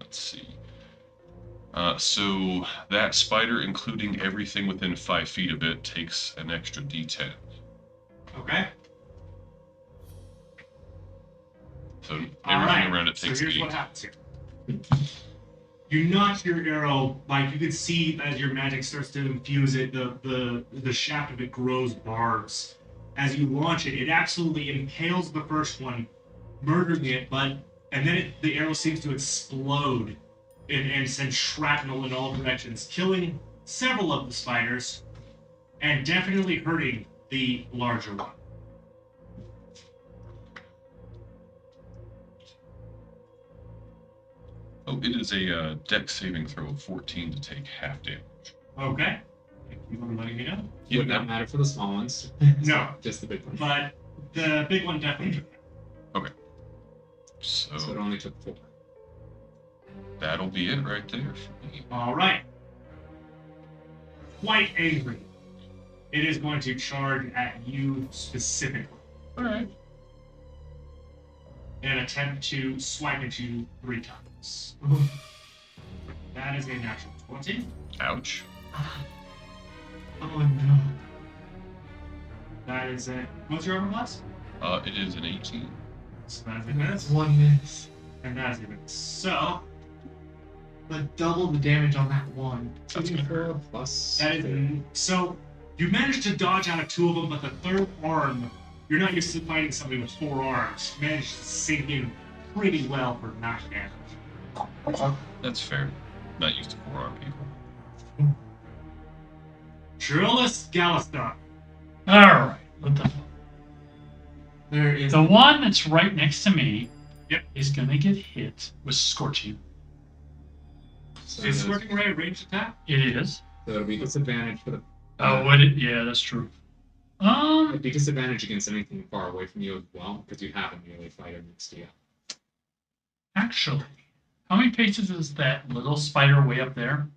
Let's see. So that spider, including everything within 5 feet of it, takes an extra D10. Okay. So everything Alright, around it so takes here's 8. what happens here. You notch your arrow, like you can see as your magic starts to infuse it, the shaft of it grows barbs. As you launch it, it absolutely impales the first one, murdering it, and then the arrow seems to explode and send shrapnel in all directions, killing several of the spiders, and definitely hurting the larger one. Oh, it is a dex saving throw of 14 to take half damage. Okay. Thank you for letting me know. Would not matter for the small ones. No, Just the big one. but the big one definitely. So So it only took 4. that'll be it right there for me. All right. Quite angry. It is going to charge at you specifically. All right. And attempt to swipe at you 3 times. That is a natural 20. Ouch. Oh no. That is a. What's your armor class? It is an 18. So that is a That's miss. 1 miss. And that is a miss. So, But double the damage on that one. That's gonna hurt. 4 plus. that is. So, you managed to dodge out of 2 of them, but the third arm, you're not used to fighting somebody with 4 arms. You managed to sink in pretty well for knock damage. That's fair. Not used to 4-arm people. Trillis Galistar. Alright, what the fuck? There is. The one that's right next to me Yep. is gonna get hit with Scorching. So Is that's- Scorching Ray a ranged attack? It is. So it'll be disadvantage for the. Oh, would it? Yeah, that's true. It'd be disadvantage against anything far away from you as well, because you have a melee fighter next to you. Actually, how many paces is that little spider way up there?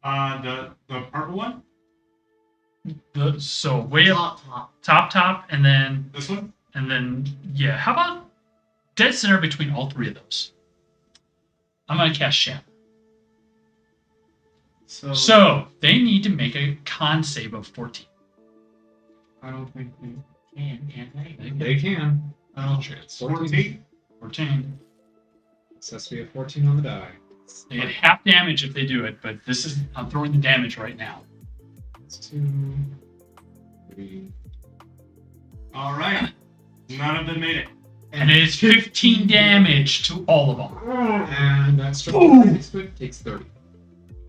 The purple one? So way up top. top, and then This one? yeah. How about dead center between all 3 of those? I'm gonna cast Shatter. So they need to make a con save of 14. I don't think they can they? They can. Oh, Chance. 14? 14. It has to be a 14 on the die. They get half damage if they do it, but I'm throwing the damage right now. It's 2, 3. Alright. None of them made it. And it is 15 damage to all of them. And that structure Boom! next to it takes 30.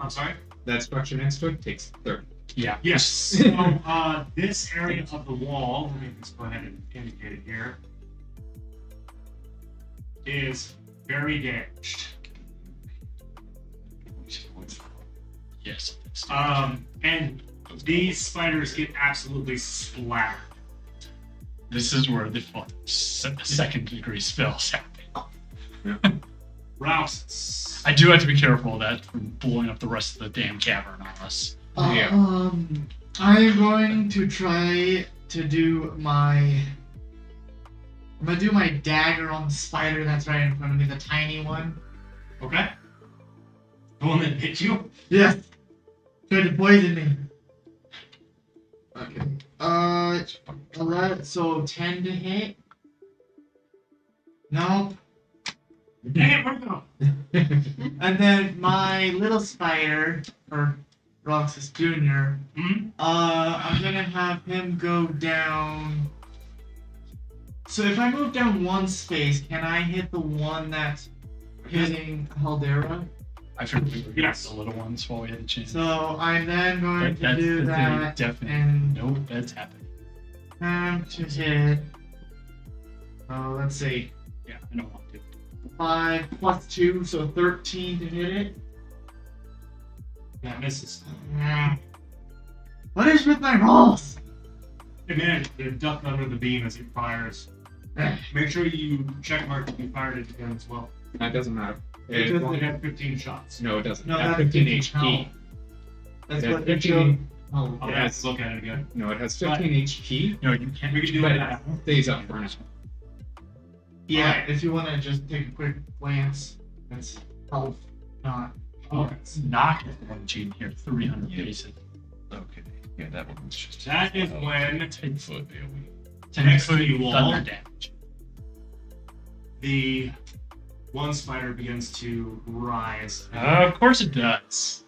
I'm sorry? That structure next to it takes 30. Yeah. Yes. So, this area of the wall, let me just go ahead and indicate it here, is very damaged. Yes. And these spiders get absolutely splattered. This is where the fun second degree spells happen. Rouses. I do have to be careful of that from blowing up the rest of the damn cavern on us. Yeah. I'm going to try to do my. I'm gonna do my dagger on the spider that's right in front of me, the tiny one. Okay. The one that hit you? Yes. Tried to poison me. Okay. 11, so 10 to hit. Nope. Dang it, where'd it go? And then my little spider, or Roxas Jr., Hmm? I'm gonna have him go down. So if I move down 1 space, can I hit the one that's hitting Haldera? I figured we were getting Yes. the little ones while we had the chance. So I'm then going to do a that definite. and Nope, that's happening. to hit. Oh, let's see. Yeah, I don't want to. 5 plus 2, so 13 to hit it. That misses. What is with my rolls? Hey man, they're ducked under the beam as it fires. Make sure you check mark if you fired it again as well. That doesn't matter. It It doesn't won't- have 15 shots. no, it doesn't. No, It has that's 15 15 HP. health. That's It has what it 15 showed. Oh, I'll It have has- to look at it again. No, it has 15 HP, No, you can't. We can do but it it now. stays up for now. yeah. Alright. If you want to just take a quick glance, that's health, not. Okay. Knock it one gene here, 300 Yeah. basic. Okay. Yeah, that one was just. That is when 10-foot AoE. 10 Next foot to you all. thunder damage. the one spider begins to rise. Of course it does.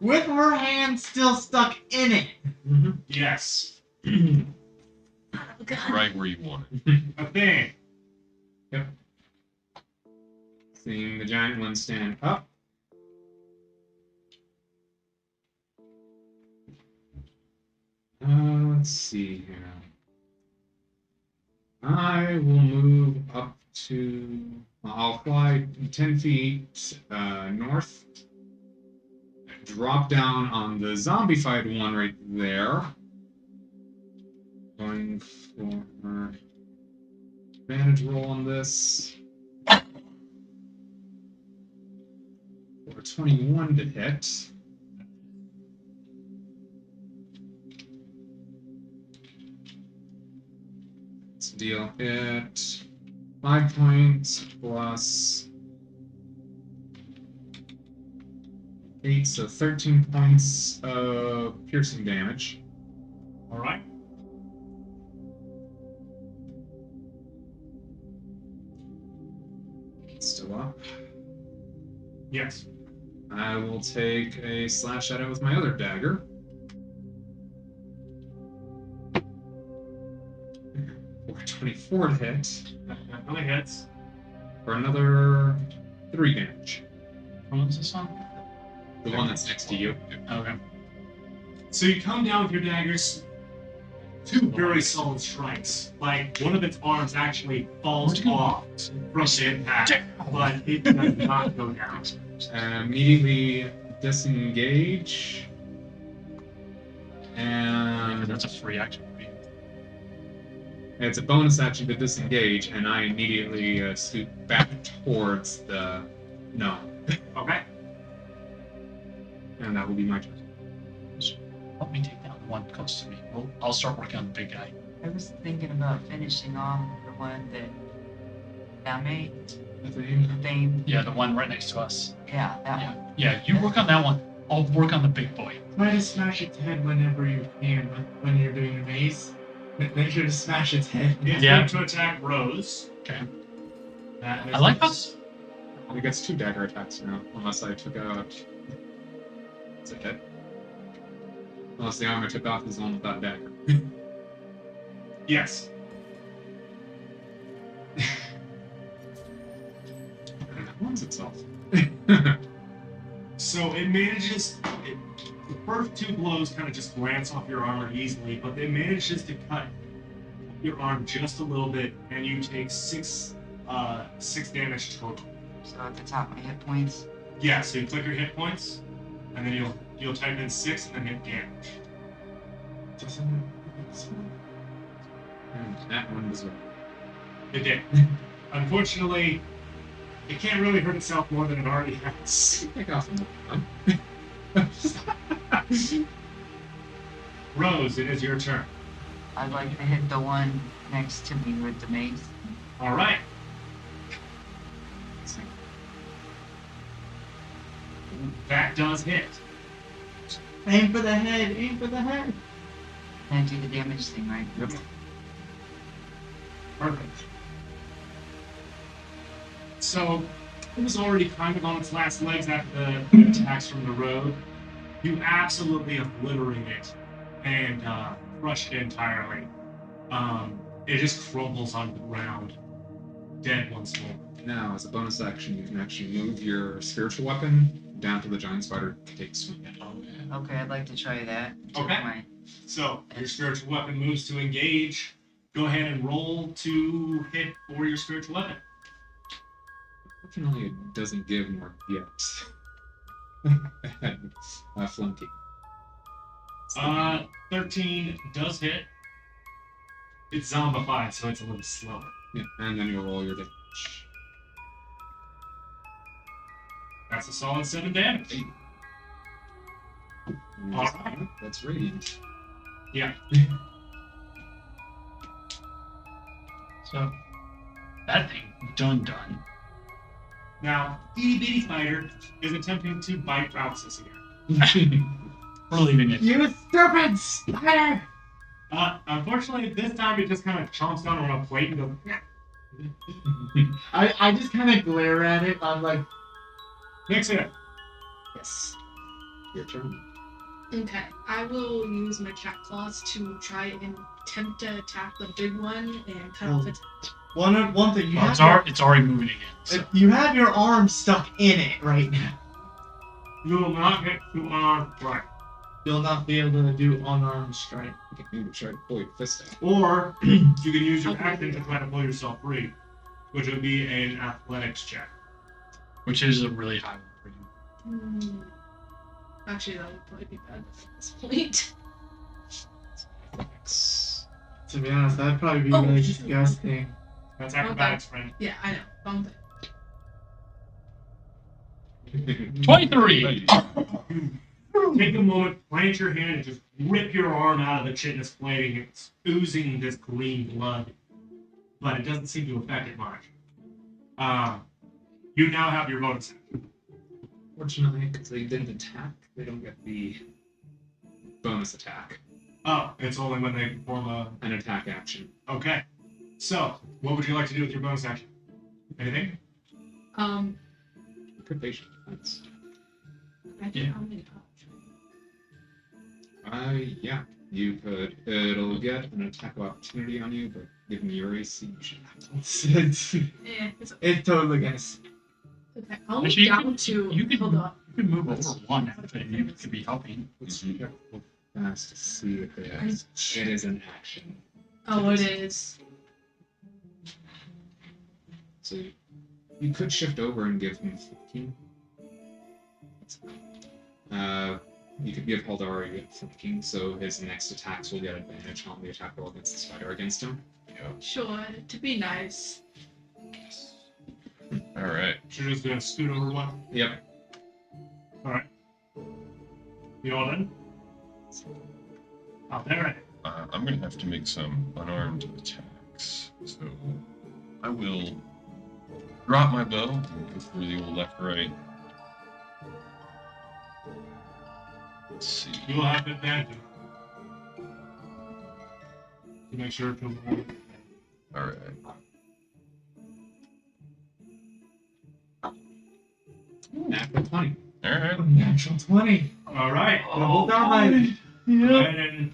With her hand still stuck in it. Yes. Right where you want it. A thing. Seeing the giant one stand up. Let's see here. I will move up to. I'll fly 10 feet north. Drop down on the zombified one right there. Going for advantage roll on this. For 21 to hit. Let's deal it 5 points plus 8, so 13 points of piercing damage. All right. Still up. Yes. I will take a slash at it with my other dagger. For 24 to hit. That definitely hits. For another 3 damage. What was this on? The one that's next to you. Okay. So you come down with your daggers. 2 very solid strikes. Like one of its arms actually falls off from the impact, but it does not go down. Immediately disengage. And That's a free action for me. it's a bonus action to disengage, and I immediately scoot back towards the gnome. Okay. And that will be my turn. Help me take down the one close to me. I'll start working on the big guy. I was thinking about finishing off the one that Dame, Fame. Yeah, the one right next to us. Yeah, that Yeah. one. Yeah, you work on that one. I'll work on the big boy. Try to smash its head whenever you can when you're doing your maze. Make sure to smash its head. It's Yeah. going to attack Rose. Okay. That I like misses. us. It gets 2 dagger attacks now, unless I took out. Is it hit? Unless the arm I took off is the one without dagger. Yes. And that wounds itself. So it manages. The first 2 blows kind of just glance off your armor easily, but it manages to cut your arm just a little bit, and you take 6 damage total. So at the top, my hit points. Yeah. So you click your hit points, and then you'll type in 6 and then hit damage. And that one as well. It did. Unfortunately, it can't really hurt itself more than it already has. Take off another Rose, it is your turn. I'd like to hit the one next to me with the mace. All right. That does hit. Aim for the head. Aim for the head. And I do the damage thing, right? Yep. Perfect. So it was already kind of on its last legs after the attacks from the road. You absolutely obliterate it and crush it entirely. It just crumbles on the ground, dead once more. Now, as a bonus action, you can actually move your spiritual weapon down to the giant spider to take swing at. Okay, I'd like to try that. Take Okay. my- So your spiritual weapon moves to engage. Go ahead and roll to hit for your spiritual weapon. Fortunately, it doesn't give more yet. Flunky. 13 does hit. It's zombified, so it's a little slower. Yeah, and then you'll roll your damage. That's a solid 7 damage. And All just- right. That's radiant. Yeah. So, that thing, done. Now, itty bitty spider is attempting to bite Roustus again. We're leaving it. You stupid spider! Unfortunately, this time it just kind of chomps down on a plate and goes. I just kind of glare at it. I'm like, Next hit. yes. Your turn. Okay, I will use my cat claws to try and attempt to attack the big one and cut off its. One thing, Well, it's already moving again. So. you have your arm stuck in it right now. You will not get to unarmed strike. You'll not be able to do unarmed strike. You can maybe try to pull your fist out. Or you can use your action to try to pull yourself free, which would be an athletics check. Which is a really high one for you. Actually, that would probably be bad at this point. To be honest, that'd probably be Oh. really disgusting. That's acrobatics, friend. Yeah, I know. Wrong thing. 23! Take a moment, plant your hand, and just rip your arm out of the chitinous plating. It's oozing this green blood, but it doesn't seem to affect it much. You now have your bonus action. Fortunately, because they didn't attack, they don't get the bonus attack. Oh, it's only when they perform An attack action. Okay. So, what would you like to do with your bonus action? Anything? Proficient defense. Actually, Yeah. how many Yeah. You could. It'll get an attack of opportunity on you, but given your AC, you should have to. It's It's totally gonna. okay. I'll move Actually, you down can- to. you can- Hold on. You can move over one if it could be helping. Let's check real fast to see if it is an action. Oh, it is. So you could shift over and give him 15. You could give Haldari 15, so his next attacks will get advantage on the attack roll against the spider against him. Sure, to be nice. All right. You're just gonna scoot over one. Yep. You all done? Out there. I'm gonna have to make some unarmed attacks, so I will drop my bow and go for the old left-right. Let's see. You will have advantage. To make sure to All right. Natural 20. All right. Natural 20. All right. Double dynamite. Go ahead and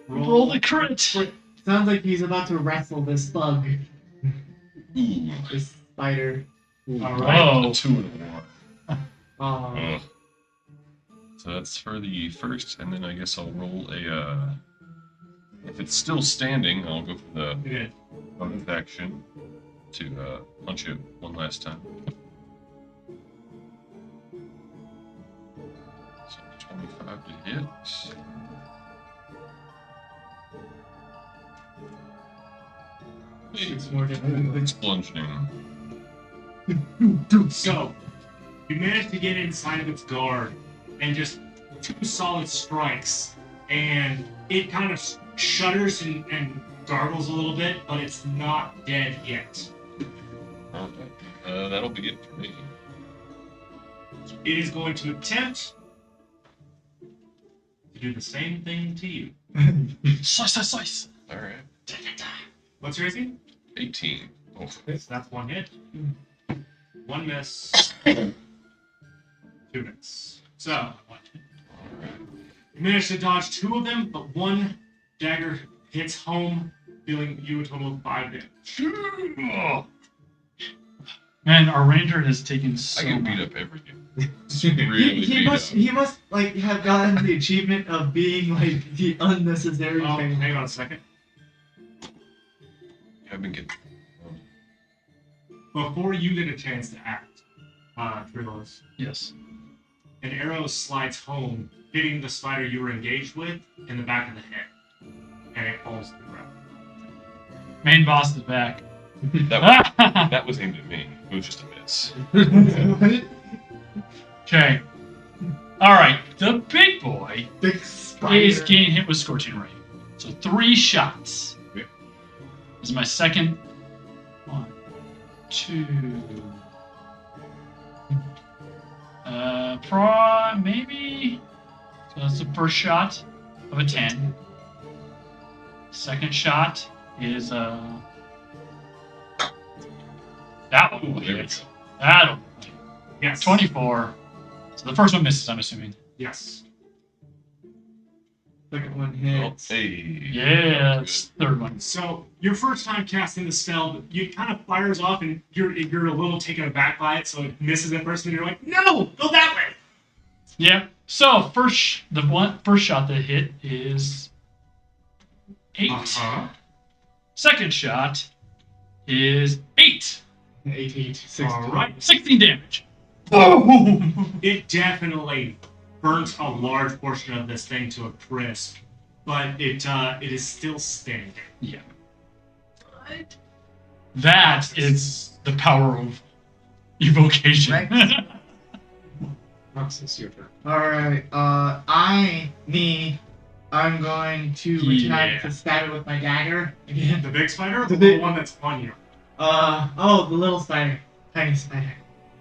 Roll the crit! Sounds like he's about to wrestle this bug. Ooh. This spider. All right. Oh. A 2 and a 1. Oh. Ugh. So that's for the first, and then I guess I'll roll a. If it's still standing, I'll go for the Good. bonus action to punch it one last time. So 25 to hit. It's more difficult. It's bludgeoning. So, you manage to get inside of its guard, and just 2 solid strikes, and it kind of shudders and gargles a little bit, but it's not dead yet. That'll be it for me. It is going to attempt to do the same thing to you. Slice! All right. What's your AC? 18. Oh, That's 1 hit. 1 miss. 2 miss. So, all right. you managed to dodge 2 of them, but 1 dagger hits home, dealing you a total of 5 damage. Oh, Man, our ranger has taken I so get much. beat up every game. Really He beat must up. he must like have gotten the achievement of being like the unnecessary Oh, thing. hang on a second. I've been getting. Before you get a chance to act, Trilos, Yes. an arrow slides home, hitting the spider you were engaged with in the back of the head, and it falls to the ground. Main boss is back. That was aimed at me. It was just a miss. Okay. All right. The big boy Big is spider. getting hit with Scorching Ray. So 3 shots. Yeah. This is my second. 1, 2. Maybe. So that's the first shot of a 10. Second shot is that one will Ooh, there we hit. go. That'll Yes. 24. So the first one misses, I'm assuming. Yes. Second one Well, hits. hey. Yeah, Good. it's third one. So your first time casting the spell, it kind of fires off, and you're a little taken aback by it, so it misses at first, and you're like, "No, go that way." Yeah. So first shot that hit is 8. Uh-huh. Second shot is 8. 18. 16. All right. 16 damage. Boom! It definitely burnt a large portion of this thing to a crisp, but it is still standing. Yeah. What? That is the power of evocation. Rex? Roxas, your turn. Alright, I'm going to attack Yeah. to stab it with my dagger again. The big spider, or The the big- little one that's on you? The little spider. Tiny spider.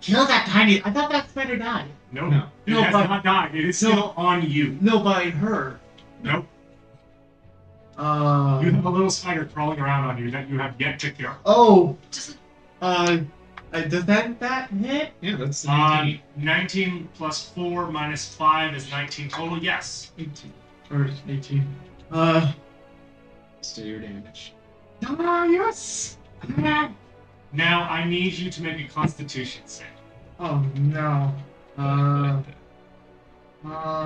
Kill that tiny. I thought that spider died. Nope. No. It No, has but- not died. It is No. still on you. No, by her. Nope. You Uh, have a little spider crawling around on you that you have yet to kill. oh. Does that hit? Yeah, that's 19. 19 plus 4 minus 5 is 19 total. Yes. 18. Or 18. Still your damage. Yes! Now I need you to make a Constitution save. Oh no.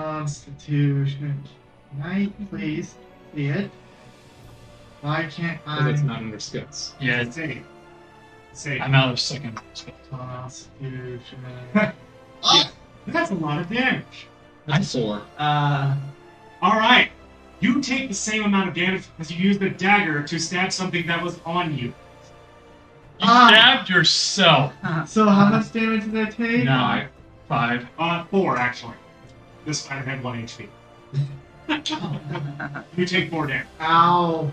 Constitution. Can I please see it? Why can't Because I? it's not under skills. Yeah, it's, Save. Save. I'm out of second. Constitution. Yeah. That's a lot of damage. That's a 4. All right. You take the same amount of damage because you used the dagger to stab something that was on you. You stabbed yourself. So how much damage did I take? No. 5. 4 actually. This spider had 1 HP. You take 4 damage. Ow.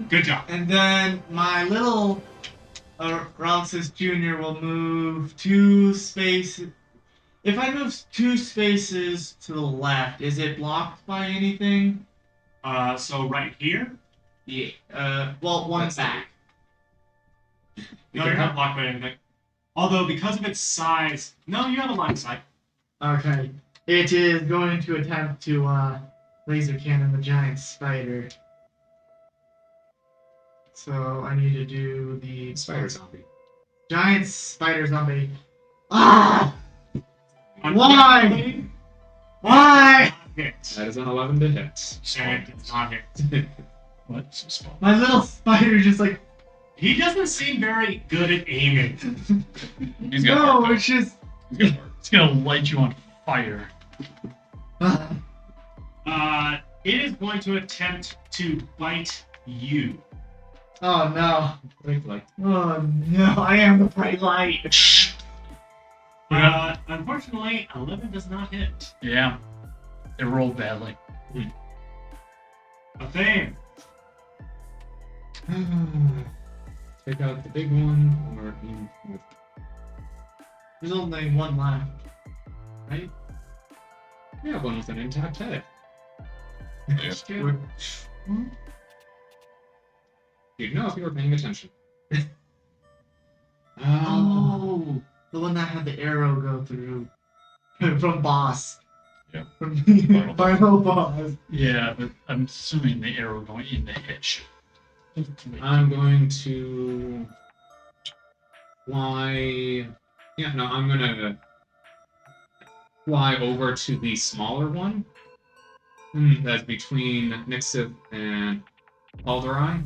Good job. And then my little Roxas Jr. will move 2 spaces. If I move 2 spaces to the left, is it blocked by anything? So right here. Yeah. Well, one That's back. No, you're not blocked by anything. Although because of its size, no, you have a line of sight. Okay. It is going to attempt to laser cannon the giant spider. So I need to do the Spider zombie. giant spider zombie. Ah! Why? Unfortunately, Why? Hit. That is an 11 to hit. And it does not hit. What? Some small. My little spider just like He doesn't seem very good at aiming. He's got no, heart, it's just. though. He's got heart. It's gonna light you on fire. It is going to attempt to bite you. Oh no! Like, Oh no! I am the bright light. Unfortunately, 11 does not hit. Yeah. It rolled badly. A thing. take out the big one, or aim with. There's only one left, right? Yeah, one with an intact head. Yeah. Good. You'd know if you were paying attention. Oh, the one that had the arrow go through from boss. Yeah. From Final final boss. Yeah, but I'm assuming the arrow going in the hitch. I'm going to fly. Yeah, no, I'm gonna fly over to the smaller one. That's between Nixith and Alderai.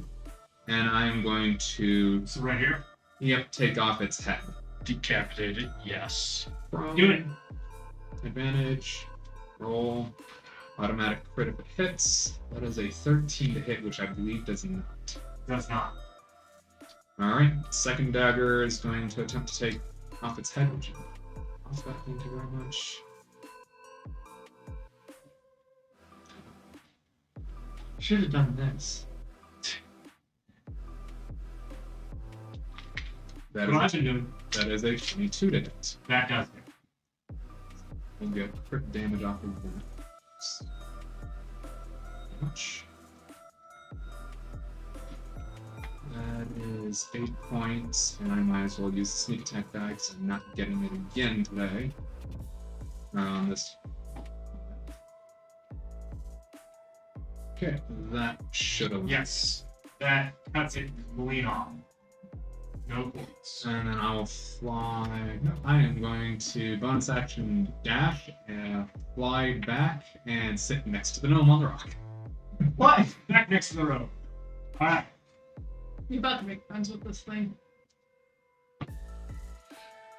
And I'm going to, So right here. take off its head. Decapitated, yes. From Do it. Advantage, roll, automatic crit if it hits. That is a 13 to hit, which I believe does not. Does not. Alright, second dagger is going to attempt to take off its head, which off that, thank you very much. Should have done this. That What I've is, been doing, a 22 to hit. that does it. We'll get crit damage off of that. Much. That is 8 points, and I might as well use the sneak attack die because I'm not getting it again today. This. Okay, that should have. Yes, that cuts it clean off. No points. And then I will fly. No, I am going to bonus action dash and fly back and sit next to the gnome on the rock. What? Back next to the road. Alright. You're about to make friends with this thing.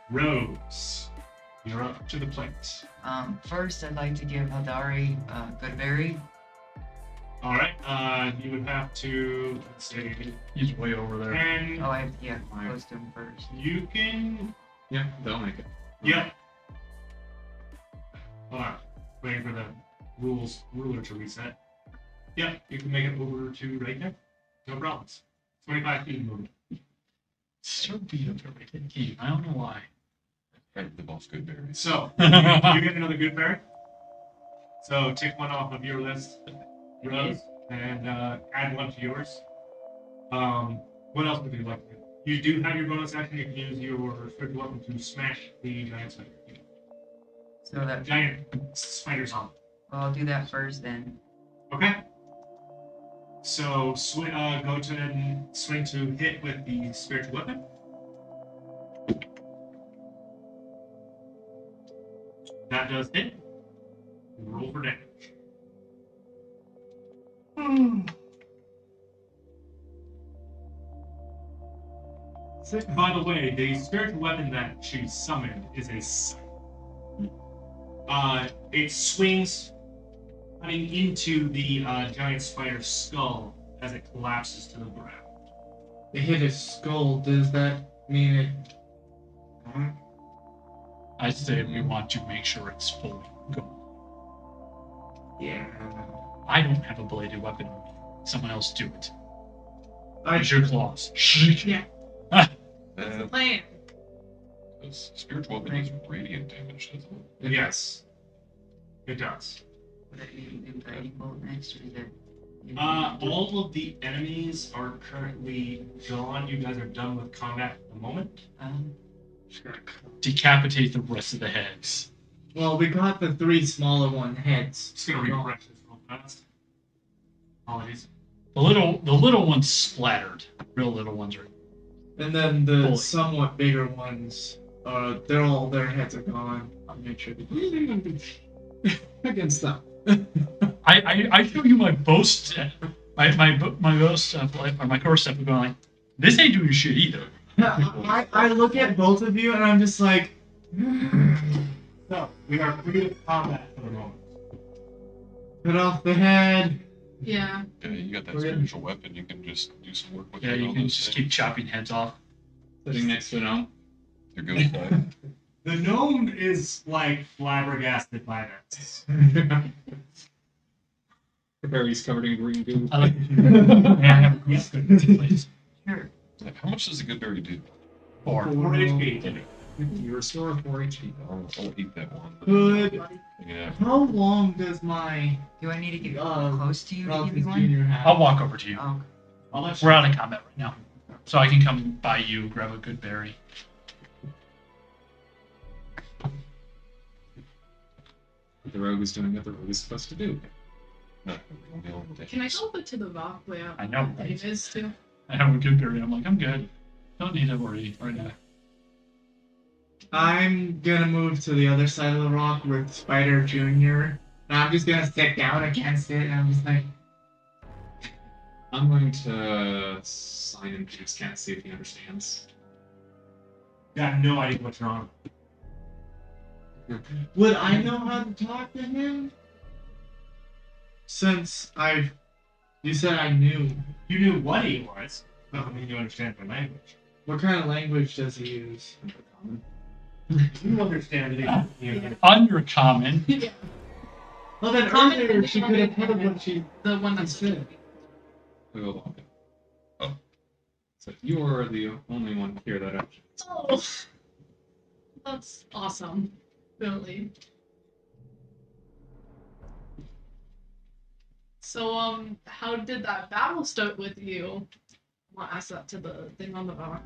Rose, you're up to the plate. First, I'd like to give Hadari good berry. Alright, you would have to, let's see, He's way over there. and Oh, I have to get close to him first. you can, Yeah, they'll make it. yep. Hold on, waiting for the ruler to reset. Yep, you can make it over to right there. No problems. 25 feet movement. So beat up every key. I don't know why. Right, the boss good berries. So, you get another good berry. So, take one off of your list, Rose, and add one to yours. What else would you like to do? You do have your bonus action. You can use your spiritual weapon to smash the giant spider. So that Giant spider's on. I'll do that first then. Okay. So, go to and swing to hit with the spiritual weapon. That does hit. Roll for damage. By the way, the spiritual weapon that she summoned is a scythe. It swings cutting into the giant spider's skull as it collapses to the ground. It hit his skull. Does that mean it? I say we want to make sure it's fully gone. Yeah. I don't have a bladed weapon. Someone else do it. I Use your claws. Yeah. Plan. This spiritual weapon is radiant damage, doesn't it? Yes, it does. Would it be do guiding bolt next, or is it? All of the enemies are currently gone. You guys are done with combat at the moment. Decapitate the rest of the heads. Well, we got the 3 smaller one heads. Just gonna refresh this real fast. Apologies. The little ones splattered. Real little ones are. And then the Fully. somewhat bigger ones, their heads are gone. I'll make sure they Against them. I show you my boast, my bow stuff, or my core stuff, and going like, this ain't doing shit either. I look at both of you and I'm just like, So we are free of combat for the moment. cut off the head. Yeah. Yeah, you got that Okay. spiritual weapon. You can just do some work with Yeah, it. you all can those just things. keep chopping heads off. Sitting next to the gnome. They're good with that. The gnome is like flabbergasted by this. Barry's covered in green goo. I like. May I have a quick please? Sure. How much does a good berry do? 4. 4 HP. You restore 4 HP. I'll eat that one. Good. Yeah. How long does my Do I need to get Uh, close to you to give Relative you one? Junior have? I'll walk over to you. Oh, I'll let you. We're out of combat right now, so I can come by you, grab a good berry. The rogue is doing what the rogue is supposed to do. No, Can I go over to the rock where I know, Dave right? is too? I have a good berry. I'm like, I'm good. Don't need to worry right now. I'm gonna move to the other side of the rock with Spider Junior. And I'm just gonna sit down against it, and I'm just like, I'm going to sign him. Just can't see if he understands. Got no idea what's wrong. would I know how to talk to him? Since you said I knew. You knew what he was. Doesn't mean you understand my language. What kind of language does he use? You understand it. Undercommon. Yeah. Well, then Common earlier and she could have heard what she The one that's said. Hold on. Oh. So you are the only one here that actually. Oh, that's awesome. Really. So, how did that battle start with you? I'll ask that to the thing on the rock.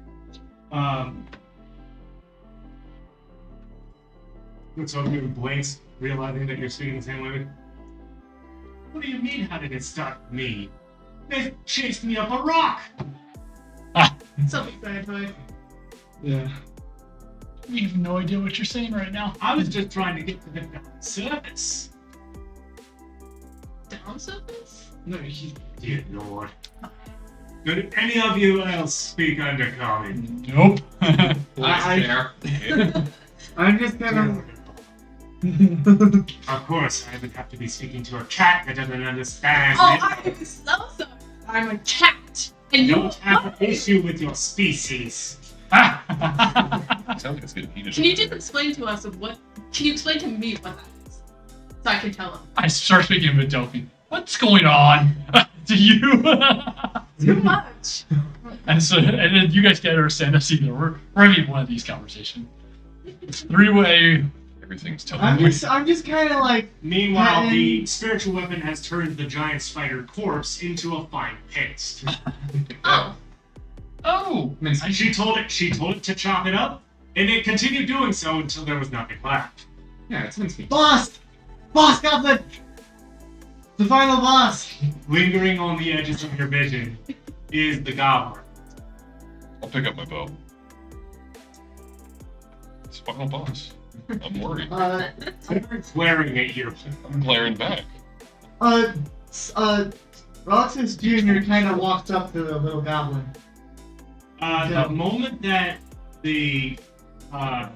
Looks over you and blinks, realizing that you're speaking the same language. What do you mean, how did it start with me? They chased me up a rock! Self-explanatory. Yeah. We have no idea what you're saying right now. I was just trying to get to the surface. Down surface? No, he. Dear Lord. Could any of you else speak undercommon? Nope. I- There. I'm just gonna. Of course, I would have to be speaking to a cat that doesn't understand. Oh, I am so sorry. I'm a cat. And I you don't have an issue with your species. Sounds like it's getting heated. Can you over just there. explain to us what? Can you explain to me what that is, so I can tell him? I start speaking with Delphine. What's going on? Do you? Too much. and then you guys can't understand us either. We're having one of these conversations. Three-way. Everything's telling I'm me. just kind of like. Meanwhile, And- the spiritual weapon has turned the giant spider corpse into a fine paste. Oh. Oh. She told it to chop it up, and it continued doing so until there was nothing left. Yeah, it's mincemeat. Boss! Boss Goblin! The final boss! Lingering on the edges of your vision is the goblin. I'll pick up my bow. It's final boss. I'm worried. They're glaring at you. I'm glaring back. Roxas Jr. kind of walks up to the little goblin. The moment that the Oh.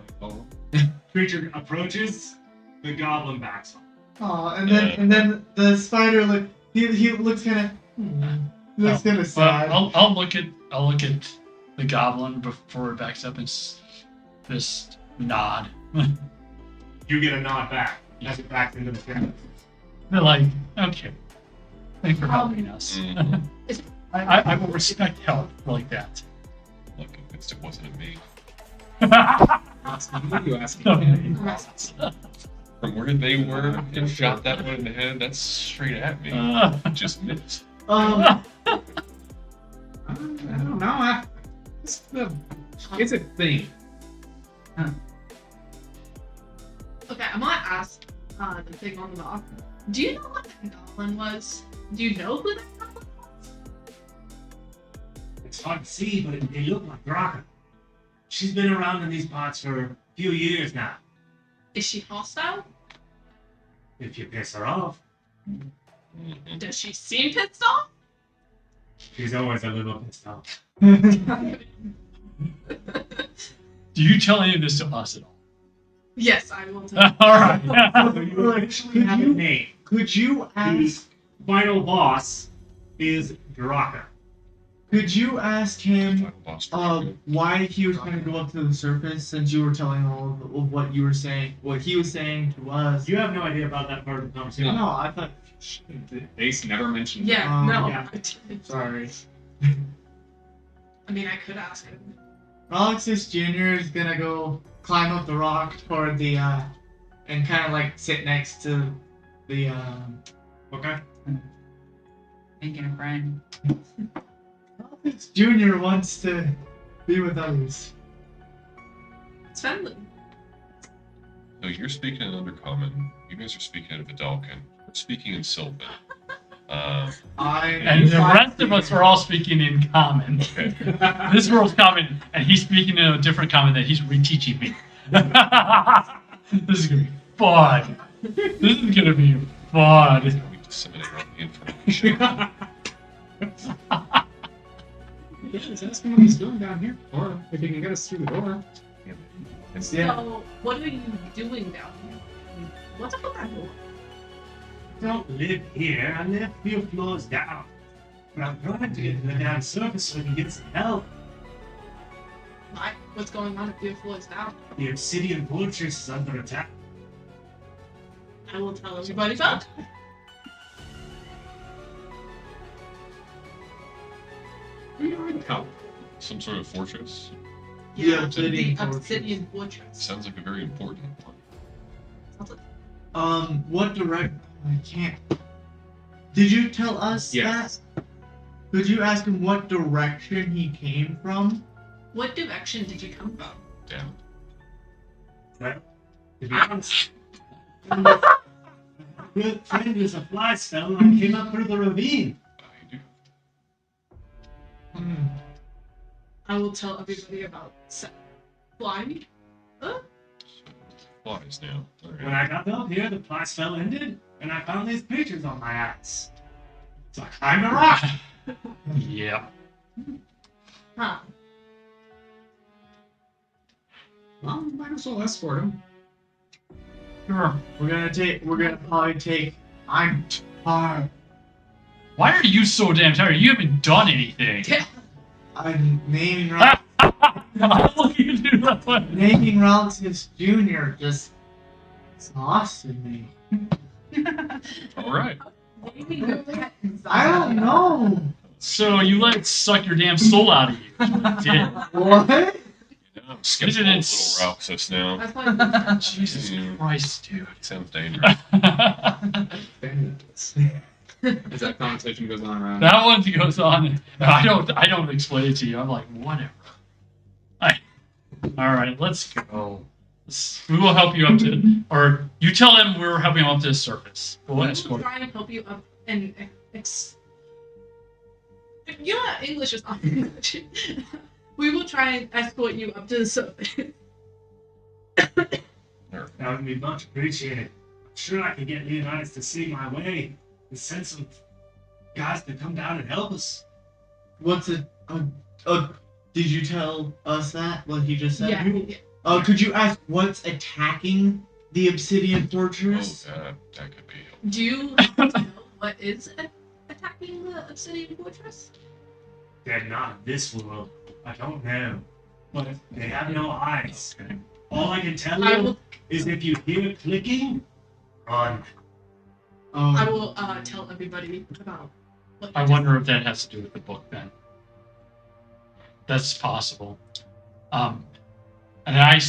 creature approaches, the goblin backs off. Oh, and then the spider he looks kind of looks kind of sad. I'll look at the goblin before it backs up and just nod. You get a nod back as it backs into the shadows. They're like, okay, thanks for helping us. Mhm. I will respect help like that. I'm convinced it wasn't me. What are you asking? From where they were and shot that one in the head, that's straight at me. Just missed. I don't know. It's a thing. Okay, I'm gonna ask the thing on the rock. Do you know what that goblin was? Do you know who that goblin was? It's hard to see, but they look like Draka. She's been around in these parts for a few years now. Is she hostile? If you piss her off, Mhm. Does she seem pissed off? she's always a little pissed off. Do you tell any of this to us at all? Yes, I will tell. All right. So you actually have a name. Could you The ask? final boss is Draka. Could you ask him Final boss Dracula. why he was trying to go up to the surface since you were telling all of what you were saying, what he was saying to us? You have no idea about that part of the conversation. No, I thought. Ace never mentioned Yeah, no. yeah. I didn't. Sorry. I mean, I could ask him. Alexis Jr. is gonna go climb up the rock toward the and kind of like sit next to the Okay. Making a friend. Alexis Jr. wants to be with others. It's friendly. So you're speaking in Undercommon. You guys are speaking in Vidalcan. We're speaking in Sylvan. And the rest of us are all speaking in common. Okay. This girl's common, and he's speaking in a different common that he's reteaching me. This is gonna be fun. This is gonna be fun. We disseminate all the information. Just ask him what he's doing down here, or if he can get us through the door. And So, what are you doing down here? What's up with that door? Don't live here. I live a few floors down. But I'm trying to get to the damn surface so we can get some help. Why? What's going on if the floor is down? The obsidian fortress is under attack. I will tell everybody about. We are in help. Some sort of fortress. Yeah, the obsidian fortress. obsidian fortress. Sounds like a very important one. Sounds like What direct? I can't. Did you tell us Yes. that? Could you ask him what direction he came from? what direction did you come from? Damn. Well, to be honest, good friend is a fly spell and I came up through the ravine. I do. I will tell everybody about flying. Flies now. When Alright. I got up here, the fly spell ended, and I found these pictures on my ass. So I climbed a rock. Yeah. Huh. Well, we might as well escort him. Sure. We're gonna probably take. I'm tired. Why are you so damn tired? You haven't done anything. I'm naming How long you do that one? naming Roxas Jr. just exhausted me. Alright. Maybe your pet I don't know. So you let it suck your damn soul out of you. You did. What? You know, I'm skeptical Isn't of it little Roxas now. That's why Jesus Yeah. Christ, dude. Sounds dangerous. As that conversation goes on around. That one goes on. I don't explain it to you. I'm like, whatever. All right, let's go. We will help you up to, or you tell them we're helping them up to the surface. We'll we will escort. try and help you up and your English is not English. We will try and escort you up to the surface. That would be much appreciated. I'm sure I can get Leonidas to see my way and send some guys to come down and help us. What's it? Did you tell us that? What he just said? Yeah. Could you ask what's attacking the Obsidian Oh, Fortress? that could be. Do you happen to know what is attacking the obsidian fortress? They're not this world. I don't know. But they have no eyes. Okay. All I can tell I you will. is if you hear clicking, run. I will tell everybody about. What I wonder if that has to do with the book then. That's possible. And I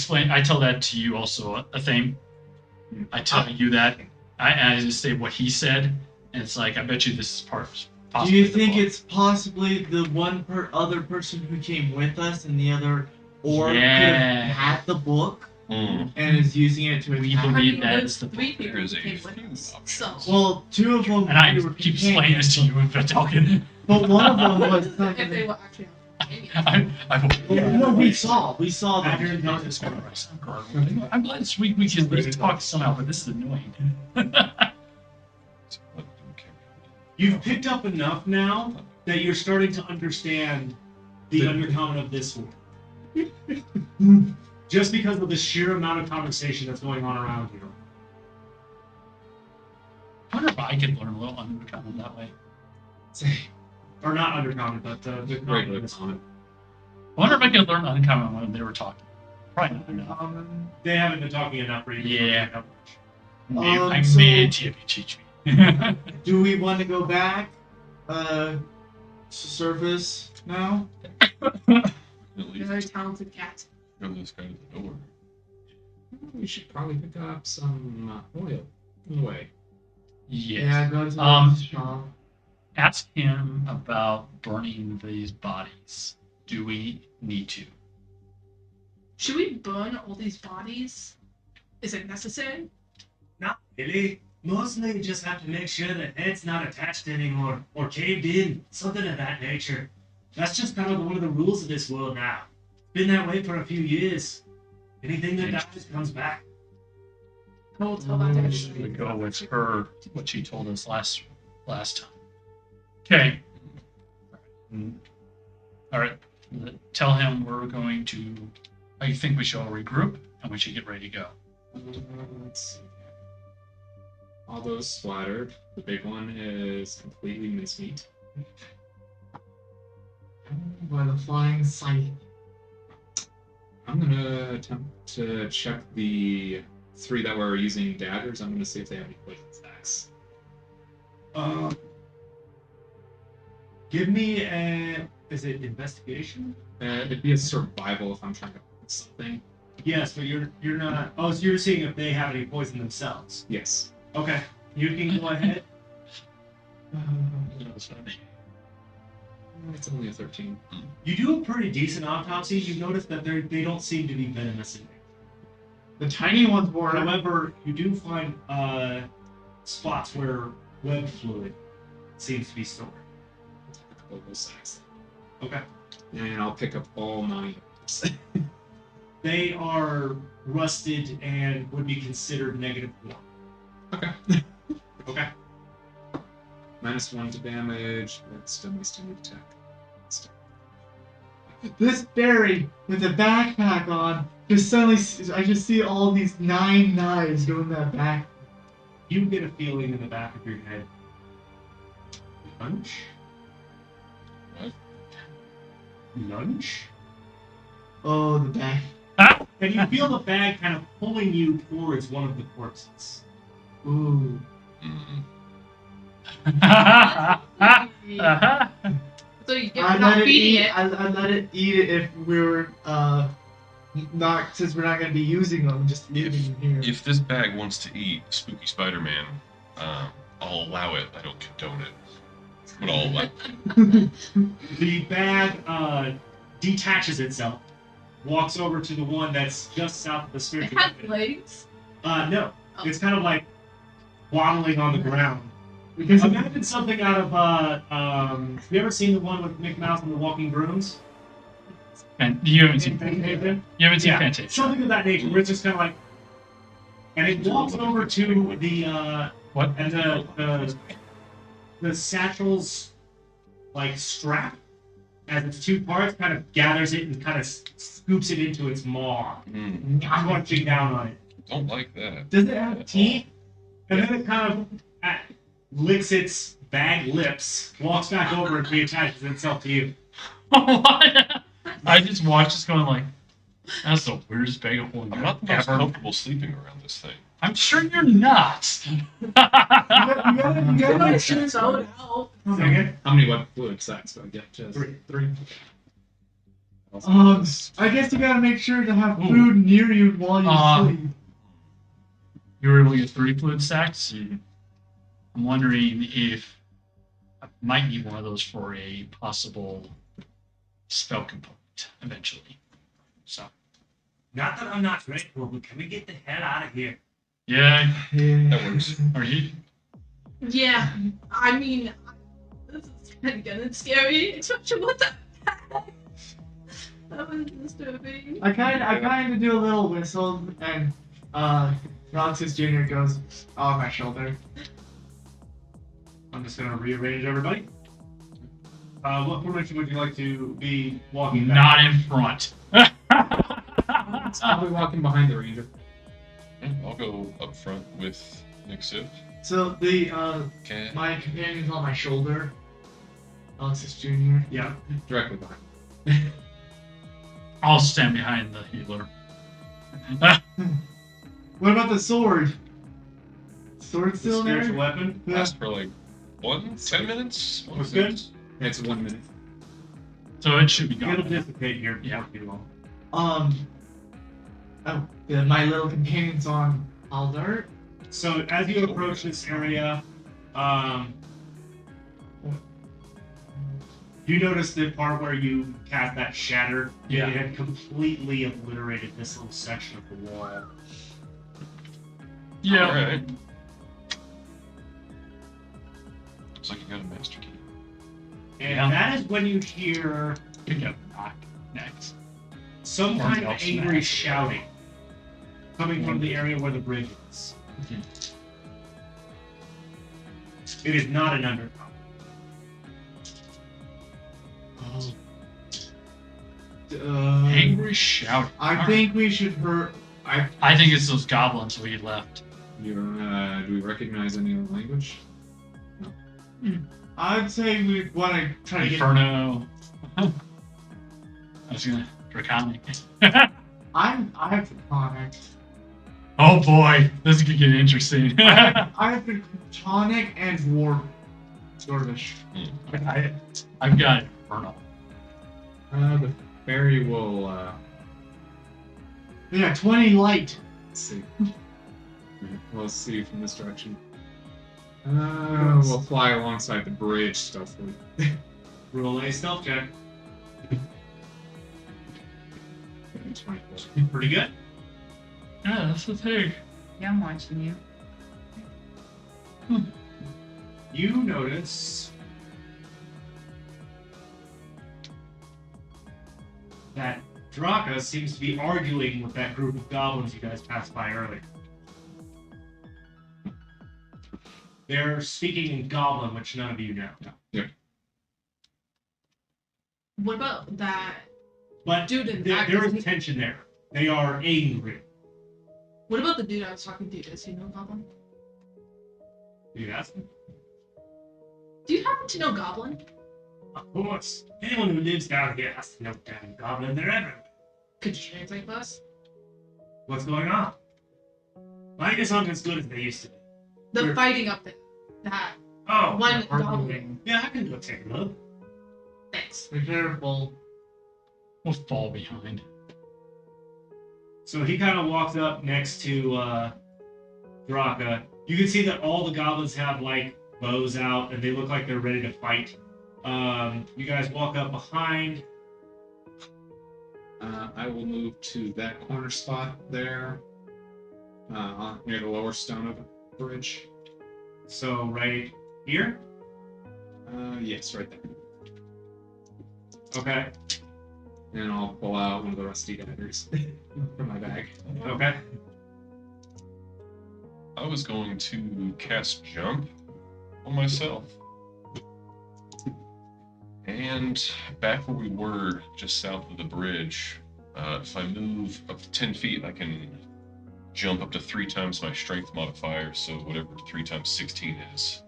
tell that to you also, a thing. I tell you that. I just say what he said, and it's like, I bet you this is Do possibly you the think book. it's possibly the other person who came with us and the other orc could Yeah. have had the book Hmm. and is using it to We attack? believe I mean, that there's is the three book. people There is who a came few with us. So options. Well, two of them And I were keep explaining this to companions, you and talking. but one of them was if they something. were actually No, we saw I that. heard notice. I'm glad this week we can talk somehow, but this is annoying. You've picked up enough now that you're starting to understand the undercommon of this one. Just because of the sheer amount of conversation that's going on around here. I wonder if I could learn a little undercommon that way. Or not undercommon, but the Regular common. This common. I wonder if I could learn uncommon when they were talking. Probably not enough. They haven't been talking enough for you. Yeah. Um, I so- may if you teach me. Do we want to go back to surface now? At least very talented cat. go this guy to the door. We should probably pick up some oil on the way. Yes. Go to the Um, shop. Ask him about burning these bodies. Do we need to? Should we burn all these bodies? Is it necessary? Not really. Mostly you just have to make sure the head's not attached anymore or caved in, something of that nature. That's just kind of one of the rules of this world now. Been that way for a few years. Anything that dies comes back. I will tell that to Should we everybody. go with her, what she told us last time? Okay. All right. Tell him we're going to. I think we should all regroup and we should get ready to go. Let's see. All those splattered. The big one is completely mincemeat. by the flying sight. I'm gonna attempt to check the 3 that were using daggers. I'm gonna see if they have any poison stacks. Give me a. Is it investigation? It'd be a survival if I'm trying to find something. Yes, but you're not. Oh, so you're seeing if they have any poison themselves. Yes. Okay, you can go ahead. It's only a 13. You do a pretty decent autopsy. You notice that they don't seem to be venomous in nature. The tiny ones were. However, you do find spots where web fluid seems to be stored. A couple of those sacks. Okay. And I'll pick up all 9. They are rusted and would be considered -1. Okay. Okay. -1 to damage, but still my standard attack. This berry with a backpack on, just suddenly, I just see all these 9 knives doing that back. You get a feeling in the back of your head. Lunch? What? Lunch? Oh, the back. And you feel the bag kind of pulling you towards one of the corpses. Ooh. Mm. So you're I not let it feeding eat. it. I let it eat it if we're not, since we're not gonna be using them, just leaving them here. If this bag wants to eat Spooky Spider-Man, I'll allow it. I don't condone it, but I'll allow it. The bag detaches itself, walks over to the one that's just south of the It spiritual has weapon. legs. No. Oh. It's kind of like waddling on the ground. Because Imagine something out of, have you ever seen the one with Mickey Mouse and the Walking Brooms? And you haven't seen Fantasia? You haven't seen Yeah, Fantasia. something of that nature, where it's just kind of like, and it walks over to the, What? and the satchel's, like, strap, as its 2 parts, kind of gathers it and kind of scoops it into its maw, crunching down on it. Don't like that. does it have teeth? And then it kind of licks its bag lips, walks back over and reattaches itself to you. I just watched this going like, that's the weirdest bag of holding I'm not the most ever. comfortable sleeping around this thing. I'm sure you're not. You gotta make sure. So it out. Say again? How many web fluid sacks do I get? Just 3. I guess you gotta make sure to have food near you while you sleep. You were able to get 3 fluid stacks. I'm wondering if I might need one of those for a possible spell component eventually. So, Not that I'm not grateful, but can we get the hell out of here? yeah. That works. Are you? Yeah, I mean, this is kind of getting scary, especially with that. That was disturbing. I kind of do a little whistle, and Roxas Jr. goes on my shoulder. I'm just gonna rearrange everybody. What formation would you like to be walking back? Not in front. It's probably walking behind the ranger. I'll go up front with Nick Siv. So the Okay. my companion's on my shoulder. Roxas Jr. Yeah. Directly behind. I'll stand behind the healer. What about the sword? Sword The still spiritual there? weapon. Yeah. Last for like 10 minutes. Looks good. It's 1 minute. So it should be It'll gone. dissipate here. Yeah. Too long. My little companion's on alert. So as you approach this area, you notice the part where you cast that shatter. Yeah. It had completely obliterated this little section of the wall. Yeah. Alright. Looks like you got a master key. And Yeah. that is when you hear Pick up knock next. some Or kind of else angry smash. shouting coming from the area where the bridge is. It is not an undercurrent. Angry shouting. I think we should hurt. I think it's those goblins we left. Do we recognize any other language? I'd say we want to try to get. Inferno. I was gonna draconic. I have Draconic. Oh boy, this is gonna get interesting. I have Draconic and Dwarf Dwarvish. I've got Infernal. The fairy will, Yeah, 20 light. let's see. We'll see from this direction. We'll fly alongside the bridge stealthily. Roll a stealth check. 24. Pretty good. Yeah, that's the thing. Yeah, I'm watching you. You notice that Draka seems to be arguing with that group of goblins you guys passed by earlier. They're speaking in Goblin, which none of you know. Yep. What about that But dude in there back? is Does he- tension there. They are angry. What about the dude I was talking to? Does he know Goblin? You ask them? Do you happen to know Goblin? Of course. Anyone who lives down here has to know damn Goblin. They're everywhere. Could you translate for us? What's going on? Life is not as good as they used to be. The We're- fighting up there. That Oh, one they're arguing. Goblin. yeah, I can go take a look. Thanks. Be careful. We'll fall behind. So he kind of walks up next to Draka. You can see that all the goblins have like bows out and they look like they're ready to fight. You guys walk up behind. I will move to that corner spot there, near the lower stone of the bridge. So right here. Yes, right there. Okay. And I'll pull out one of the rusty daggers from my bag. Okay. I was going to cast jump on myself. And back where we were, just south of the bridge, if I move up to 10 feet, I can jump up to 3 times my strength modifier, so whatever 3 times 16 is.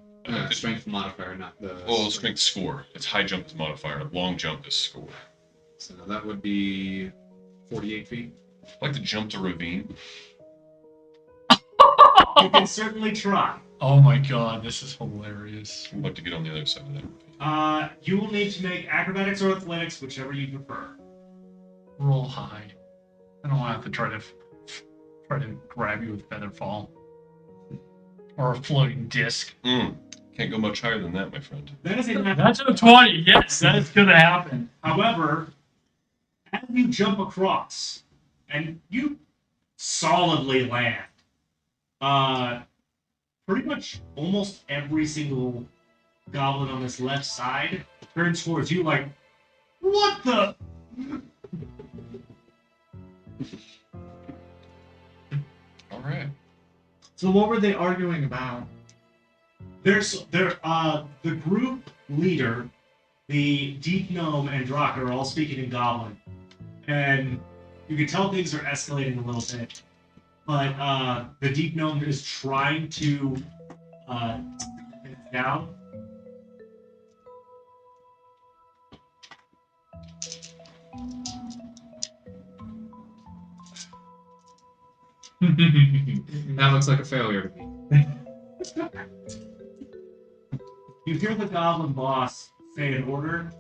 Strength modifier, not the. Oh, strength score. It's high jump is modifier, long jump is score. So that would be 48 feet. I'd like to jump to ravine. You can certainly try. Oh my god, this is hilarious. I'd like to get on the other side of that ravine. You will need to make acrobatics or athletics, whichever you prefer. Roll high. I don't want to have to try to grab you with feather fall. Or a floating disc. Can't go much higher than that, my friend. That is a That's a 20. Yes, that is gonna happen. However, as you jump across, and you solidly land, pretty much almost every single goblin on this left side turns towards you like, what the? All right. So what were they arguing about? The group leader, the Deep Gnome, and Drak are all speaking in Goblin. And you can tell things are escalating a little bit. But the Deep Gnome is trying to get it down. That looks like a failure to me. You hear the Goblin boss say an order,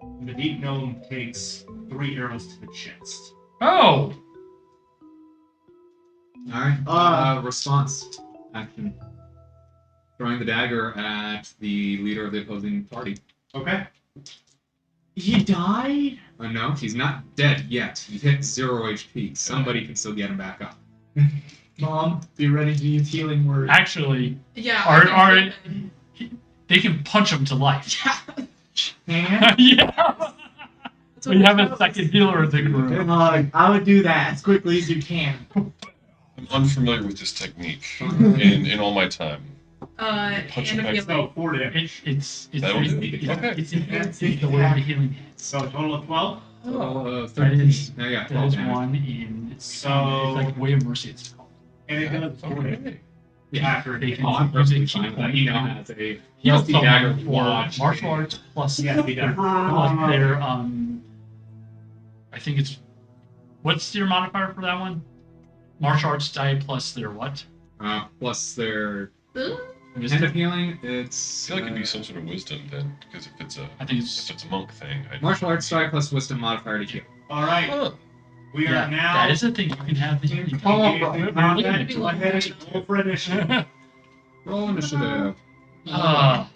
and the Deep Gnome takes 3 arrows to the chest. Oh! Alright, response. Action. Throwing the dagger at the leader of the opposing party. Okay. He died? No, he's not dead yet. He hit 0 HP. Somebody can still get him back up. Mom, be ready to use healing words. Actually, Yeah. they can punch him to life. Can? Yeah! We have a second healer in the group. I would do that as quickly as you can. I'm unfamiliar with this technique in all my time. Punch And him a back. feeling. 4 damage. It's That'll do. Okay. it's the way of the healing hands. So a total of 12. Oh, That 13. is- Yeah, That 12 is damage. one in. So- It's like Way of Mercy. It's called. And it does 4 damage. Okay. After They can Oh, I'm use a perfectly key fine with that. point He now and has a heal rusty dagger someone for lodged. martial arts plus Yes, he does. plus their I think it's. What's your modifier for that one? Martial arts die plus their what? Plus their Ooh. hand of healing. It's. I feel like it'd be some sort of wisdom then, because if it's a I think it's. a monk thing, Martial arts die plus wisdom modifier to heal. All right. Huh. We Yeah, are now. that is a thing you can have. You can Oh, remove combat. it. Go ahead and roll for initiative. Roll initiative. Ah.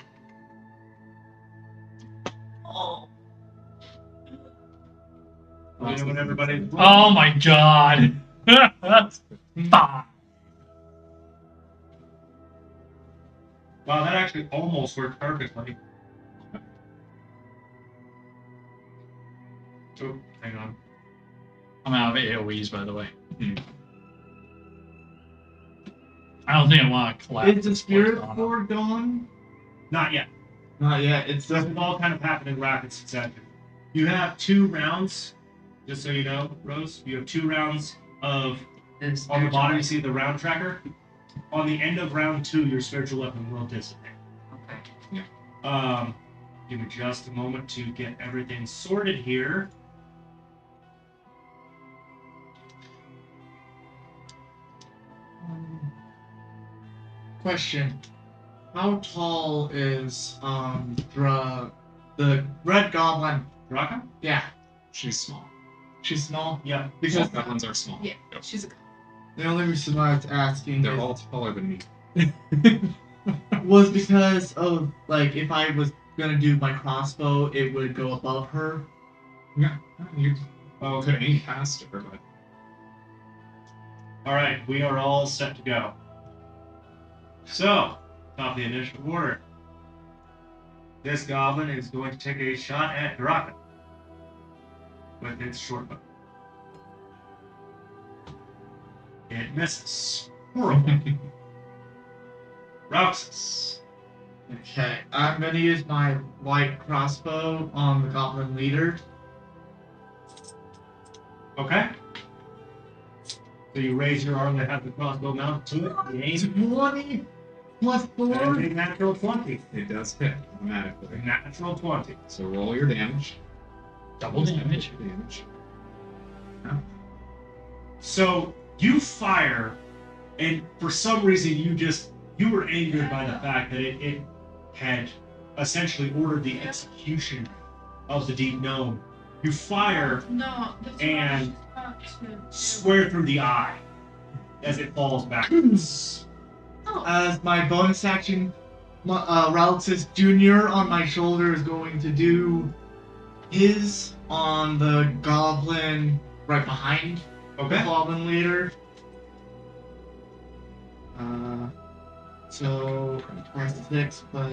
Let me know when everybody's Oh my god. 5. Wow, that actually almost worked perfectly. Oh, hang on. I'm out of AoEs, by the way. Hmm. I don't think I want to collapse. Is the this spirit place on sword gone? Not yet. Not yet. It's This just is all kind of happening in rapid succession. You have 2 rounds, just so you know, Rose. You have 2 rounds of This on the bottom. You see the round tracker. On the end of round 2, your spiritual weapon will dissipate. Okay. Give me just a moment to get everything sorted here. question. How tall is the red goblin? Draka? Yeah, She's small. she's small. Yeah. Because All goblins are small. Yeah, she's a. the only reason why I was asking They're is- all taller than me. was because of like if I was gonna do my crossbow, it would go above her. Yeah, you Oh, could aim past her, but All right, we are all set to go. So, top of the initiative order. This goblin is going to take a shot at Draka with its short bow. It misses. Horrible. Rouses. Okay, I'm gonna use my light crossbow on the goblin leader. Okay. So you raise your arm that has the crossbow mounted to it. You aim. 20 plus That 4. is a natural 20. it does hit automatically. Natural 20. So roll your damage. Double damage. Your damage. So you fire, and for some reason you were angered by the fact that it had essentially ordered the execution of the deep gnome. You fire No, that's And- not to square through the eye as it falls backwards. Oh, As my bonus action, Ralphus Jr. on my shoulder is going to do his on the goblin right behind the Okay. goblin leader. So plus 6 plus.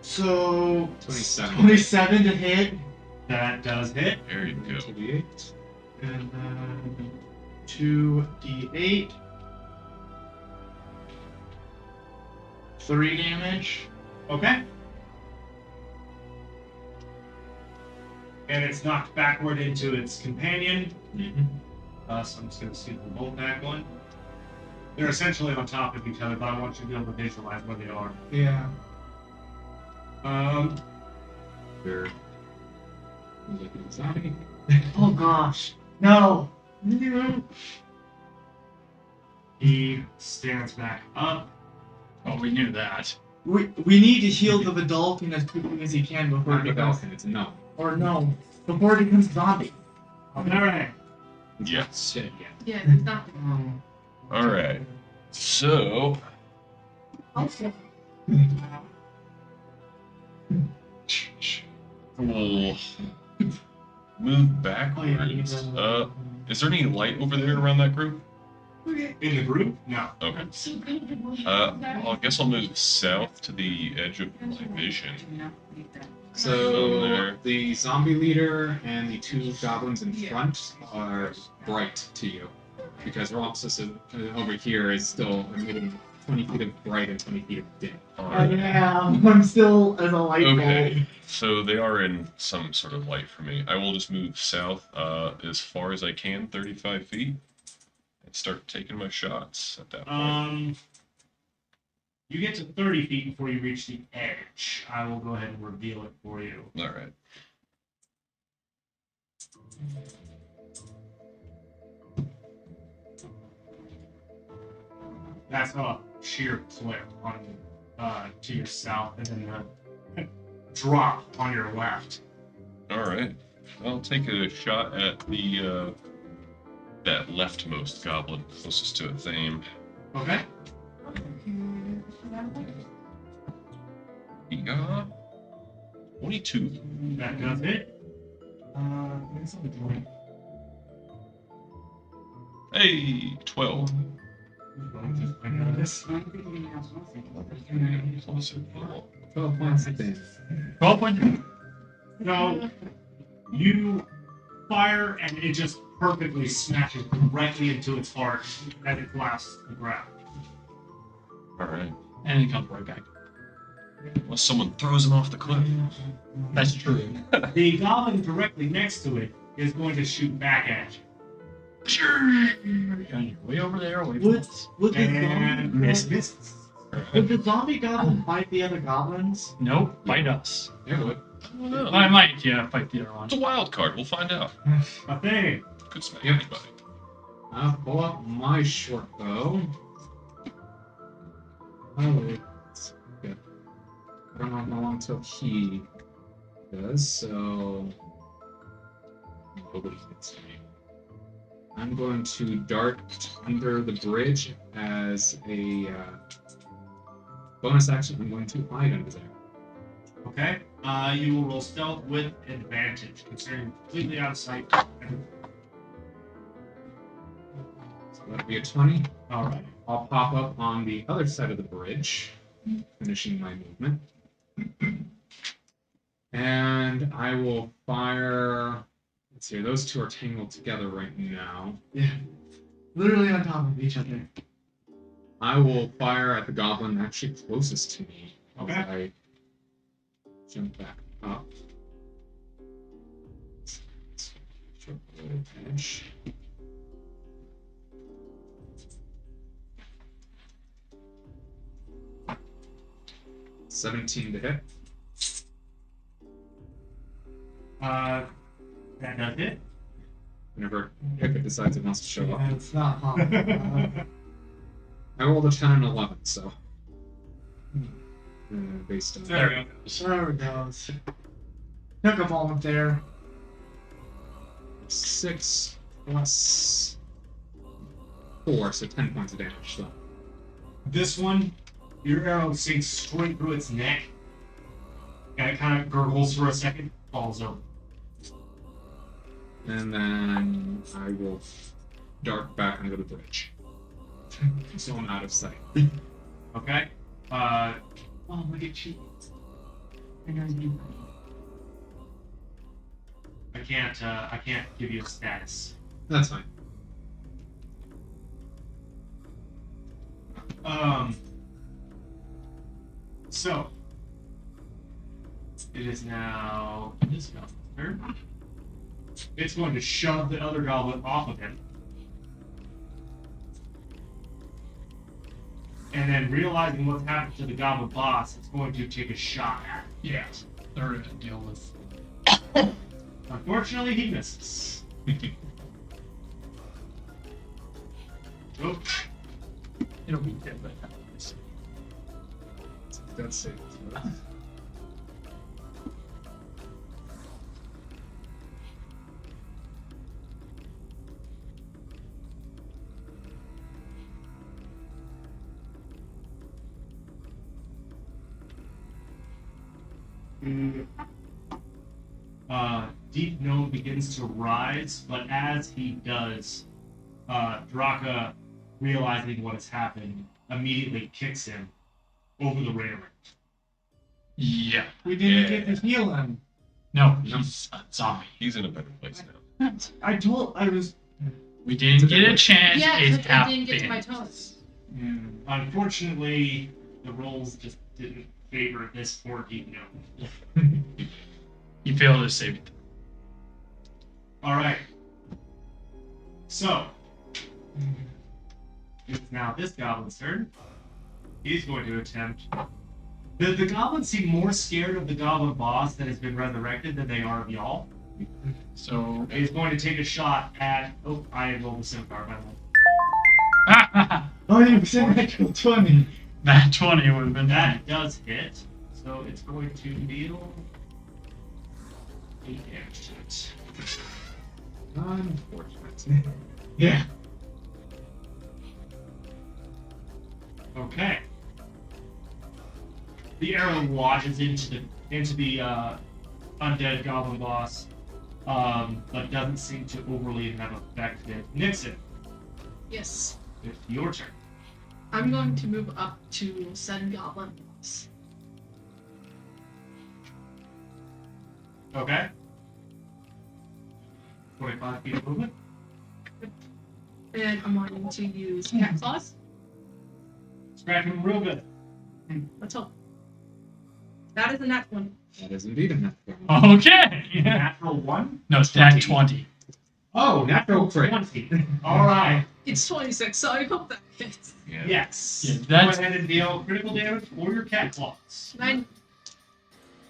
So 27. 27 to hit, That does hit. There you go. 28. and then 2d8. 3 damage. Okay. And it's knocked backward into its companion. Mm-hmm. So I'm just going to see the bolt back one. They're essentially on top of each other, but I want you to be able to visualize where they are. Yeah. They're like a zombie. Oh gosh. No. He stands back up. Oh, we knew that. We need to heal the Vidalkin as quickly as he can before Not it the becomes, dolphin, it's a no. or no, before it becomes a zombie. All right. Yes. Shit, yeah. yeah, there's nothing. All right. So Also, we'll move backwards. Is there any light over there around that group? In the group? No. Okay. I'm so comfortable. Well, I guess I'll move south to the edge of my vision. So there. the zombie leader and the 2 goblins in front are bright to you. Because Roxas over here is still emitting 20 feet of bright and 20 feet of dim. I am. I'm still as a light bulb. Okay, so they are in some sort of light for me. I will just move south as far as I can, 35 feet, and start taking my shots at that point. You get to 30 feet before you reach the edge. I will go ahead and reveal it for you. All right. That's a sheer cliff on to your south, and then the drop on your left. All right. I'll take a shot at the that leftmost goblin closest to its aim. Okay. Yeah. 22. That does it. Where's the joint? Hey, 12. I know this. Closer. 12 points of damage. 12 points. So you fire, and it just perfectly smashes directly into its heart as it blasts the ground. All right. And it comes right back. Unless someone throws him off the cliff. That's true. The goblin directly next to it is going to shoot back at you. And you're way over there, away from us. Would the And zombie misses. would the zombie goblin fight the other goblins? Nope, fight us. It would. I don't know. I might, yeah, fight the other one. It's a wild card. We'll find out. A thing. Could smack Yep. anybody. I'll pull up my short bow. Oh, wait. It's good. I don't know how long till he does, so nobody hits me. I'm going to dart under the bridge as a bonus action. I'm going to hide under there. Okay. You will roll stealth with advantage, considering completely out of sight. So that'll be a 20. All right. I'll pop up on the other side of the bridge, finishing my movement. And I will fire. Let's see, those two are tangled together right now. Yeah. Literally on top of each other. I will fire at the goblin actually closest to me as Okay. I jump back up. Short edge. $17 to hit. That does it. Whenever Pippet decides it wants to show up. Yeah, it's not possible. I rolled a 10 and 11, so. Based on There we go. There it goes. Took a moment there. 6 plus 4, so 10 points of damage. So. This one, your arrow sinks straight through its neck, and it kind of gurgles for a second, falls over. And then I will dart back under the bridge. So I'm out of sight. Okay. Oh, look at you. I know you. I can't give you a status. That's fine. So it is now this goblin's turn. It's going to shove the other goblin off of him. And then realizing what's happened to the goblin boss, it's going to take a shot at him. Yeah, they're gonna deal with. Unfortunately, he misses. Oh, It'll be dead, but That's it. Deep Gnome begins to rise, but as he does, Draka, realizing what has happened, immediately kicks him over the railing. yeah. We didn't Yeah. get to heal him. No, he's a zombie. He's in a better place now. I was. We didn't get a chance. Yeah, it because I didn't get to my happens. toes. Unfortunately, the rolls just didn't favor this poor Deep Gnome. He failed to save it. Alright. So, it's now this goblin's turn. He's going to attempt. The goblins seem more scared of the goblin boss that has been resurrected than they are of y'all. So He's going to take a shot at. Oh, I rolled the scimitar by the way. Oh, you said natural 20. that 20 would have been That does hit. So it's going to deal 8 damage to it. Unfortunate. Yeah. Okay. The arrow lodges into the undead goblin boss, but doesn't seem to overly have affected Nixon. Yes. It's your turn. I'm going to move up to said goblin boss. Okay. 25 feet of movement. And I'm wanting to use cat claws. Scratching him real good. Let's hope. That is a nat one. That is indeed a natural one. Okay. Natural 1. No, it's that 20. Oh, natural crit. 20. All right. It's 26, so I hope that hits. Yeah. Yes. Yeah, Go that's- ahead and deal critical damage for your cat claws. 9.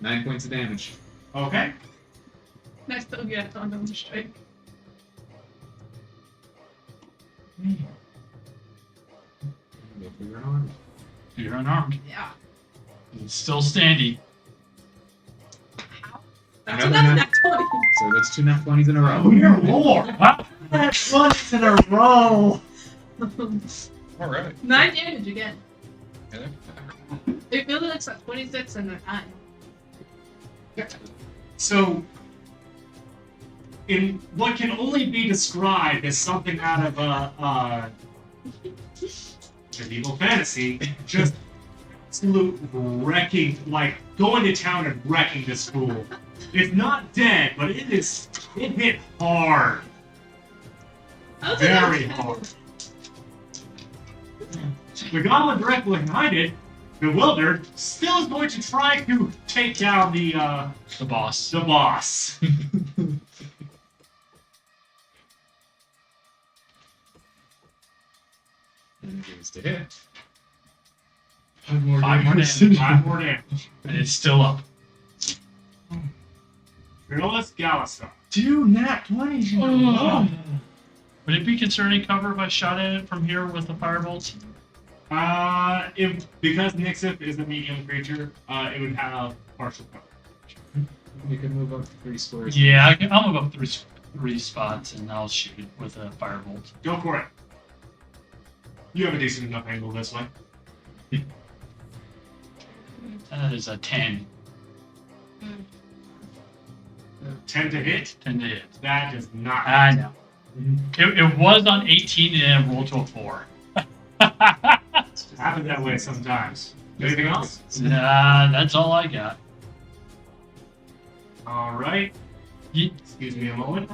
9 points of damage. Okay. I still get on the strike. Go for your arm. You're unarmed. Yeah. It's still standing. That's Another another nat- nat 20. So that's 2 nat 20s in a row. Oh, you're more. Wow. That's once in a row. All right. 9 damage again. Yeah. It really looks like 26 and a 9. So, in what can only be described as something out of medieval fantasy, just absolute wrecking, like going to town and wrecking this school. It's not dead, but it hit hard. How's Very it hard. The goblin directly behind it, bewildered, still is going to try to take down the boss. boss. And it goes to hit. 5 more 5 more damage. damage. 5 more damage. And it's still up. Fearless Galistar. 2 nat 20s in a row. Would it be concerning cover if I shot at it from here with the firebolt? Because Nixif is a medium creature, it would have partial cover. You can move up 3 squares. Yeah, I'll move up three spots and I'll shoot it with a firebolt. Go for it. You have a decent enough angle this way. That is a 10. 10 to hit. 10 to hit. That does not. I know. It was on 18 and then rolled to a 4. Happens that way sometimes. Anything else? That's all I got. All right. He, Excuse me a moment.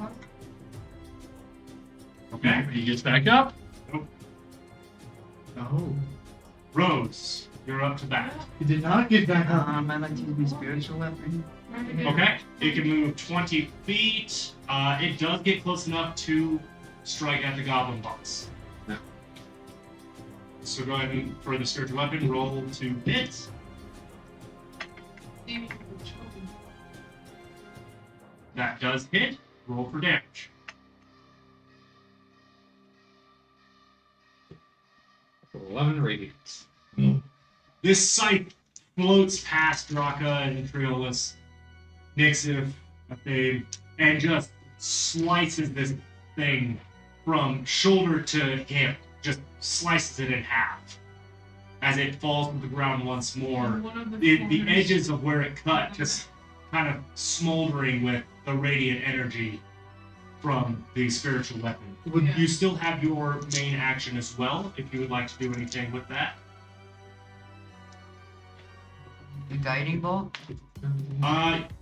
Okay. he gets back up. Oh. Rose, you're up to bat. He did not get back up. I'd like to use my spiritual weapon. Okay. It can move 20 feet. It does get close enough to strike at the goblin boss. No. So go ahead and, for the spiritual weapon, roll to hit. That does hit. Roll for damage. For 11 radiance. This scythe floats past Raka and Triolus, Nixif, Athame, and just slices this thing from shoulder to hip. Just slices it in half. As it falls to the ground once more, the edges of where it cut just kind of smoldering with the radiant energy from the spiritual weapon. You still have your main action as well, if you would like to do anything with that. The guiding bolt.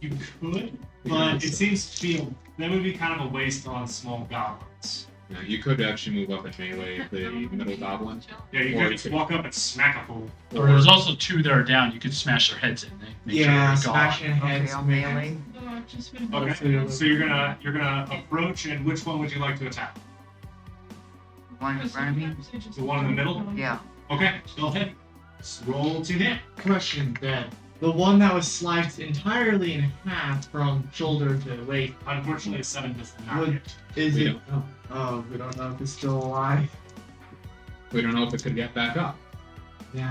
You could, but it seems to be that would be kind of a waste on small goblins. Now, you could actually move up and melee the middle goblin. Yeah, you Or could you could- walk up and smack a fool. Or there's also 2 that are down. You could smash their heads in. Make Yeah, sure they're gone. smashing Okay, heads. I'll melee. Okay, so you're gonna approach, and which one would you like to attack? One in front of me. The one in the middle? Yeah. Okay, go ahead. Roll to hit. Question, Ben. The one that was sliced entirely in half from shoulder to waist. Unfortunately, a 7 does not Would- hit. Is We it? Oh, we don't know if it's still alive. We don't know if it could get back up. Yeah.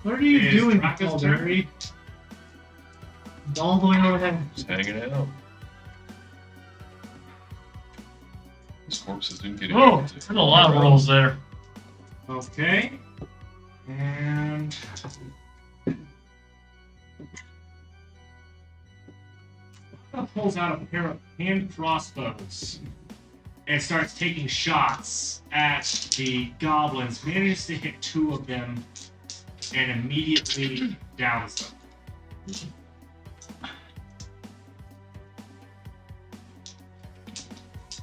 What are you Is doing, Draka's turn? Mulberry? It's all going over there. Just hanging out. These corpses didn't get Oh, it. there's a lot of rolls there. Okay. And pulls out a pair of hand crossbows and starts taking shots at the goblins. Manages to hit 2 of them and immediately downs them.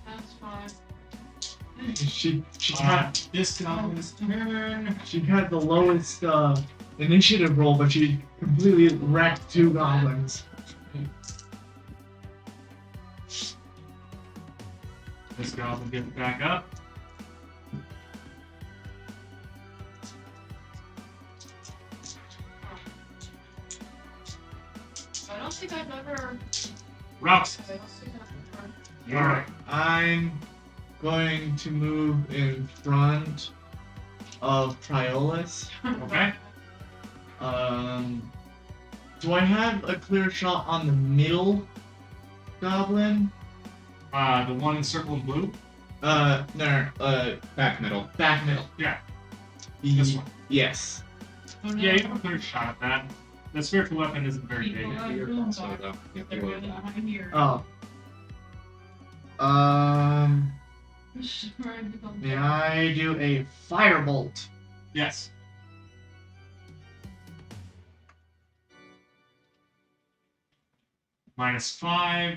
That's fine. She got This goblin's turn. she got the lowest initiative roll, but she completely wrecked 2 goblins. This goblin gets back up. I don't think I've ever. Rouse. I don't think I've ever. You're right. I'm going to move in front of Triolus. Okay. Do I have a clear shot on the middle goblin? The one circled blue. No, Back middle. back middle. Yeah. This one. Yes. Oh, no. Yeah, you have a clear shot at that. The spiritual weapon isn't very big. So though, you have to They're go really with that. behind here. Oh. May I do a firebolt? Yes. -5.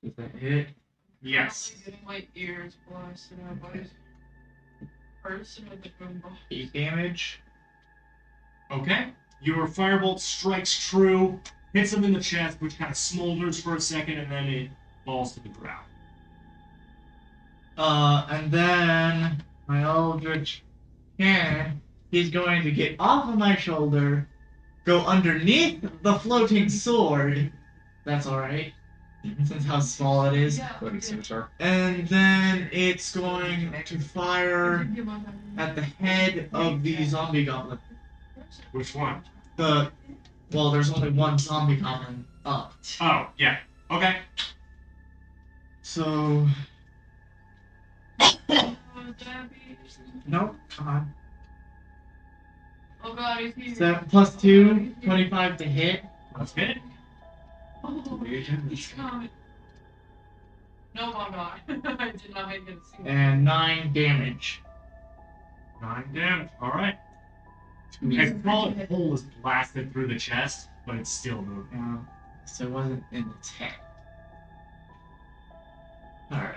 Does that hit? Yes. I'm getting my ears blasted out by this person with the boombox. 8 damage. Okay. Your firebolt strikes true, hits him in the chest, which kind of smolders for a second, and then it falls to the ground. And then my Eldritch Cannon, he's going to get off of my shoulder, go underneath the floating sword. That's alright, since how small it is. Yeah, Floating scimitar. And then it's going to fire at the head of the zombie goblin. Which one? Well, there's only one zombie goblin up. Oh, yeah. Okay. So, Oh, Debbie. nope, come on. Oh god, he's here. So, plus 2, 25 to hit. Let's hit. Oh, he's coming. No, I'm not. I did not make it a single. And 9 damage. 9 damage. Alright. He's A solid hole is blasted through the chest, but it's still moving. So it wasn't in its head. Alright.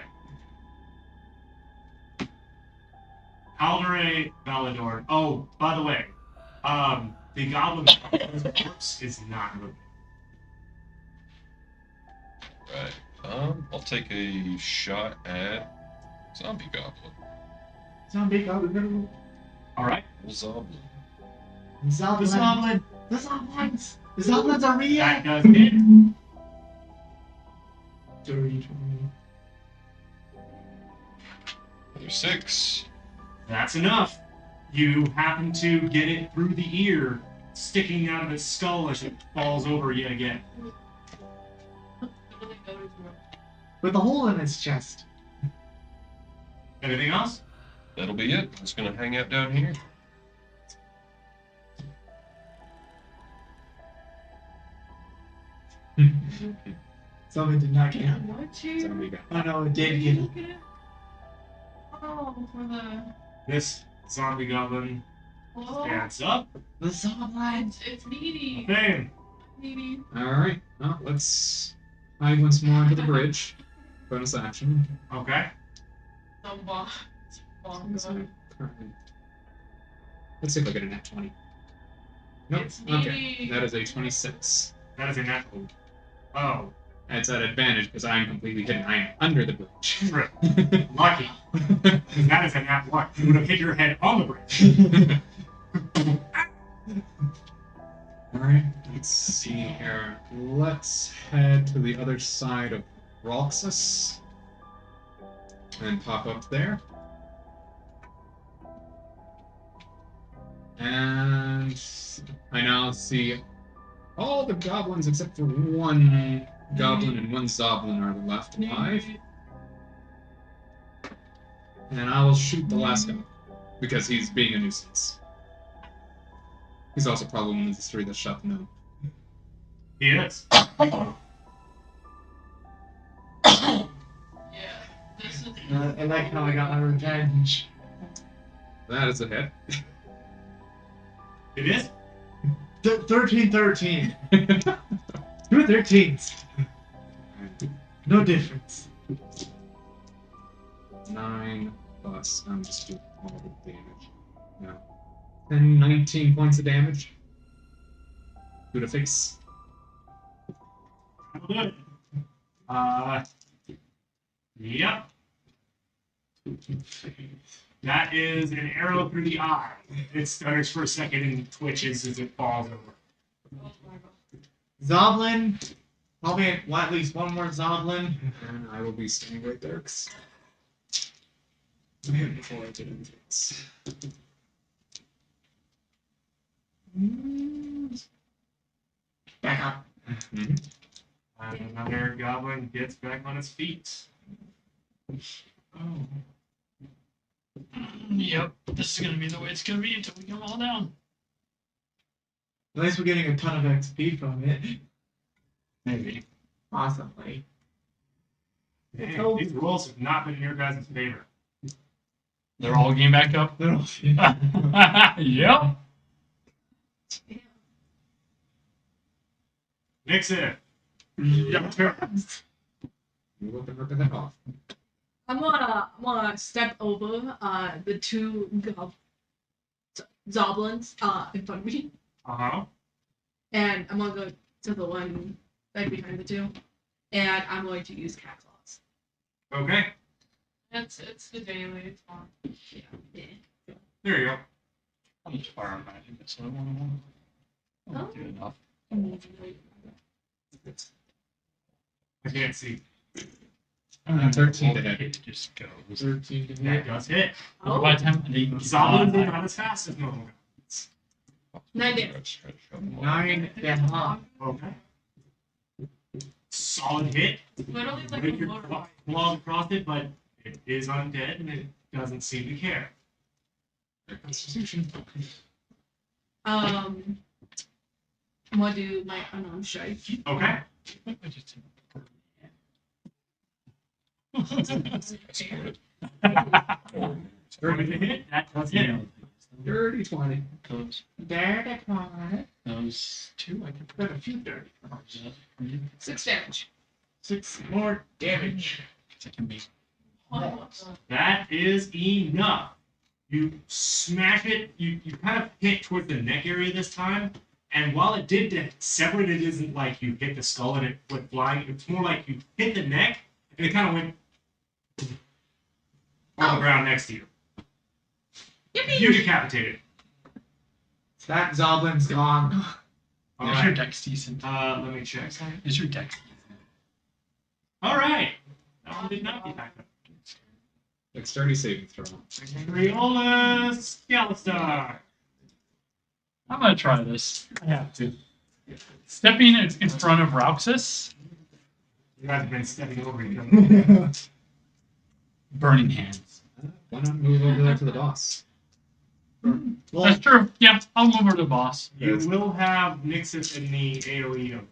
Aldere Valador. Oh, by the way, the goblin's corpse is not moving. Right. I'll take a shot at zombie goblin. Zombie goblin. Alright. Zombie. Zoblin. The goblin. The Zoblins. The Zoblins are real. That does hit. Dirty. Another 6. That's enough. You happen to get it through the ear, sticking out of its skull as it falls over yet again. With a hole in its chest. Anything else? That'll be it. It's gonna hang out down here. Zombie did not get him. What you? Zombie guy. Oh no, it did get him. Look at it. Oh, for the. This zombie goblin Whoa. stands up. The Zoblin. It's needy. Bam. Needy. Alright, well, let's hide once more under the bridge. Bonus action. Okay. Some bomb. So, currently- Let's see if I get a nat 20. Nope. It's Okay. needy. That is a 26. That is a natural. Oh. It's at advantage because I am completely hidden. I am under the bridge. Right. Lucky. Because that is a nat 1. You would have hit your head on the bridge. Alright, let's see here. Let's head to the other side of Roxas. And pop up there. And I now see all the goblins except for one goblin and one zoblin are left alive. And I will shoot the last guy because he's being a nuisance. He's also probably one of the three that shot the gnome. He is. Yeah. This is. I like how I got my revenge. That is a hit. It is? 13. 2 13s. No difference. 9 plus, I'm just doing all the damage. No. 10, 19 points of damage. To the face. Good. Yep. That is an arrow through the eye. It stutters for a second and twitches as it falls over. Zoblin. Probably at least one more Zoblin. And I will be standing right there. Before I get into this. Back up. And another goblin gets back on its feet. Oh. Yep, this is gonna be the way it's gonna be until we get them all down. At least we're getting a ton of XP from it. Maybe. Possibly. Hey, these rolls have not been in your guys' favor. They're all game back up. They're all- Yep. Nixon. Yep. You will rip the head off. I'm gonna step over the two zoblins in front of me, Uh-huh. and I'm gonna go to the one right behind the two, and I'm going to use cat claws. Okay. It's the daily. It's fine. Yeah. There you go. How much fire magic? That's what I want. Oh. Do enough. I can't see. 13 to hit. It just goes. 13 to That hit. does hit. Oh, By the time they Zoblins are not as fast as normal goblins. 9 damage. 9 damage. Okay. Solid hit. Literally like With a your motorbike. claw across it, but it is undead and it doesn't seem to care. Constitution. I'm gonna do my unarmed strike. Okay. Going to hit. That does hit. Dirty 20. Dirty 20. Those two I can Got a few dirty. 6 damage. 6 more damage. It can be. That is enough. You smash it. You kind of hit toward the neck area this time. And while it did separate, it isn't like you hit the skull and it went flying. It's more like you hit the neck and it kind of went on the ground next to you. Yippee! You decapitated. That Zoblin's gone. All Is your right. dex decent? Let me check. Is your dex decent? All right. That one did not get back up. Dexterity saving throw. Riola Skelistar. I'm gonna try this. I have to. Stepping in front of Roxas, You guys have been stepping over each other. burning hands. Why not move over there to the boss? Well, That's true. Yeah, I'll move over to the boss. You will have Nixus in the AoE of.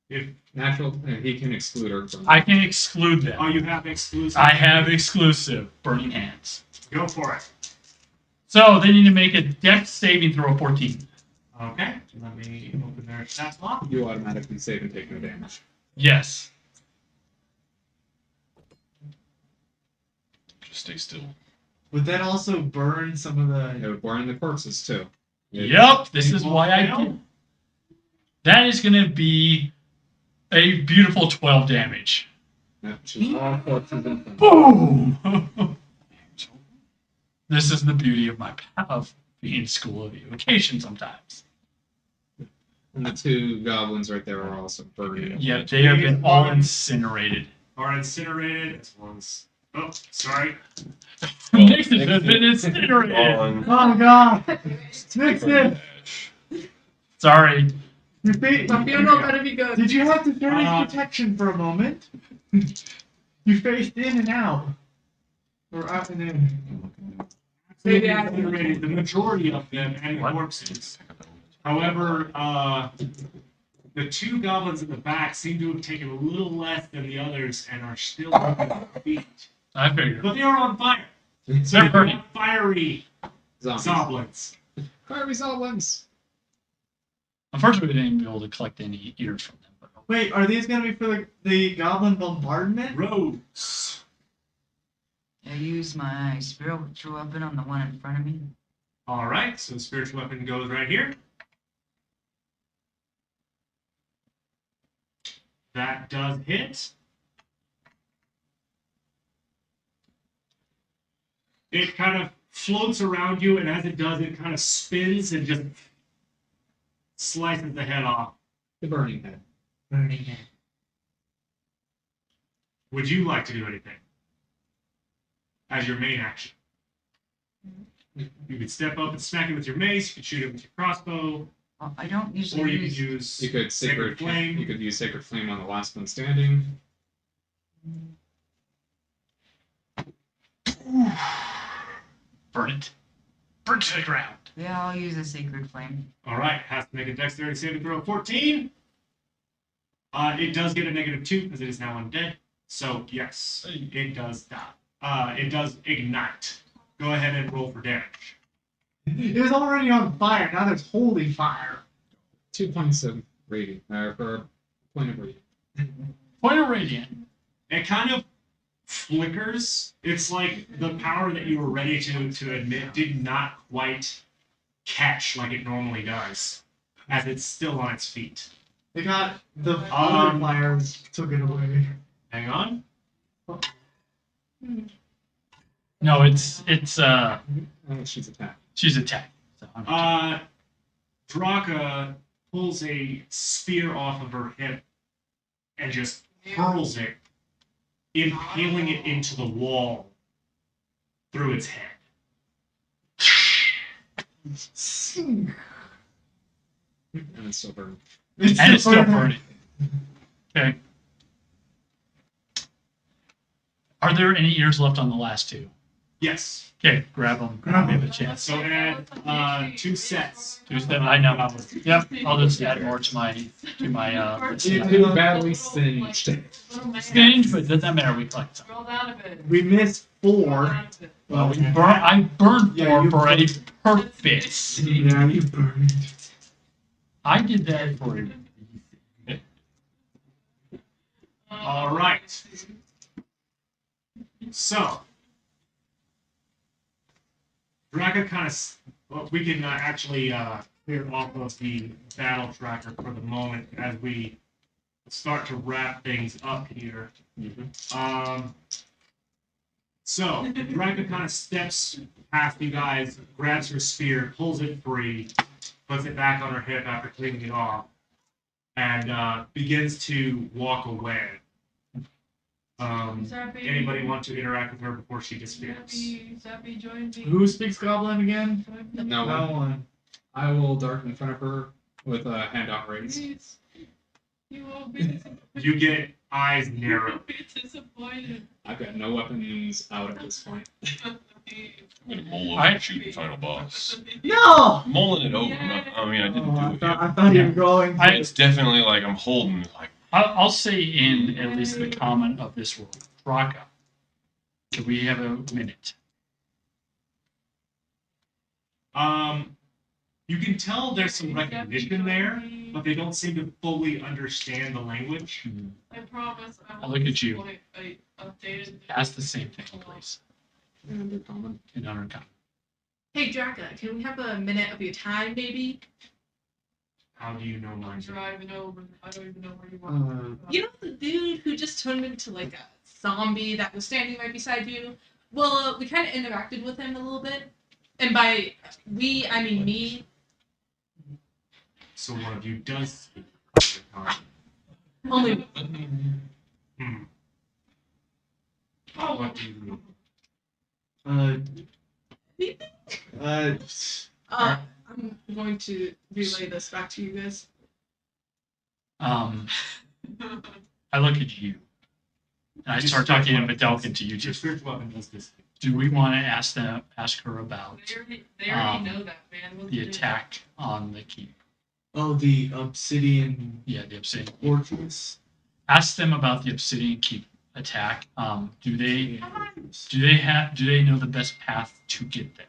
If Natural, he can exclude her from. I can exclude them. oh, you have exclusive. I have exclusive burning hands. Go for it. So they need to make a dex saving throw of 14. Okay. Let me open their stat block. You automatically save and take no damage. Yes. Just stay still. would that also burn some of It the? would burn the corpses too. Yep. This is why I did. That is going to be A beautiful 12 damage. Which is all corpses and things. Boom! This is the beauty of being school of evocation sometimes. And the two goblins right there are also burning. Yeah, they have been all incinerated. Are incinerated as well as. Oh, sorry. Well, Nixon has been incinerated. On Oh god! Nixon! Sorry. Your face. I feel not gonna be good. Did you have to turn in protection for a moment? You faced in and out. Or out and in. Maybe I- Incinerated the majority of them and What? corpses. However, the two goblins in the back seem to have taken a little less than the others and are still on their feet. I figured. But they are on fire. So They're they're burning. not fiery Zombies. goblins. Fiery goblins. Unfortunately, we didn't be able to collect any ears from them. But Wait, are these gonna be for the goblin bombardment? Rogues. I use my spiritual weapon on the one in front of me. Alright, so the spiritual weapon goes right here. That does hit. It kind of floats around you, and as it does, it kind of spins and just slices the head off. The burning head. Burning it. Would you like to do anything as your main action? You could step up and smack it with your mace. You could shoot it with your crossbow, Well, I don't usually or you could use. use You could Sacred Flame. You could use sacred flame on the last one standing. burn it. Burn it to the ground. Yeah, I'll use a sacred flame. All right, has to make a dexterity saving throw of 14. It does get a -2 because it is now undead. So yes, it does die. It does ignite. Go ahead and roll for damage. It was already on fire, now there's holy fire. 2 points of radiant. For point of radiant. Point of radiant. It kind of flickers. It's like the power that you were ready to admit did not quite catch like it normally does, as it's still on its feet. They got the other fires took it away. Hang on. No, it's Oh, she's attacked. she's attacked. So I'm Draka pulls a spear off of her hip and just hurls it, impaling it into the wall through its head. And it's still burning. and it's still burning. Okay. Are there any ears left on the last two? Yes. Okay, grab them. Grab me the chance. So add 2 sets. I know how. Yep, I'll just add more to my let's see. You too badly singed. Stinge, but doesn't matter. We collect some. Roll out of it. We missed 4. Well, I burned Yeah, four you for a burned- purpose. Yeah, you burned. I did that for you. All right. So, Draka kind of. Well, we can actually clear off of the battle tracker for the moment as we start to wrap things up here. So, Draka kind of steps past you guys, grabs her spear, pulls it free, puts it back on her hip after cleaning it off, and begins to walk away. Anybody want to interact with her before she disappears? Zappy, join me. Who speaks Goblin again? No No one. one. I will dart in front of her with a hand out raised. Please. You won't be disappointed. You get eyes You narrow. won't be disappointed. I've got no weapons out at this point. I'm gonna mull over I- and shoot the final boss. No! Mulling it over. I mean, I didn't Oh, do it yet. I thought you were going to. It's definitely like I'm holding like I'll say in at least the common of this world, Draka. Do we have a minute? You can tell there's some recognition there, but they don't seem to fully understand the language. I promise I I'll will look at you. disappoint. I updated. Ask the same thing, please. And they're common. In uncommon. Hey, Draka, can we have a minute of your time, maybe? How do you know I'm mine? driving over. I don't even know where you Uh, are. You know the dude who just turned into like a zombie that was standing right beside you? Well, we kind of interacted with him a little bit. And by we, I mean me. So one of you does speak. Only. Hmm. Oh, What do you mean? I'm going to relay this back to you guys. I look at you. And I start talking to Videlkin to you Your two. spiritual weapon does this. Do we want to ask her about They already know that, man. What's the it? attack on the keep? oh, the obsidian Yeah, the Obsidian. fortress. Ask them about the Obsidian keep attack. Do they know the best path to get there?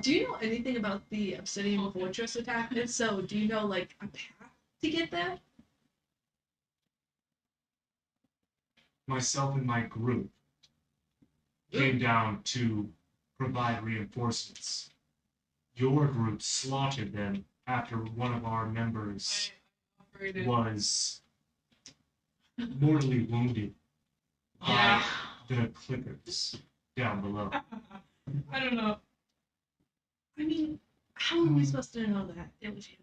Do you know anything about the Obsidian Fortress attack? If so, do you know like a path to get there? Myself and my group came down to provide reinforcements. Your group slaughtered them after one of our members was mortally wounded by the clickers down below. I don't know. I mean, how are we supposed to know that it was you?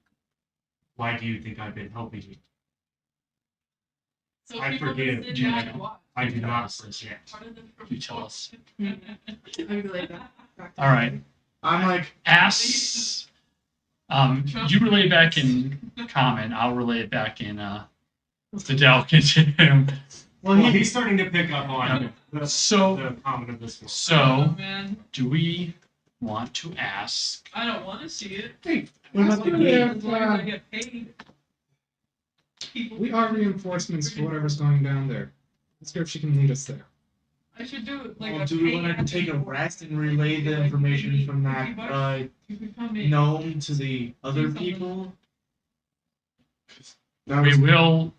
Why do you think I've been helping you? So I people forgive. sit Do you back know? and watch. I do not forget. Part of the You tell us. I relate that back to All right. I'm like, Ask. You relay it back in common. I'll relay it back in Videlkin to him. Well, he's starting to pick up on So, the common of this one. so man, do we want to ask? I don't want to see it. hey, what about the Yeah. gate? As long as I get paid. People, We are reinforcements for whatever's going down there. Let's go if she can lead us there. I should do it like Well, a do we paid want to take a rest and relay the like, information from that you can come in. gnome to the other people? 'Cause that We was- will,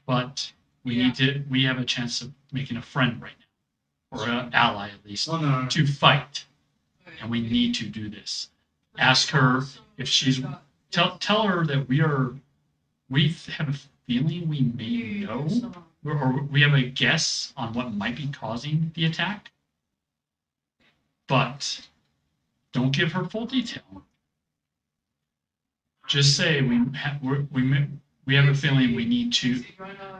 but we Yeah. need to. We have a chance of making a friend right now, or an ally at least, Oh no, no. to fight, and we need to do this. Ask her if she's. Tell her that we have a feeling we may know, or we have a guess on what might be causing the attack, but don't give her full detail. Just say we have a feeling we need to,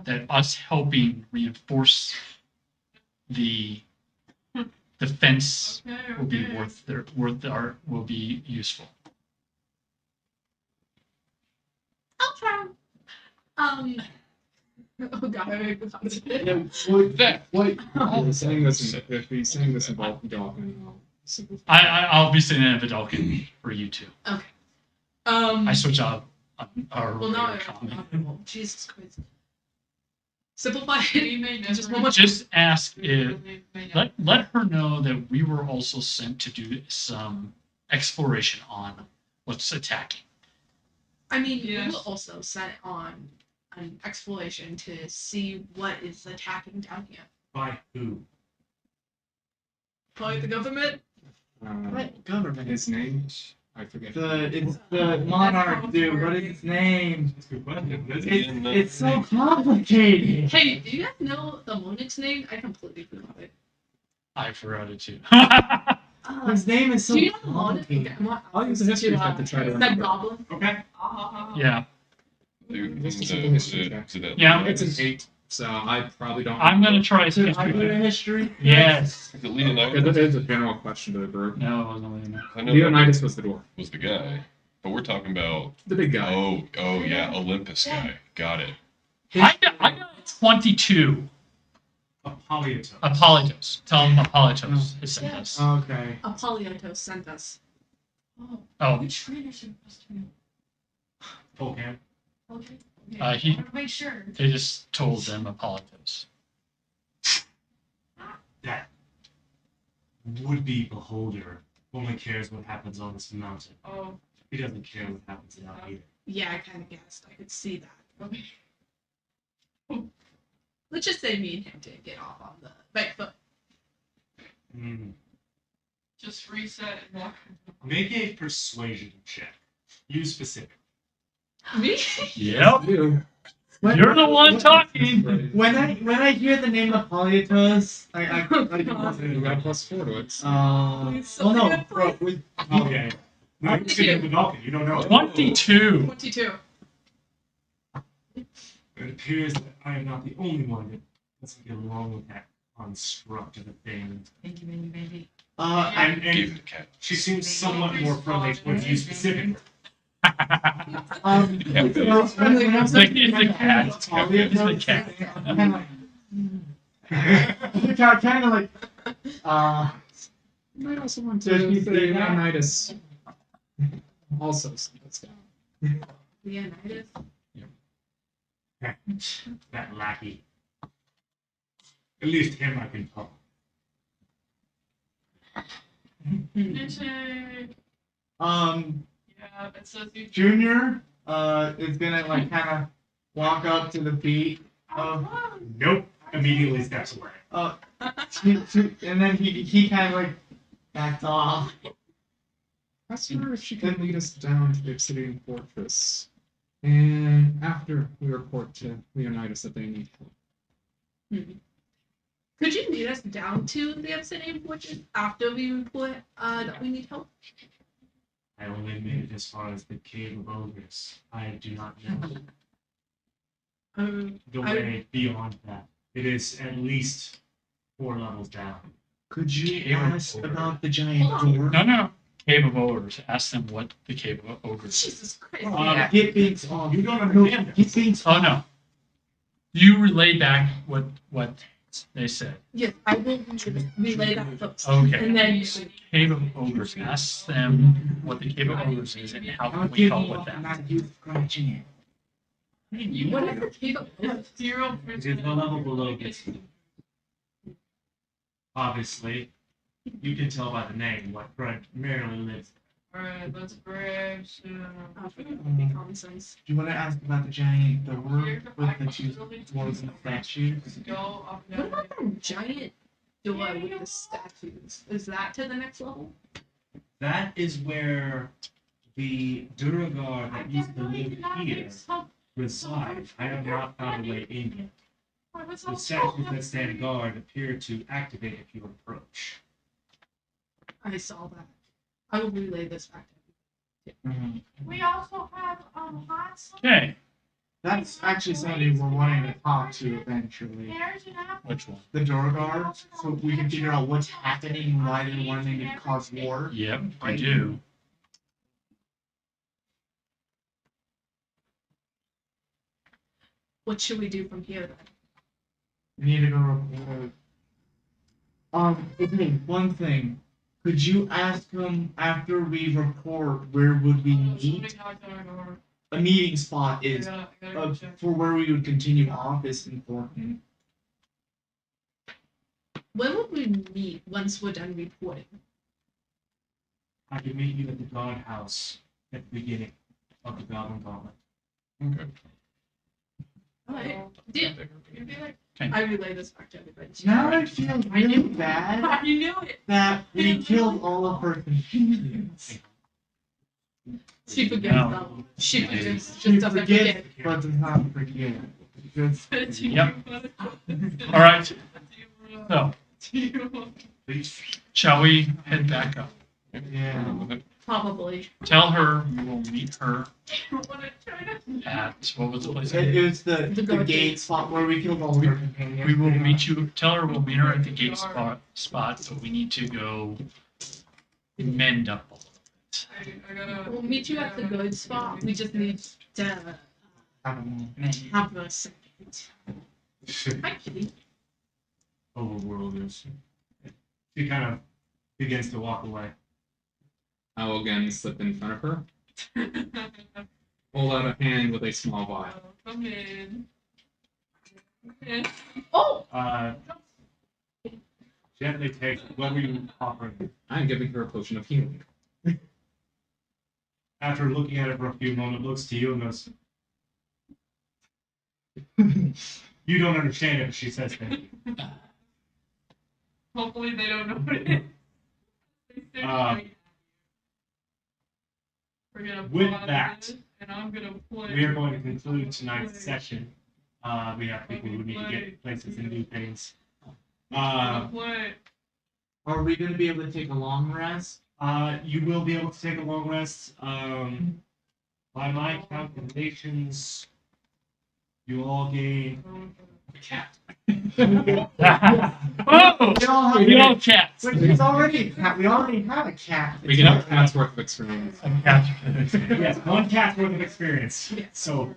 that us helping reinforce the fence will be will be useful. I'll try. Oh god, I make the Yeah, what? Saying this if he's saying this in Balkan, I'll simplify. I'll be sitting in Vidalkin for you two. I switch out our Well, now regular comment. Jesus Christ. Simplify it. Just one more. Just ask if let her know that we were also sent to do some exploration on what's attacking. I mean, Yes. we were also sent on an exploration to see what is attacking down here. By who? Probably the government. What government? His name, I forget. It's the monarch dude. What is his name? That's a good question. It's so complicated. Hey, do you guys know the monarch's name? I completely forgot it. I forgot it too. His name is so do you know the monarch? complicated. I'll use a history check to try to That remember. goblin. Okay. Yeah, Just a simple history check. Yeah. It's an 8, so I probably don't. I'm gonna try Should history. I do a history? Yes. The Leonidas Because it is a general question to the group. No, it wasn't really enough. I know Leonidas was the dwarf, was the guy, but we're talking about the big guy. oh yeah, Olympus guy. Got it. I got 22. Apollytos. Apollytos. Tell him Apollytos has sent us. Okay. Apollytos sent us. Oh, Oh, Which trainer should supposed to be? Full hand. Okay. He- I want to make sure. they just told them Apollytos. That would-be beholder only cares what happens on this mountain. Oh, He doesn't care what happens out here. Yeah, I kind of guessed. I could see that. okay. Let's just say me and him didn't get off on the right foot. Hmm. Just reset and walk. Make a persuasion check. You specific. Me? Yep. You. You're the one talking. When I hear the name of Polyatos, I You got a +4 to it. well no, bro, with Okay. I'm sitting with Vulcan. You don't know. 22. 22. It appears that I am not the only one that doesn't get along with that construct of a thing. Thank you, baby. And Gave it a cat. she seems somewhat more friendly towards you specifically. Yeah, but It's the cat. It's the cat. Kind of like, You might also want Does to he say say that? Leonidas also sits down. Leonidas. That lackey. At least him I can talk. Yeah, it says you. Junior, is gonna like kind of walk up to the feet of, Nope. Immediately steps away. and then he kind of like backs off. Ask her if she can lead us down to the Obsidian Fortress. And after we report to Leonidas that they need help. Could you lead us down to the Obsidian Fortress after we report that we need help? I only made it as far as the Cave of Ogres. I do not know the way beyond that. It is at least 4 levels down. Could you Cave of ask Ogre. about the giant door? No. Cave of Ogres. Ask them what the Cave of Ogres is. Jesus Christ. Yeah. Get things off. You don't understand Get things Oh, no. You relay back what they said. Yes, I will relay that first. Okay. And then Cave of Ogres. Ask them what the Cave of Ogres is and how can we help with that. Not you scratching it. what is the cave of Ogres? 0%. It is the level below this. Obviously, you can tell by the name what primarily lives. Alright, let's grab some. Common sense. Do you want to ask about the giant door with the two dwarves and statues? Go up What about that giant door with the statues? Is that to the next level? That is where the Duragar that used to live here reside. I have not found a way in yet. The statues that stand guard appear to activate if you approach. I saw that. I will relay this back to you. We also have hot sauce. Okay. That's actually somebody we're wanting to talk to eventually. There's an apple. Which one? The door guard, so we can figure out what's happening and why they're wanting to cause war. Yep, I do. What should we do from here then? We need to go report. Okay, one thing. Could you ask them after we report where would we meet? A meeting spot is for where we would continue off is important. When will we meet once we're done reporting? I can meet you at the guard house at the beginning of the Goblin Gauntlet. Okay. Alright. Yeah. Okay. I relay this back to everybody. Now I feel really bad You knew it. that we killed all of her companions. She forgets No. them. She forgets. She Just doesn't forgets, forget. but does not forget. Because Yep. All right. So, Please. shall we head back up? yeah. Probably. Tell her we will meet her Want to try to? at what was the place? It was the The gate gate. spot where we killed all of her companions. We will meet you. Tell her we'll meet her at the gate spot, but we need to go mend up a little bit. I gotta. We'll meet you at the good spot. We just need to I don't know. have a second. Hi, Kitty. Overworlders. She kind of begins to walk away. I will again slip in front of her, hold out a hand with a small vial. Come in. Oh! Gently takes what were you offering? I'm giving her a potion of healing. After looking at it for a few moments, looks to you and goes, you don't understand it, but she says thank you. Hopefully they don't know what it is. They say, Um, We're gonna with pull out that, of it. and I'm gonna play. We are going to conclude tonight's session. We have people who need to get places and do things. Play. Are we going to be able to take a long rest? You will be able to take a long rest. By my calculations, you all gain. A cat. Whoa! We all have, We all cats. Wait, we already have a cat. We get a cat's worth of experience. Yes, one cat's worth of experience. So,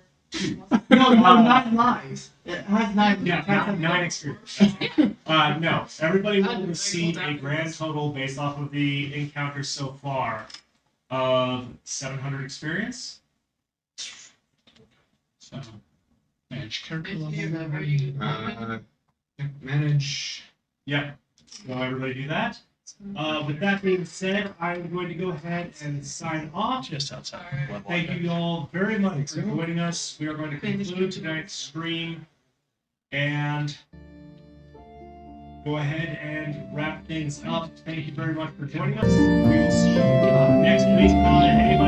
No, 9 lives. It has 9. yeah, cats have 9 experience. No, everybody will receive a grand total based off of the encounter so far of 700 experience. So, manage character If level. you are you Manage. Yep. So everybody do that. With that being said, I'm going to go ahead and sign off. Just outside level. Thank you all very much for joining us. We are going to conclude tonight's stream and go ahead and wrap things up. Thank you very much for joining us. We will see you next week.